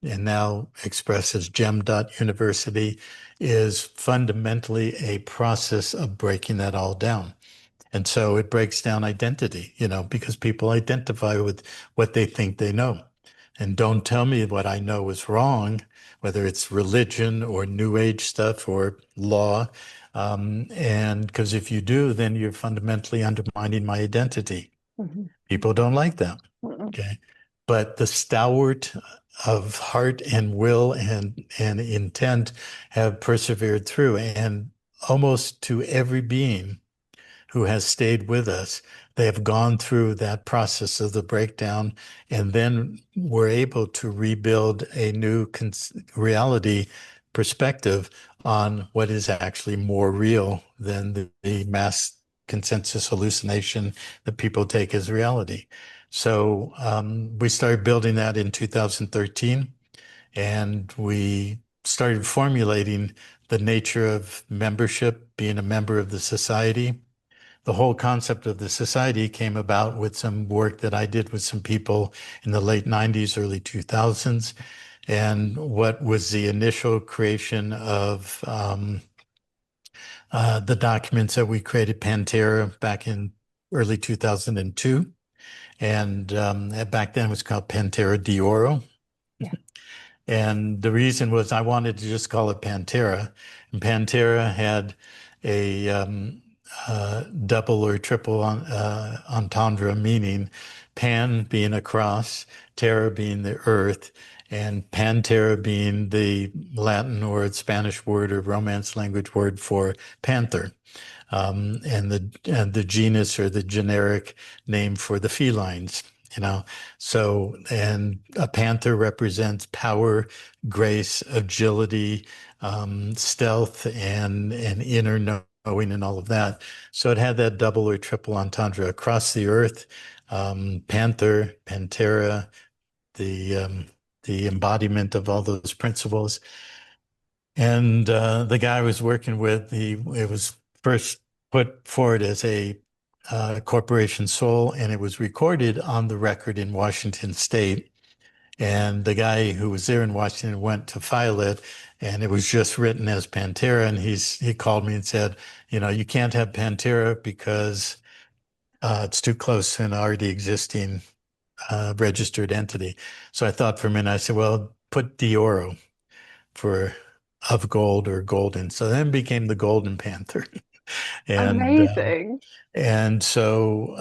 and now expressed as University, is fundamentally a process of breaking that all down. And so it breaks down identity, because people identify with what they think they know. And don't tell me what I know is wrong, whether it's religion or new age stuff or law. And because if you do, then you're fundamentally undermining my identity. mhm, People don't like that. mhm, Okay. But the stalwart of heart and will and intent have persevered through. And almost to every being who has stayed with us, they have gone through that process of the breakdown and then were able to rebuild a new reality perspective on what is actually more real than the mass consensus hallucination that people take as reality. So we started building that in 2013, and we started formulating the nature of membership, being a member of the society. The whole concept of the society came about with some work that I did with some people in the late 90s, early 2000s. And what was the initial creation of the documents that we created, Pantera, back in early 2002. And back then it was called Pantera de Oro. Yeah. And the reason was I wanted to just call it Pantera. And Pantera had a double or triple entendre, meaning pan being across, terra being the earth, and Pantera being the Latin or Spanish word or Romance language word for panther. And the genus or the generic name for the felines, you know. So, and a panther represents power, grace, agility, stealth, and inner knowing and all of that. So it had that double or triple entendre across the earth. Panther, Pantera, the um, the embodiment of all those principles. And the guy I was working with, it was first put forward as a corporation soul, and it was recorded on the record in Washington State. And the guy who was there in Washington went to file it, and it was just written as Pantera. And he called me and said, you know, you can't have Pantera because it's too close to an already existing registered entity. So I thought for a minute, I said, well, put Dioro for of gold or golden. So then it became the Golden Panther. And Amazing. and so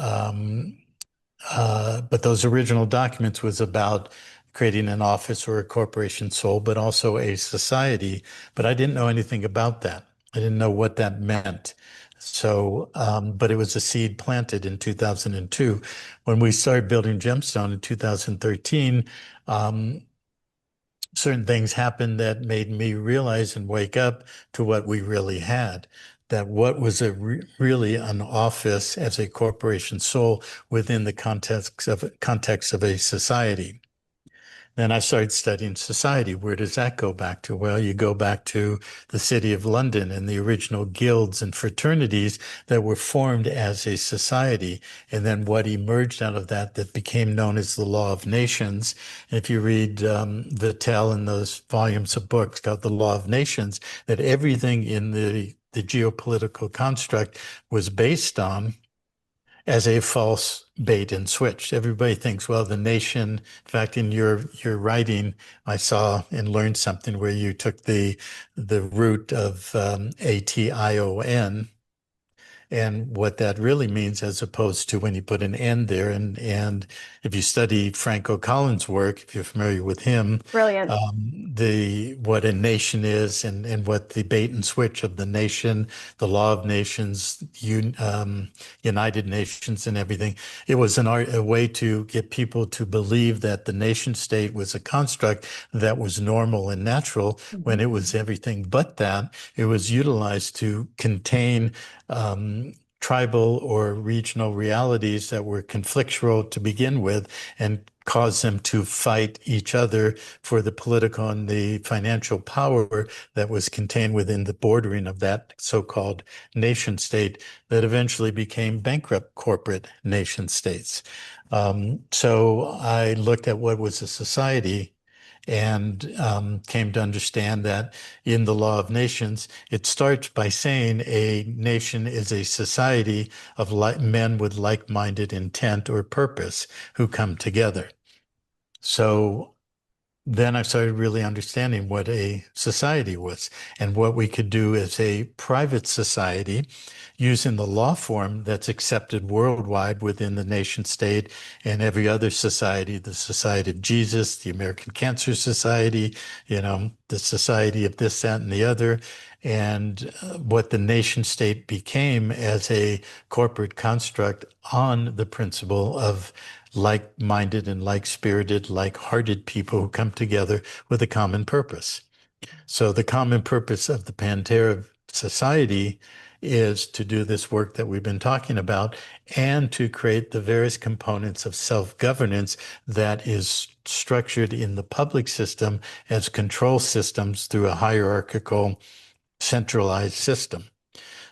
but those original documents was about creating an office or a corporation soul, but also a society. But I didn't know anything about that. I didn't know what that meant. So, but it was a seed planted in 2002. When we started building Gemstone in 2013, certain things happened that made me realize and wake up to what we really had. That what was really an office as a corporation soul within the context of a society. Then I started studying society. Where does that go back to? Well, you go back to the city of London and the original guilds and fraternities that were formed as a society. And then what emerged out of that that became known as the Law of Nations. And if you read Vattel in those volumes of books called The Law of Nations, that everything in the geopolitical construct was based on as a false bait and switch. Everybody thinks, well, the nation, in fact, in your writing, I saw and learned something where you took the root of ATION and what that really means, as opposed to when you put an N there. And if you study Franco Collins' work, if you're familiar with him, Brilliant. the what a nation is and what the bait and switch of the nation, the law of nations, United Nations, and everything. It was a way to get people to believe that the nation state was a construct that was normal and natural when Mhm. it was everything but that. It was utilized to contain tribal or regional realities that were conflictual to begin with and cause them to fight each other for the political and the financial power that was contained within the bordering of that so-called nation state that eventually became bankrupt corporate nation states. So I looked at what was a society and came to understand that in the Law of Nations, it starts by saying a nation is a society of men with like-minded intent or purpose who come together. So then I started really understanding what a society was and what we could do as a private society using the law form that's accepted worldwide within the nation state and every other society, the Society of Jesus, the American Cancer Society, the Society of this, that, and the other. And what the nation state became as a corporate construct on the principle of like-minded and like-spirited, like-hearted people who come together with a common purpose. So the common purpose of the Pantera Society is to do this work that we've been talking about and to create the various components of self-governance that is structured in the public system as control systems through a hierarchical, centralized system.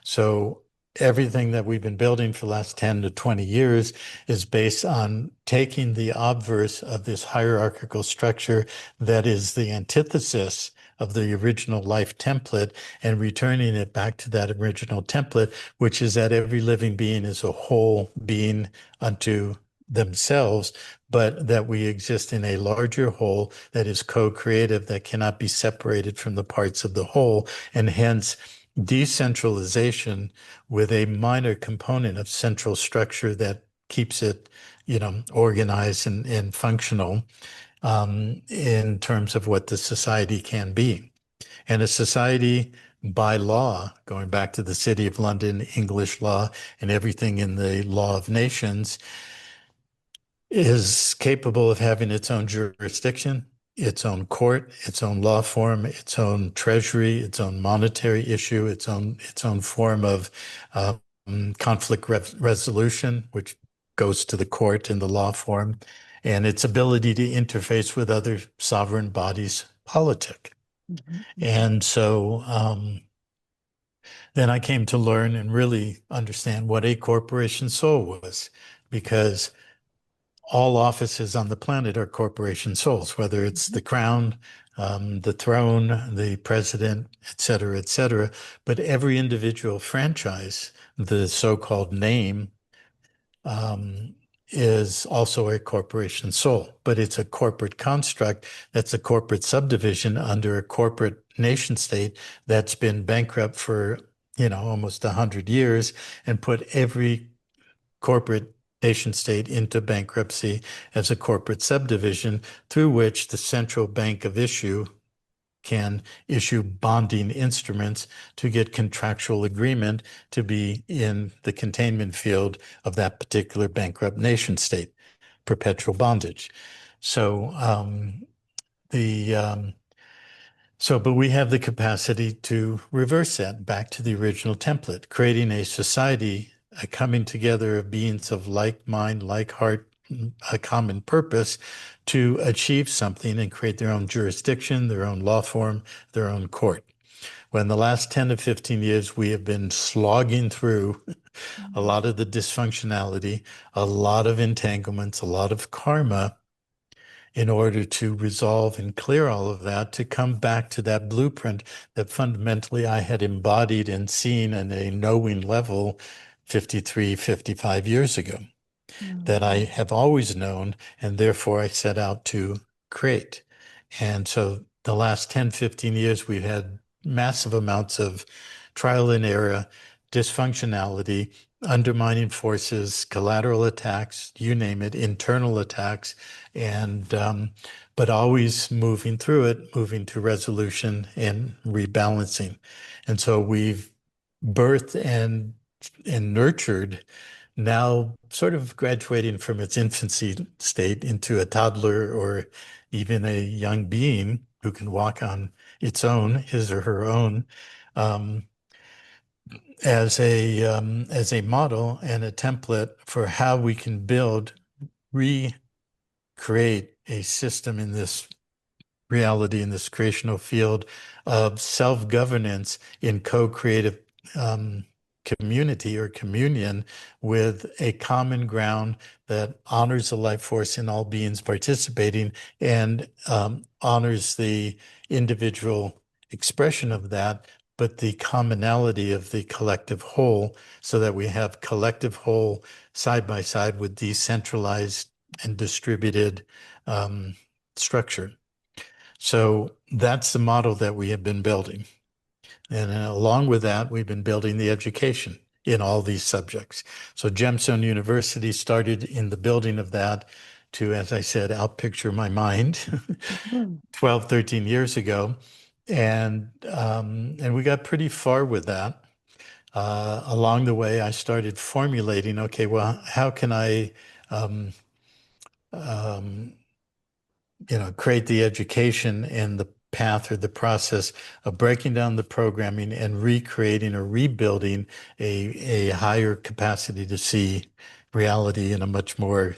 So everything that we've been building for the last 10 to 20 years is based on taking the obverse of this hierarchical structure that is the antithesis of the original life template and returning it back to that original template, which is that every living being is a whole being unto themselves, but that we exist in a larger whole that is co-creative, that cannot be separated from the parts of the whole, and hence decentralization with a minor component of central structure that keeps it, organized and functional in terms of what the society can be. And a society by law, going back to the City of London, English law, and everything in the law of nations, is capable of having its own jurisdiction, its own court, its own law form, its own treasury, its own monetary issue, its own form of conflict resolution, which goes to the court in the law form, and its ability to interface with other sovereign bodies, politic. Mhm. And so then I came to learn and really understand what a corporation soul was, because all offices on the planet are corporation souls, whether it's the crown, the throne, the president, et cetera, et cetera. But every individual franchise, the so-called name, is also a corporation soul, but it's a corporate construct that's a corporate subdivision under a corporate nation state that's been bankrupt for, almost 100 years and put every corporate nation state into bankruptcy as a corporate subdivision through which the central bank of issue can issue bonding instruments to get contractual agreement to be in the containment field of that particular bankrupt nation state, perpetual bondage. So the but we have the capacity to reverse that back to the original template, creating a society, a coming together of beings of like mind, like heart, a common purpose to achieve something and create their own jurisdiction, their own law form, their own court. Well, in the last 10 to 15 years, we have been slogging through a lot of the dysfunctionality, a lot of entanglements, a lot of karma in order to resolve and clear all of that, to come back to that blueprint that fundamentally I had embodied and seen in a knowing level 53, 55 years ago, that I have always known, and therefore I set out to create. And so the last 10, 15 years, we've had massive amounts of trial and error, dysfunctionality, undermining forces, collateral attacks, you name it, internal attacks, and but always moving through it, moving to resolution and rebalancing. And so we've birthed and nurtured, now sort of graduating from its infancy state into a toddler or even a young being who can walk on its own, his or her own, um, as a model and a template for how we can build, recreate a system in this reality, in this creational field of self-governance in co-creative community or communion with a common ground that honors the life force in all beings participating and honors the individual expression of that, but the commonality of the collective whole, so that we have collective whole side by side with decentralized and distributed structure. So that's the model that we have been building. And along with that, we've been building the education in all these subjects. So Gemstone University started in the building of that to, as I said, outpicture my mind Mhm. 12, 13 years ago. And we got pretty far with that. Along the way, I started formulating, okay, well, how can I um, um, create the education and the path or the process of breaking down the programming and recreating or rebuilding a higher capacity to see reality in a much more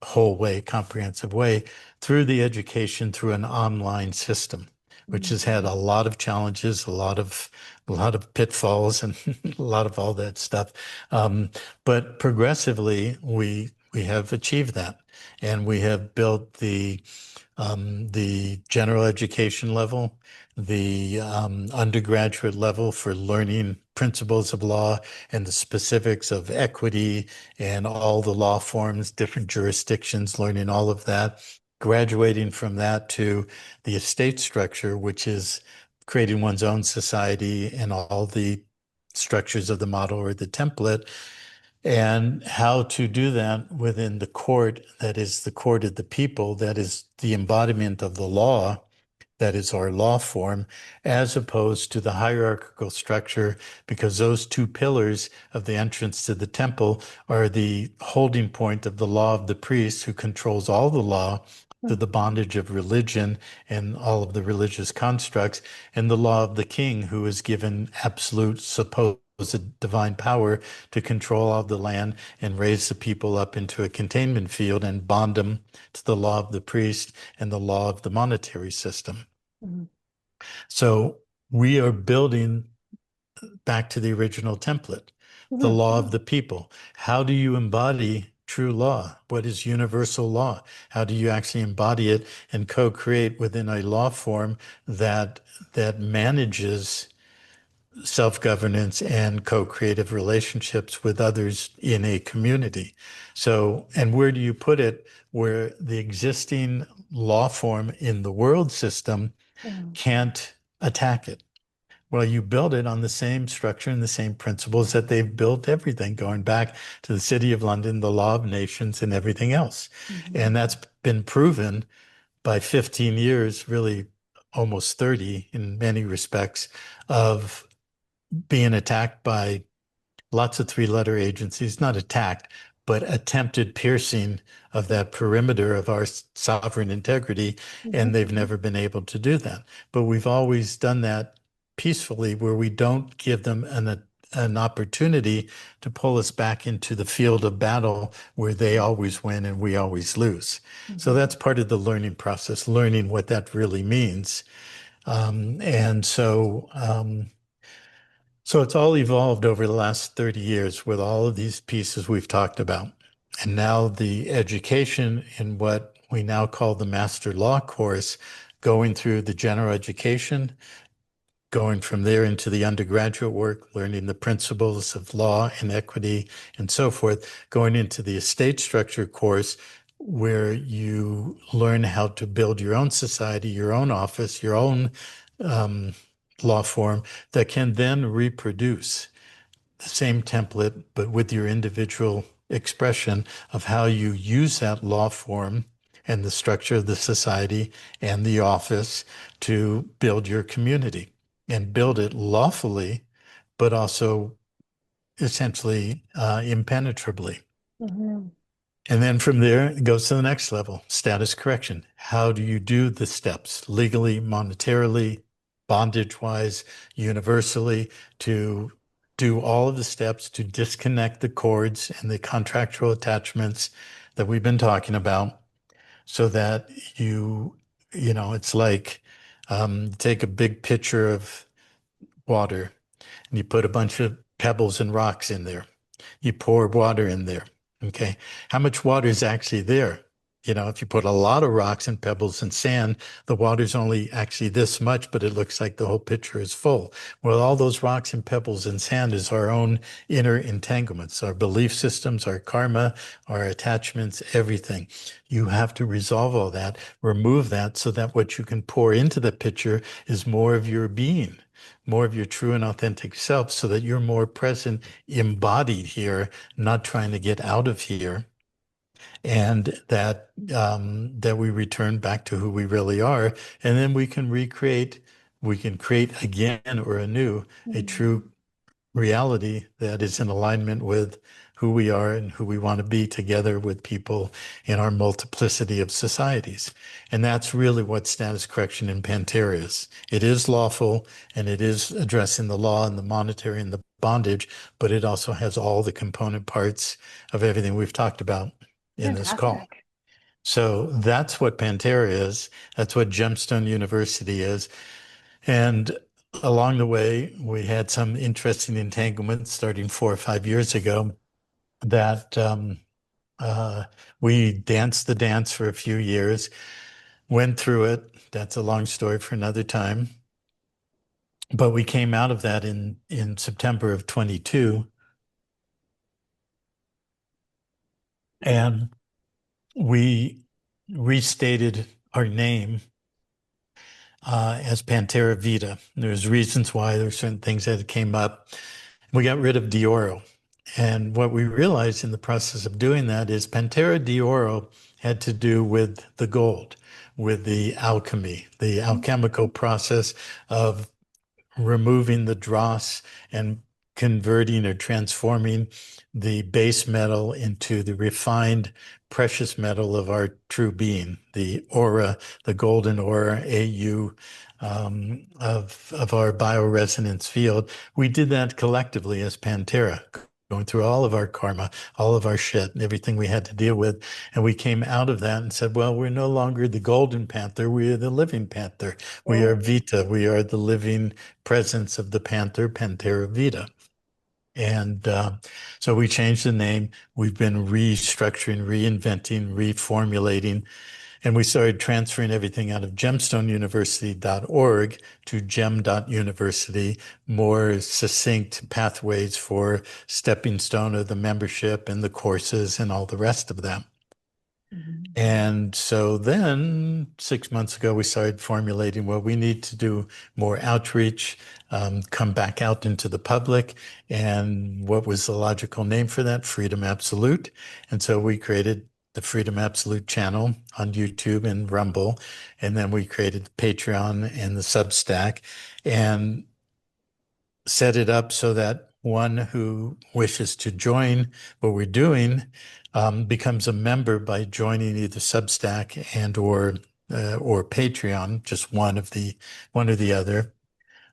whole way, comprehensive way through the education through an online system, which has had a lot of challenges, a lot of pitfalls, and a lot of all that stuff. But progressively, we have achieved that, and we have built the general education level, the undergraduate level for learning principles of law and the specifics of equity and all the law forms, different jurisdictions, learning all of that, graduating from that to the estate structure, which is creating one's own society and all the structures of the model or the template, and how to do that within the court that is the court of the people, that is the embodiment of the law, that is our law form, as opposed to the hierarchical structure, because those two pillars of the entrance to the temple are the holding point of the law of the priest, who controls all the law through the bondage of religion and all of the religious constructs, and the law of the king, who is given absolute supposed divine power to control all the land and raise the people up into a containment field and bond them to the law of the priest and the law of the monetary system. Mhm. So we are building back to the original template, the Mhm. law of the people. How do you embody true law? What is universal law? How do you actually embody it and co-create within a law form that manages self-governance and co-creative relationships with others in a community? So, and where do you put it where the existing law form in the world system Mhm. can't attack it? Well, you build it on the same structure and the same principles that they've built everything, going back to the City of London, the law of nations, and everything else. And Mhm. that's been proven by 15 years, really almost 30 in many respects, of being attacked by lots of three-letter agencies, not attacked, but attempted piercing of that perimeter of our sovereign integrity, and they've Mhm. never been able to do that. But we've always done that peacefully, where we don't give them an opportunity to pull us back into the field of battle where they always win and we always lose. So Mhm. that's part of the learning process, learning what that really means. And so it's all evolved over the last 30 years with all of these pieces we've talked about. And now the education in what we now call the Master Law course, going through the general education, going from there into the undergraduate work, learning the principles of law and equity and so forth, going into the estate structure course, where you learn how to build your own society, your own office, your own um, law form that can then reproduce the same template, but with your individual expression of how you use that law form and the structure of the society and the office to build your community and build it lawfully, but also essentially impenetrably. Mhm. And then from there, it goes to the next level, status correction. How do you do the steps legally, monetarily, bondage-wise, universally, to do all of the steps to disconnect the cords and the contractual attachments that we've been talking about, so that it's like take a big pitcher of water and you put a bunch of pebbles and rocks in there. You pour water in there. Okay. How much water is actually there? If you put a lot of rocks and pebbles and sand, the water's only actually this much, but it looks like the whole pitcher is full. Well, all those rocks and pebbles and sand is our own inner entanglements, our belief systems, our karma, our attachments, everything. You have to resolve all that, remove that so that what you can pour into the pitcher is more of your being, more of your true and authentic self, so that you're more present, embodied here, not trying to get out of here, and that we return back to who we really are, and then we can create again or anew a Mhm. true reality that is in alignment with who we are and who we want to be together with people in our multiplicity of societies. And that's really what status correction in Pantera is. It is lawful and it is addressing the law and the monetary and the bondage, but it also has all the component parts of everything we've talked about in this call. Fantastic. So that's what Pantera is. That's what Gemstone University is. And along the way, we had some interesting entanglements starting 4 or 5 years ago that uh, we danced the dance for a few years, went through it. That's a long story for another time. But we came out of that in September of 22, and we restated our name as Pantera Vita. There's reasons why. There's certain things that came up. We got rid of Dioro. And what we realized in the process of doing that is Pantera Dioro had to do with the gold, with the alchemy, the alchemical process of removing the dross and converting or transforming the base metal into the refined precious metal of our true being, the aura, the golden aura, AU, of our bioresonance field. We did that collectively as Pantera, going through all of our karma, all of our shit, and everything we had to deal with. And we came out of that and said, well, we're no longer the golden panther, we are the living panther. We are Mm. Vita. We are the living presence of the panther, Pantera Vita. And so we changed the name. We've been restructuring, reinventing, reformulating, and we started transferring everything out of gemstoneuniversity.org to gem.university, more succinct pathways for stepping stone of the membership and the courses and all the rest of them. Mhm. And so then 6 months ago, we started formulating, well, we need to do more outreach, come back out into the public. And what was the logical name for that? Freedom Absolute. And so we created the Freedom Absolute channel on YouTube and Rumble. And then we created Patreon and the Substack and set it up so that one who wishes to join what we're doing becomes a member by joining either Substack and or Patreon, just one or the other,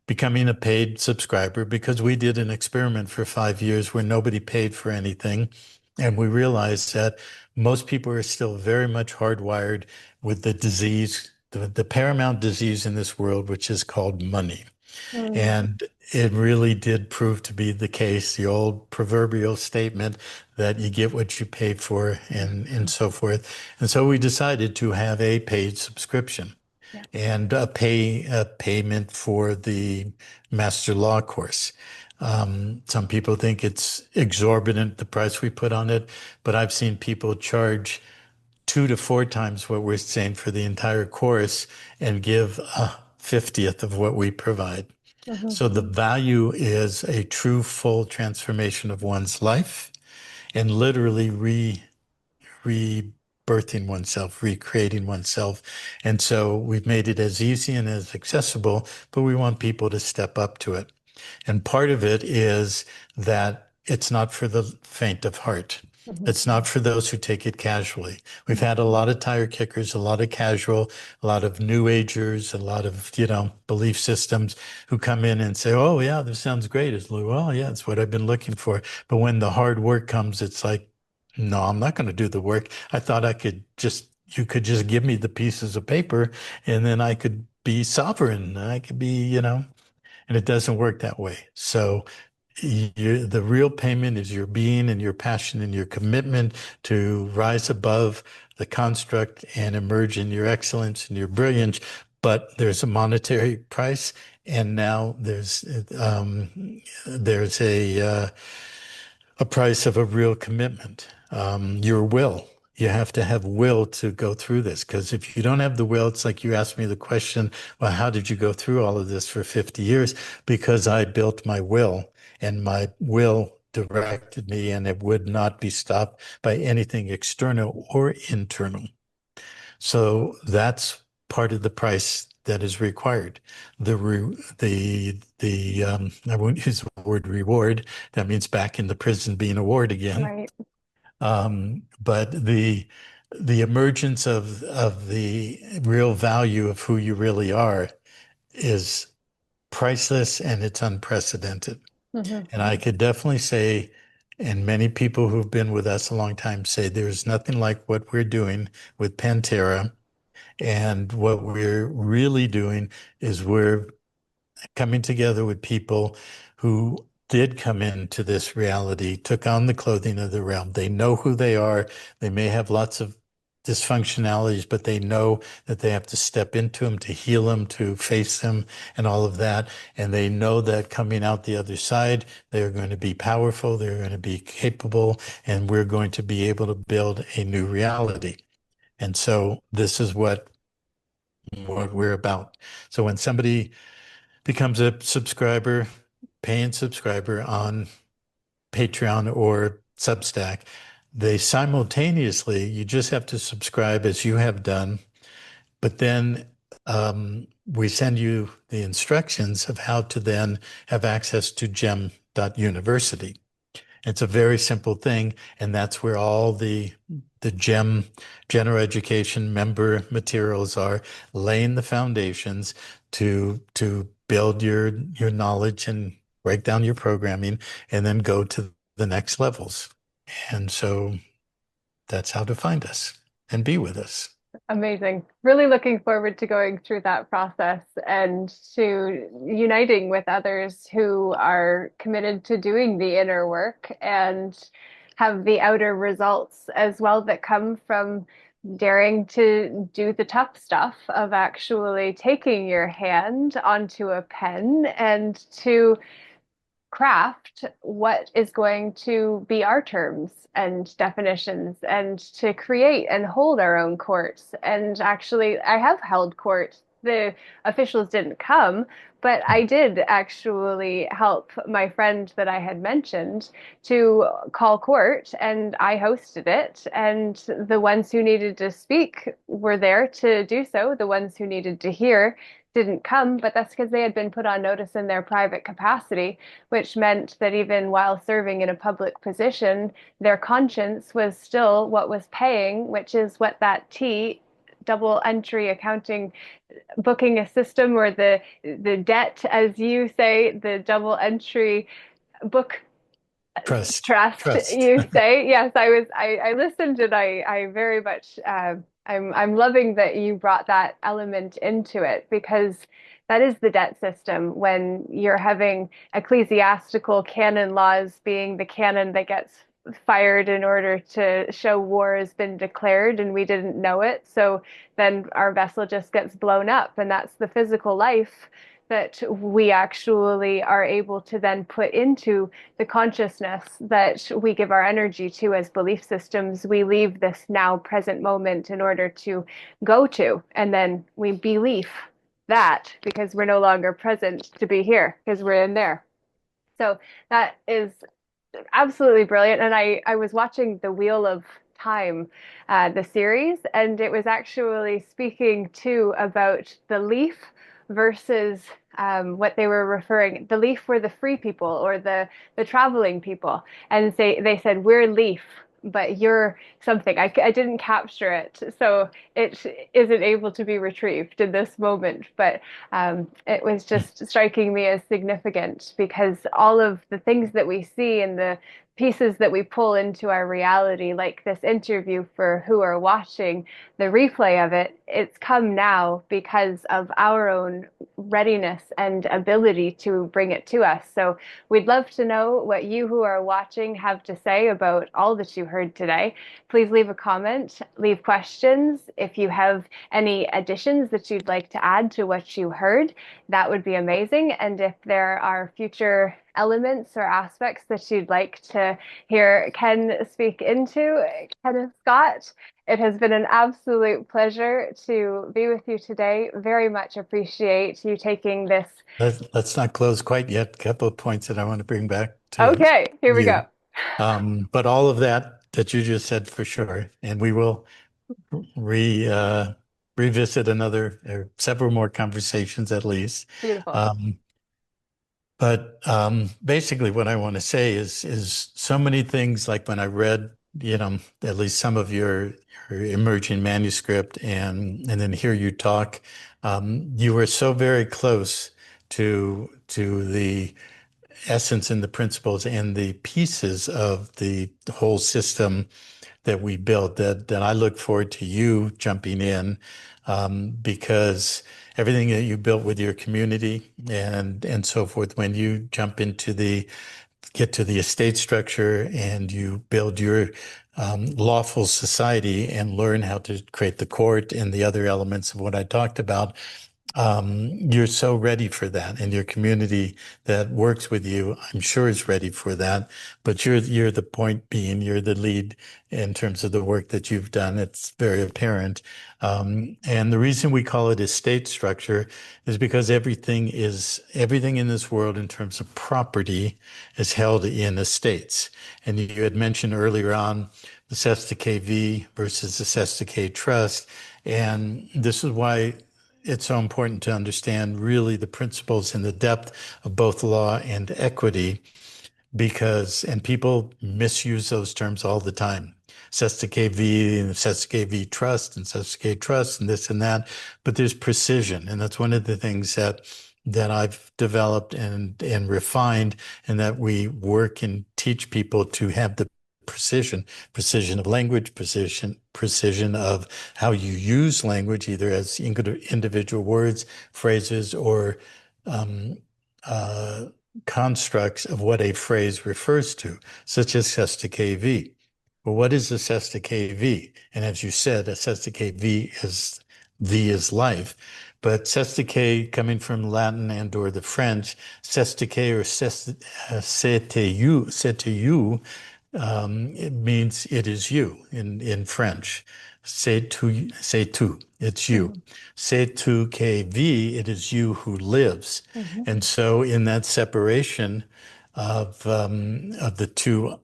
becoming a paid subscriber, because we did an experiment for 5 years where nobody paid for anything. And we realized that most people are still very much hardwired with the disease, the paramount disease in this world, which is called money. Mm. And it really did prove to be the case, the old proverbial statement that you get what you pay for and so forth. And so we decided to have a paid subscription Yeah. and a payment for the master law course. Some people think it's exorbitant, the price we put on it, but I've seen people charge 2 to 4 times what we're saying for the entire course and give a 50th of what we provide. Mhm. So the value is a true full transformation of one's life and literally rebirthing oneself, recreating oneself. And so we've made it as easy and as accessible, but we want people to step up to it. And part of it is that it's not for the faint of heart. Mhm. It's not for those who take it casually. We've had a lot of tire kickers, a lot of casual, a lot of new agers, a lot of, belief systems who come in and say, oh, yeah, this sounds great. It's like, well, yeah, it's what I've been looking for. But when the hard work comes, it's like, no, I'm not going to do the work. I thought you could just give me the pieces of paper and then I could be sovereign. I could be, and it doesn't work that way. So the real payment is your being and your passion and your commitment to rise above the construct and emerge in your excellence and your brilliance, but there's a monetary price, and now there's a price of a real commitment. Your will. You have to have will to go through this, because if you don't have the will, it's like you asked me the question, well, how did you go through all of this for 50 years? Because I built my will, and my will directed me, and it would not be stopped by anything external or internal. So that's part of the price that is required. I won't use the word reward. That means back in the prison being a ward again. Right. But the emergence of the real value of who you really are is priceless, and it's unprecedented. Hmm. And I could definitely say, and many people who've been with us a long time say, there's nothing like what we're doing with Pantera. And what we're really doing is we're coming together with people who did come into this reality, took on the clothing of the realm. They know who they are. They may have lots of dysfunctionalities, but they know that they have to step into them, to heal them, to face them, and all of that. And they know that coming out the other side, they're going to be powerful, they're going to be capable, and we're going to be able to build a new reality. And so this is what we're about. So when somebody becomes a subscriber, paying subscriber on Patreon or Substack, they simultaneously, you just have to subscribe as you have done, but then we send you the instructions of how to then have access to gem.university. It's a very simple thing, and that's where all the GEM general education member materials are, laying the foundations to build your knowledge and break down your programming, and then go to the next levels. And so that's how to find us and be with us. Amazing. Really looking forward to going through that process and to uniting with others who are committed to doing the inner work and have the outer results as well that come from daring to do the tough stuff of actually taking your hand onto a pen and to craft what is going to be our terms and definitions and to create and hold our own courts. And actually, I have held court. The officials didn't come, but I did actually help my friend that I had mentioned to call court, and I hosted it. And the ones who needed to speak were there to do so. The ones who needed to hear didn't come, but that's because they had been put on notice in their private capacity, which meant that even while serving in a public position, their conscience was still what was paying, which is what that T double entry accounting booking a system, or the debt, as you say, the double entry book Trust, trust, trust. you say. Yes, I listened, and I very much I'm loving that you brought that element into it, because that is the debt system. When you're having ecclesiastical canon laws being the canon that gets fired in order to show war has been declared and we didn't know it, so then our vessel just gets blown up, and that's the physical life that we actually are able to then put into the consciousness that we give our energy to as belief systems. We leave this now present moment in order to go to, and then we believe that because we're no longer present to be here because we're in there. So that is absolutely brilliant. And I was watching The Wheel of Time, the series, and it was actually speaking too about the leaf versus what they were referring. The leaf were the free people, or the traveling people, and they said we're leaf, but you're something. I didn't capture it, so it isn't able to be retrieved in this moment. But it was just striking me as significant, because all of the things that we see in pieces that we pull into our reality, like this interview for who are watching the replay of it, it's come now because of our own readiness and ability to bring it to us. So we'd love to know what you who are watching have to say about all that you heard today. Please leave a comment, leave questions. If you have any additions that you'd like to add to what you heard, that would be amazing. And if there are future elements or aspects that you'd like to hear Ken speak into, Kenneth Scott, it has been an absolute pleasure to be with you today. Very much appreciate you taking this. Let's not close quite yet. A couple of points that I want to bring back to Okay, here we go. you. But all of that you just said for sure, and we will re revisit another or several more conversations at least. Beautiful. But basically, what I want to say is so many things. Like when I read, at least some of your emerging manuscript, and then hear you talk, you were so very close to the essence and the principles and the pieces of the whole system that we built, that I look forward to you jumping in, because everything that you built with your community and so forth, when you jump into get to the estate structure and you build your lawful society and learn how to create the court and the other elements of what I talked about, you're so ready for that, and your community that works with you, I'm sure, is ready for that. But you're the point being, you're the lead in terms of the work that you've done. It's very apparent. And the reason we call it estate structure is because everything in this world in terms of property is held in estates. And you had mentioned earlier on the Sesta KV versus the Sesta K Trust. And this is why it's so important to understand really the principles and the depth of both law and equity, and people misuse those terms all the time. Sesta KV and Sesta KV Trust and Sesta K Trust and this and that, but there's precision. And that's one of the things that I've developed and refined, and that we work and teach people to have the precision of language, precision of how you use language, either as individual words, phrases, or um, uh, constructs of what a phrase refers to, such as Sesta KV. Well, what is a Sesta KV? And as you said, a Sesta KV is V is life. But Sesta K, coming from Latin and or the French, Sesta K or c'est it means it is you in French. C'est tu, it's you. Mhm. C'est tu que vis, it is you who lives. Mhm. And so in that separation of the two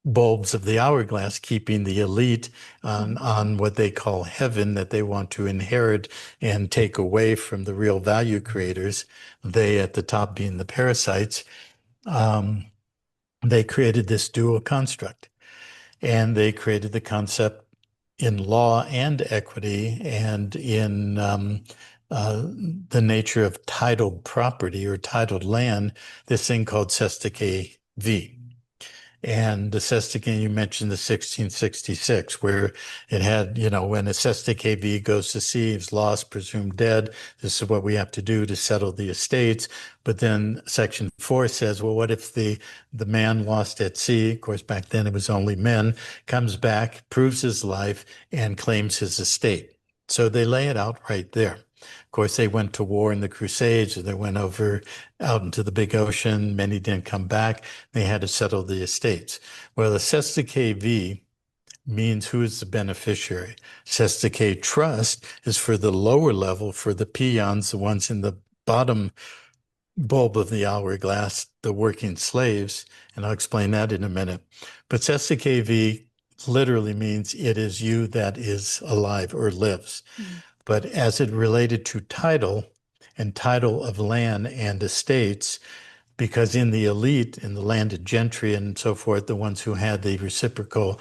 bulbs of the hourglass, keeping the elite on what they call heaven, that they want to inherit and take away from the real value creators, they at the top being the parasites, they created this dual construct. And they created the concept in law and equity and in the nature of titled property or titled land, this thing called Sesta KV. And the Sesta K, you mentioned the 1666, where it had, when a Sesta KV goes to sea, is lost, presumed dead. This is what we have to do to settle the estates. But then Section 4 says, well, what if the man lost at sea? Of course, back then it was only men, comes back, proves his life, and claims his estate. So they lay it out right there. Of course, they went to war in the Crusades, or they went out into the big ocean. Many didn't come back. They had to settle the estates. Well, the Sesta KV means who is the beneficiary. Sesta K Trust is for the lower level, for the peons, the ones in the bottom bulb of the hourglass, the working slaves. And I'll explain that in a minute. But Sesta KV literally means it is you that is alive or lives. Mhm. But as it related to title and title of land and estates, because in the elite, in the landed gentry and so forth, the ones who had the reciprocal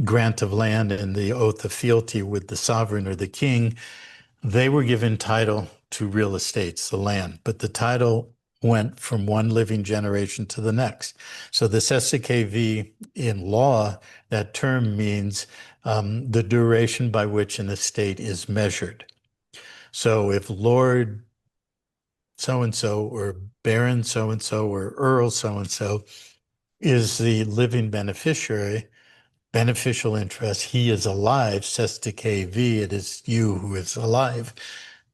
grant of land and the oath of fealty with the sovereign or the king, they were given title to real estates, the land. But the title went from one living generation to the next. So the SSKV in law, that term means the duration by which an estate is measured. So if Lord so-and-so or Baron so-and-so or Earl so-and-so is the living beneficiary, beneficial interest, he is alive, SSKV, it is you who is alive,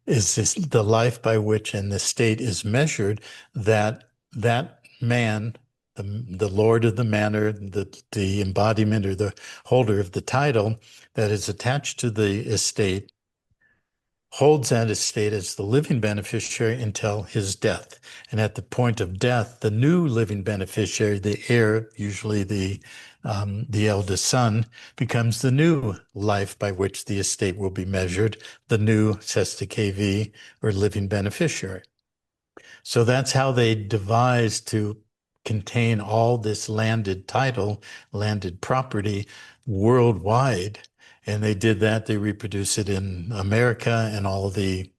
is this the life by which an estate is measured, that man, the lord of the manor, the embodiment or the holder of the title that is attached to the estate, holds that estate as the living beneficiary until his death. And at the point of death, the new living beneficiary, the heir, usually the eldest son, becomes the new life by which the estate will be measured, the new SSKV or living beneficiary. So that's how they devised to contain all this landed title, landed property worldwide. And they did that. They reproduce it in America and all of the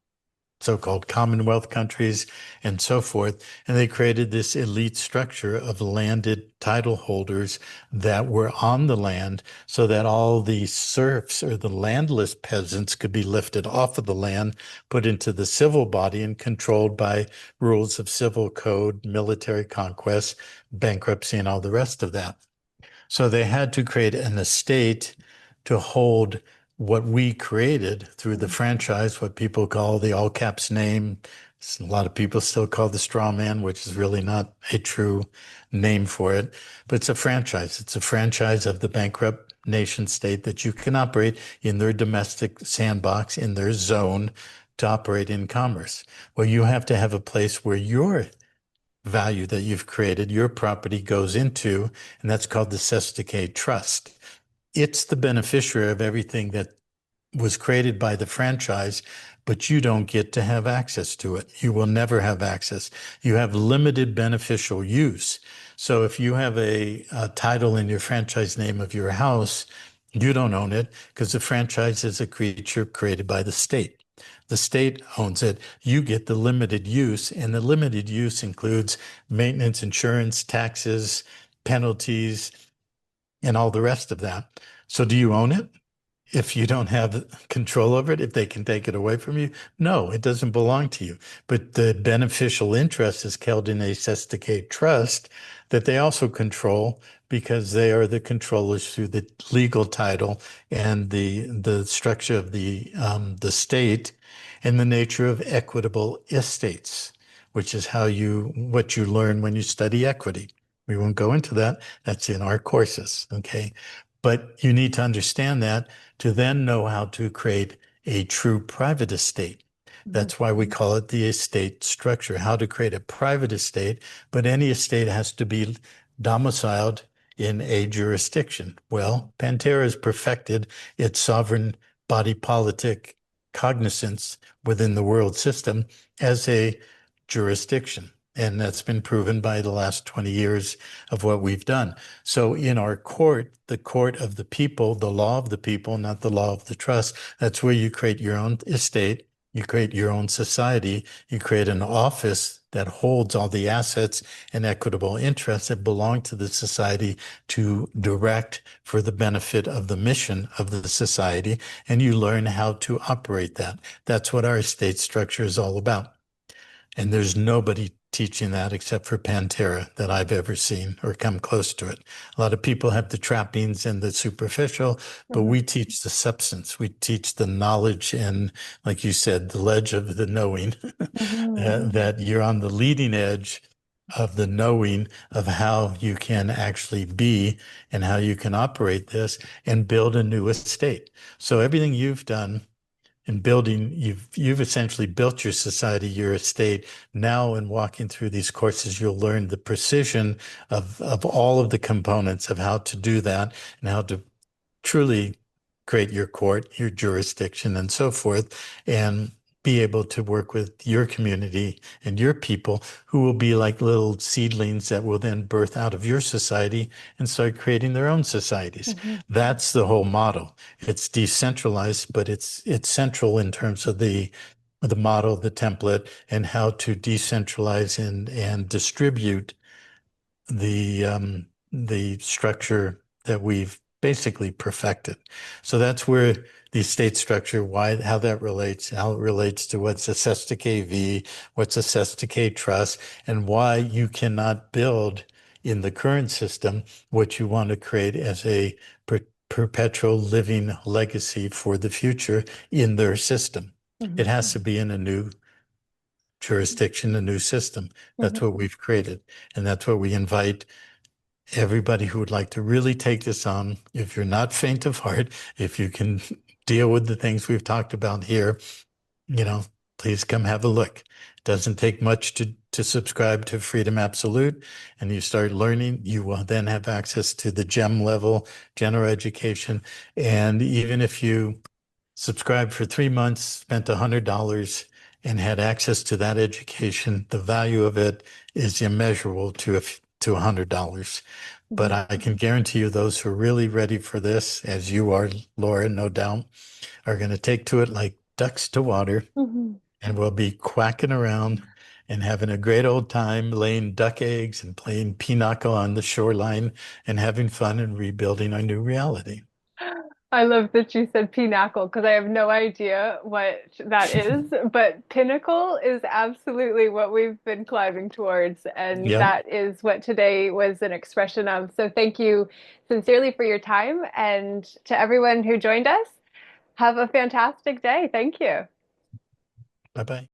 so-called Commonwealth countries and so forth. And they created this elite structure of landed title holders that were on the land so that all the serfs or the landless peasants could be lifted off of the land, put into the civil body and controlled by rules of civil code, military conquest, bankruptcy, and all the rest of that. So they had to create an estate to hold what we created through the franchise, what people call the all caps name. A lot of people still call the straw man, which is really not a true name for it, but it's a franchise. It's a franchise of the bankrupt nation state that you can operate in their domestic sandbox, in their zone to operate in commerce. Well, you have to have a place where your value that you've created, your property goes into, and that's called the Sestake Trust. It's the beneficiary of everything that was created by the franchise, but you don't get to have access to it. You will never have access. You have limited beneficial use. So if you have a title in your franchise name of your house, you don't own it because the franchise is a creature created by the state. The state owns it. You get the limited use, and the limited use includes maintenance, insurance, taxes, penalties, and all the rest of that. So do you own it? If you don't have control over it, if they can take it away from you, no, it doesn't belong to you. But the beneficial interest is held in a Sestake trust that they also control because they are the controllers through the legal title and the structure of the state and the nature of equitable estates, which is what you learn when you study equity. We won't go into that. That's in our courses, okay? But you need to understand that to then know how to create a true private estate. That's why we call it the estate structure, how to create a private estate, but any estate has to be domiciled in a jurisdiction. Well, Pantera has perfected its sovereign body politic cognizance within the world system as a jurisdiction. And that's been proven by the last 20 years of what we've done. So in our court, the court of the people, the law of the people, not the law of the trust, that's where you create your own estate, you create your own society, you create an office that holds all the assets and equitable interests that belong to the society to direct for the benefit of the mission of the society, and you learn how to operate that. That's what our estate structure is all about. And there's nobody teaching that except for Pantera that I've ever seen or come close to it. A lot of people have the trappings and the superficial, but we teach the substance. We teach the knowledge and, like you said, the ledge of the knowing, that you're on the leading edge of the knowing of how you can actually be and how you can operate this and build a new estate. So everything you've done in building, you've essentially built your society, your estate. Now, in walking through these courses, you'll learn the precision of all of the components of how to do that and how to truly create your court, your jurisdiction, and so forth, and be able to work with your community and your people who will be like little seedlings that will then birth out of your society and start creating their own societies. That's the whole model. It's decentralized, but it's central in terms of the the model, the template, and how to decentralize and distribute the structure that we've basically perfected. So that's where the estate structure, how that relates, how it relates to what's assessed to KV, what's assessed to K trust, and why you cannot build in the current system what you want to create as a perpetual living legacy for the future in their system. It has to be in a new jurisdiction, a new system. That's what we've created. And that's what we invite everybody who would like to really take this on. If you're not faint of heart, if you can deal with the things we've talked about here, you know, please come have a look. It doesn't take much to subscribe to Freedom Absolute, and you start learning. You will then have access to the GEM level, general education. And even if you subscribed for 3 months, spent $100 and had access to that education, the value of it is immeasurable to $100. But I can guarantee you those who are really ready for this, as you are, Laura, no doubt, are going to take to it like ducks to water, and we'll be quacking around and having a great old time laying duck eggs and playing pinochle on the shoreline and having fun and rebuilding our new reality. I love that you said pinnacle because I have no idea what that is, but pinnacle is absolutely what we've been climbing towards, and Yep. that is what today was an expression of. So thank you sincerely for your time, and to everyone who joined us, have a fantastic day. Thank you. Bye-bye.